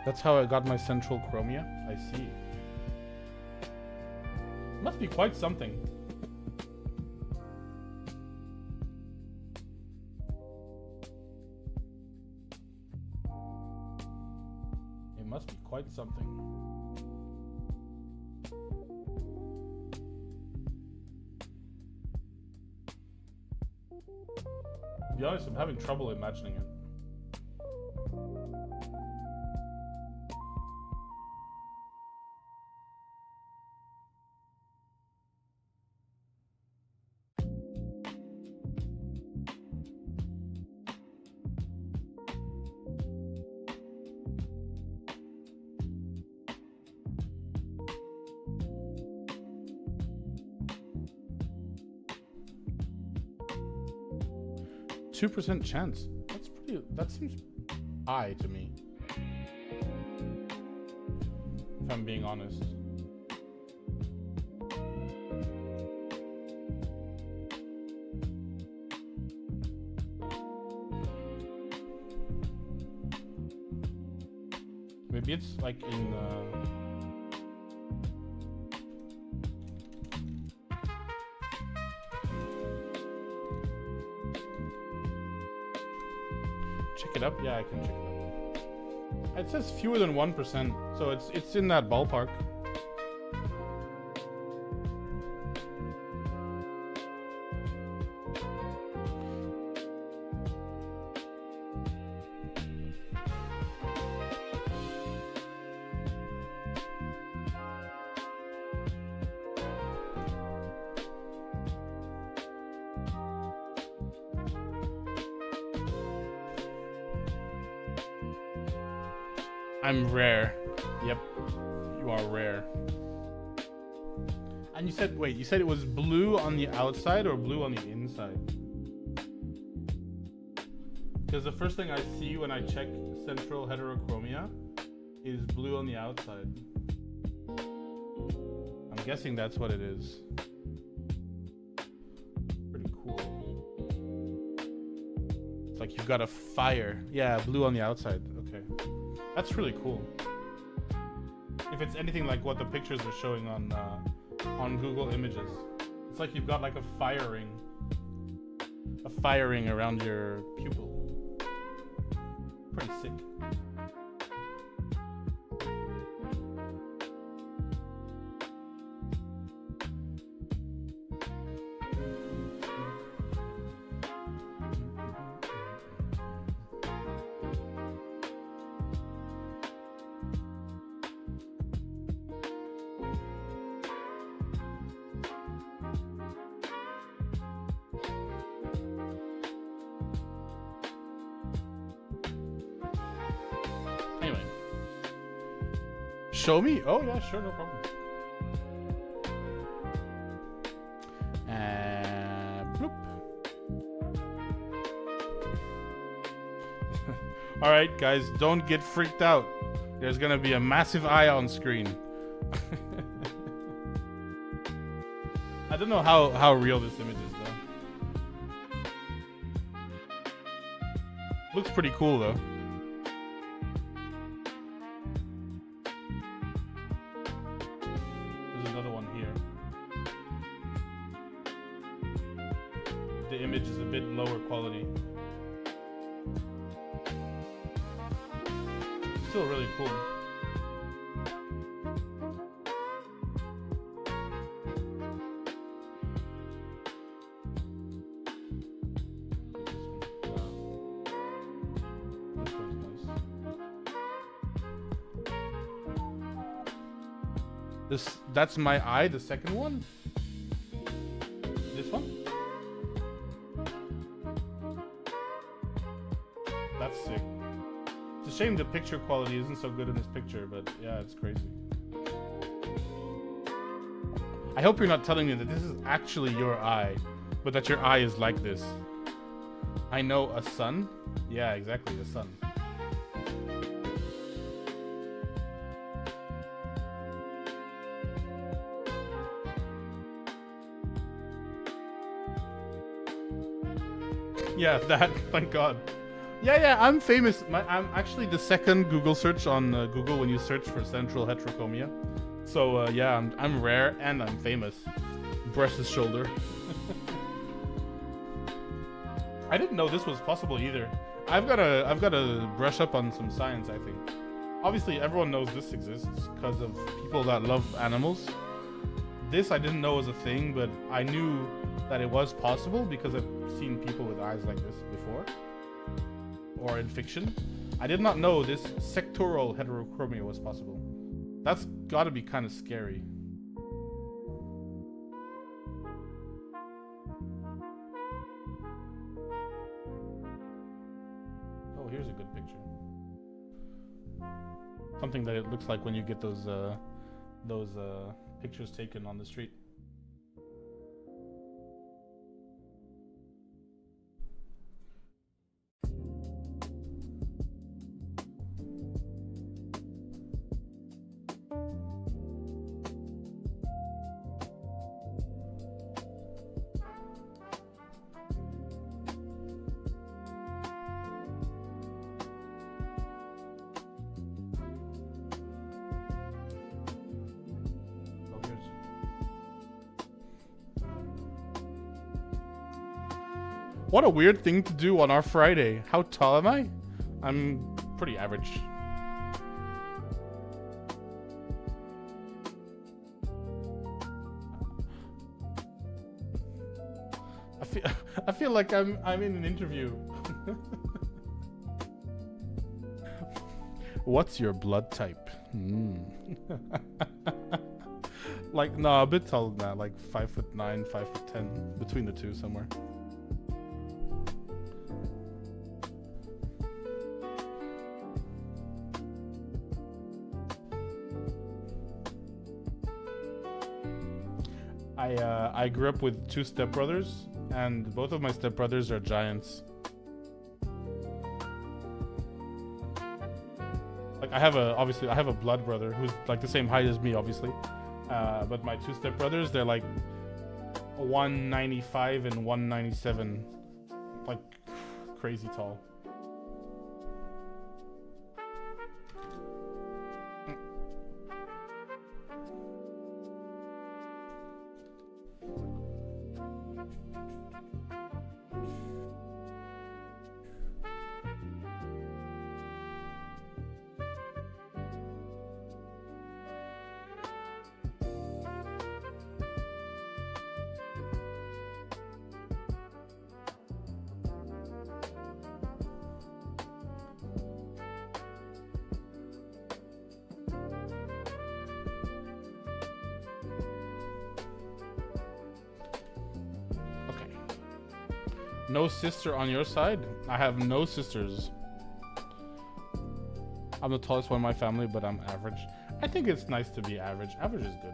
That's how I got my central chromia. I see. Must be quite something. It must be quite something. To be honest, I'm having trouble imagining it. %2 chance. That's pretty. That seems high to me, if I'm being honest. Maybe it's like in check it up. Yeah, I can check it up. It says fewer than 1%, so it's in that ballpark. I'm rare. Yep, you are rare. And you said, wait, you said it was blue on the outside or blue on the inside? Because the first thing I see when I check central heterochromia is blue on the outside. I'm guessing that's what it is. Pretty cool. It's like you've got a fire. Yeah, blue on the outside. Okay. That's really cool. If it's anything like what the pictures are showing on Google Images. It's like you've got like a firing around your pupil. Pretty sick. Anyway. Show me? Oh yeah, sure, no problem. Bloop. Alright guys, don't get freaked out. There's gonna be a massive eye on screen. I don't know how real this image is though. Looks pretty cool though. The image is a bit lower quality. Still really cool. This one's nice. That's my eye, the second one? This one? That's sick. It's a shame the picture quality isn't so good in this picture, but yeah, it's crazy. I hope you're not telling me that this is actually your eye, but that your eye is like this. I know a sun. Yeah, exactly, a sun. Yeah, that, thank God. Yeah, I'm famous. I'm actually the second Google search on Google when you search for central heterochromia. So yeah, I'm rare and I'm famous. Brush's shoulder. I didn't know this was possible either. I've got to brush up on some science, I think. Obviously, everyone knows this exists because of people that love animals. This I didn't know was a thing, but I knew that it was possible because I've seen people with eyes like this before. Or in fiction. I did not know this sectoral heterochromia was possible. That's gotta be kind of scary. Oh, here's a good picture. Something that it looks like when you get those pictures taken on the street. What a weird thing to do on our Friday. How tall am I? I'm pretty average. I feel like I'm in an interview. What's your blood type? Like, no, a bit taller than that, like 5'9", 5'10", between the two somewhere. I grew up with 2 stepbrothers, and both of my stepbrothers are giants. Like I have a blood brother who's like the same height as me, obviously. But my 2 stepbrothers, they're like 195 and 197, like crazy tall. No sister on your side? I have no sisters. I'm the tallest one in my family, but I'm average. I think it's nice to be average. Average is good.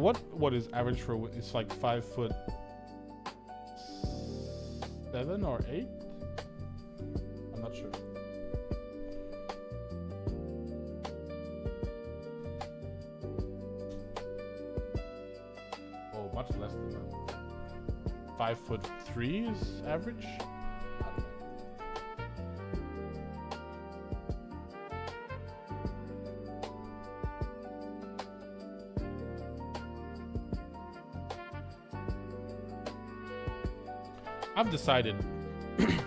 What is average for? It's like 5'7" or 8. I'm not sure. Oh, much less than that. 5'3" is average. I've decided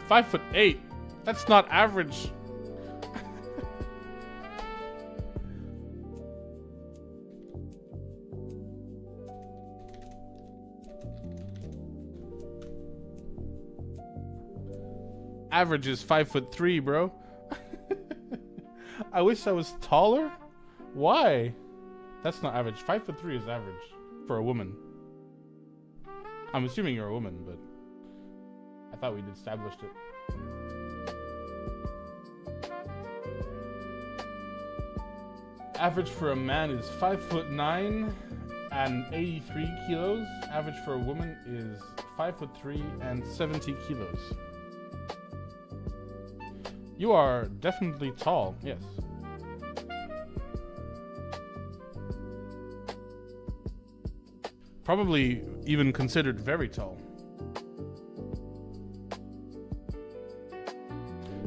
5'8". That's not average. Average is 5'3", bro. I wish I was taller. Why? That's not average. 5'3" is average for a woman. I'm assuming you're a woman, but I thought we'd established it. Average for a man is 5'9" and 83 kilos. Average for a woman is 5'3" and 70 kilos. You are definitely tall, yes. Probably even considered very tall.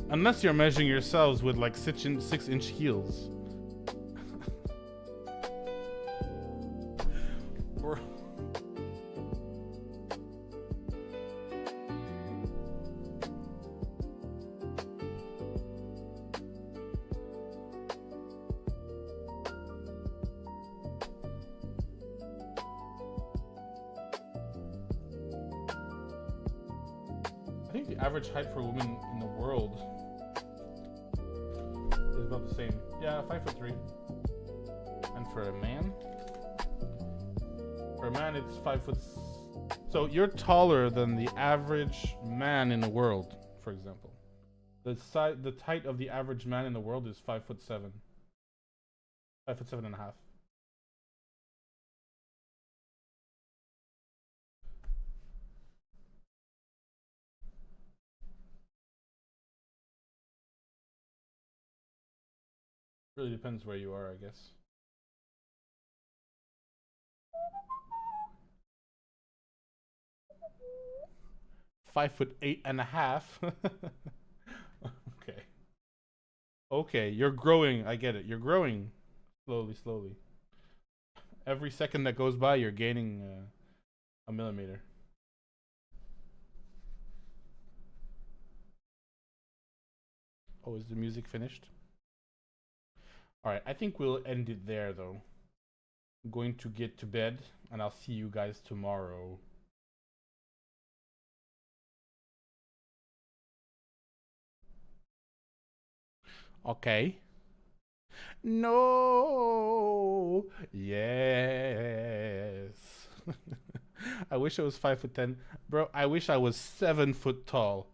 Unless you're measuring yourselves with like 6-inch heels. I think the average height for a woman in the world is about the same. Yeah, 5'3". And for a man? For a man, it's 5 foot. So you're taller than the average man in the world, for example. The height of the average man in the world is 5'7". 5'7.5". Really depends where you are, I guess. $5'8.5". Okay. Okay, you're growing. I get it. You're growing slowly. Every second that goes by, you're gaining a millimeter. Oh, is the music finished? Alright, I think we'll end it there, though. I'm going to get to bed, and I'll see you guys tomorrow. Okay. No. Yes. I wish I was 5'10". Bro, I wish I was 7 foot tall.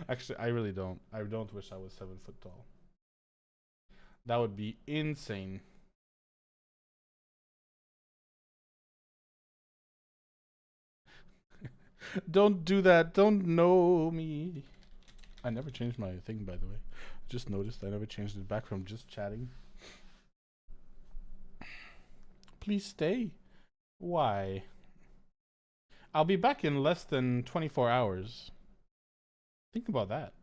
Actually, I really don't. I don't wish I was 7 foot tall. That would be insane. Don't do that. Don't know me. I never changed my thing, by the way. Just noticed I never changed it back from just chatting. Please stay. Why? I'll be back in less than 24 hours. Think about that.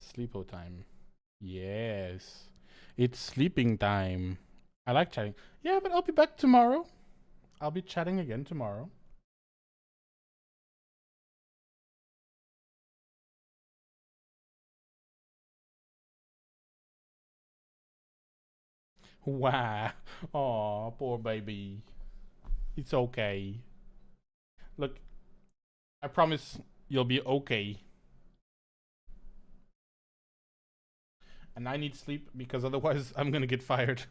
Sleepo time. Yes. It's sleeping time. I like chatting. Yeah, but I'll be back tomorrow. I'll be chatting again tomorrow. Wow. Aw, poor baby. It's okay. Look, I promise you'll be okay. And I need sleep because otherwise I'm gonna get fired.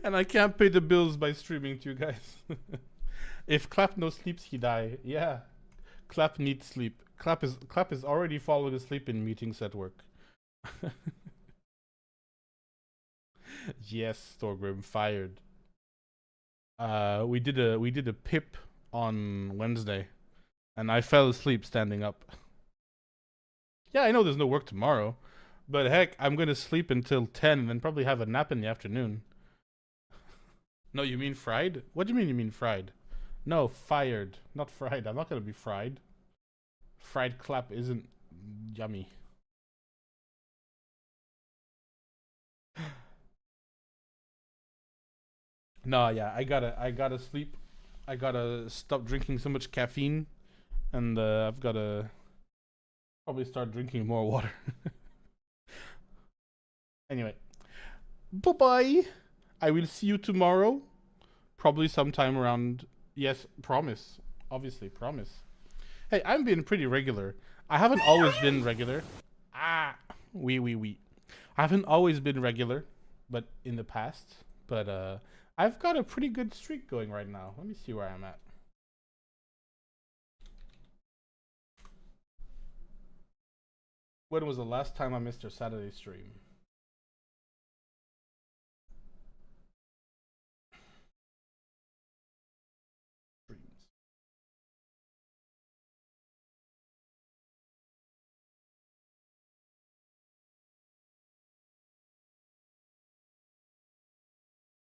And I can't pay the bills by streaming to you guys. If Clap no sleeps, he die. Yeah. Clap needs sleep. Clap is already falling asleep in meetings at work. Yes, Thorgrim fired. We did a pip on Wednesday, and I fell asleep standing up. Yeah, I know there's no work tomorrow, but heck, I'm gonna sleep until 10 and then probably have a nap in the afternoon. No, you mean fried? What do you mean you mean fried? No, fired, not fried. I'm not gonna be fried. Fried Clap isn't yummy. No, yeah, I gotta sleep. I gotta stop drinking so much caffeine, and I've gotta probably start drinking more water. Anyway, bye bye. I will see you tomorrow, probably sometime around. Yes, promise. Obviously, promise. Hey, I'm being pretty regular. I haven't always been regular. Ah, we. I haven't always been regular, but in the past. But I've got a pretty good streak going right now. Let me see where I'm at. When was the last time I missed your Saturday stream? Streams.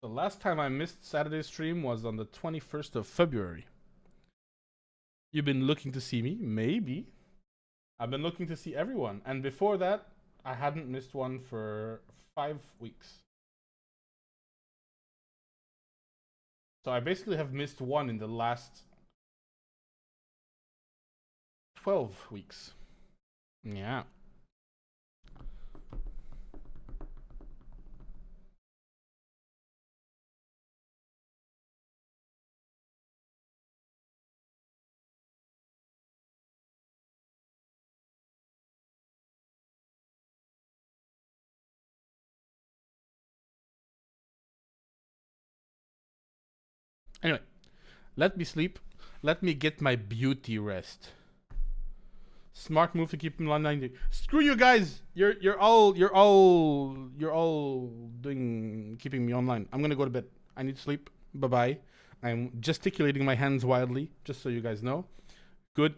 The last time I missed Saturday stream was on the 21st of February. You've been looking to see me? Maybe. I've been looking to see everyone. And before that, I hadn't missed one for 5 weeks. So I basically have missed one in the last 12 weeks. Yeah. Anyway, let me sleep. Let me get my beauty rest. Smart move to keep him online. Screw you guys. You're all doing keeping me online. I'm gonna go to bed. I need sleep. Bye bye. I'm gesticulating my hands wildly, just so you guys know. Good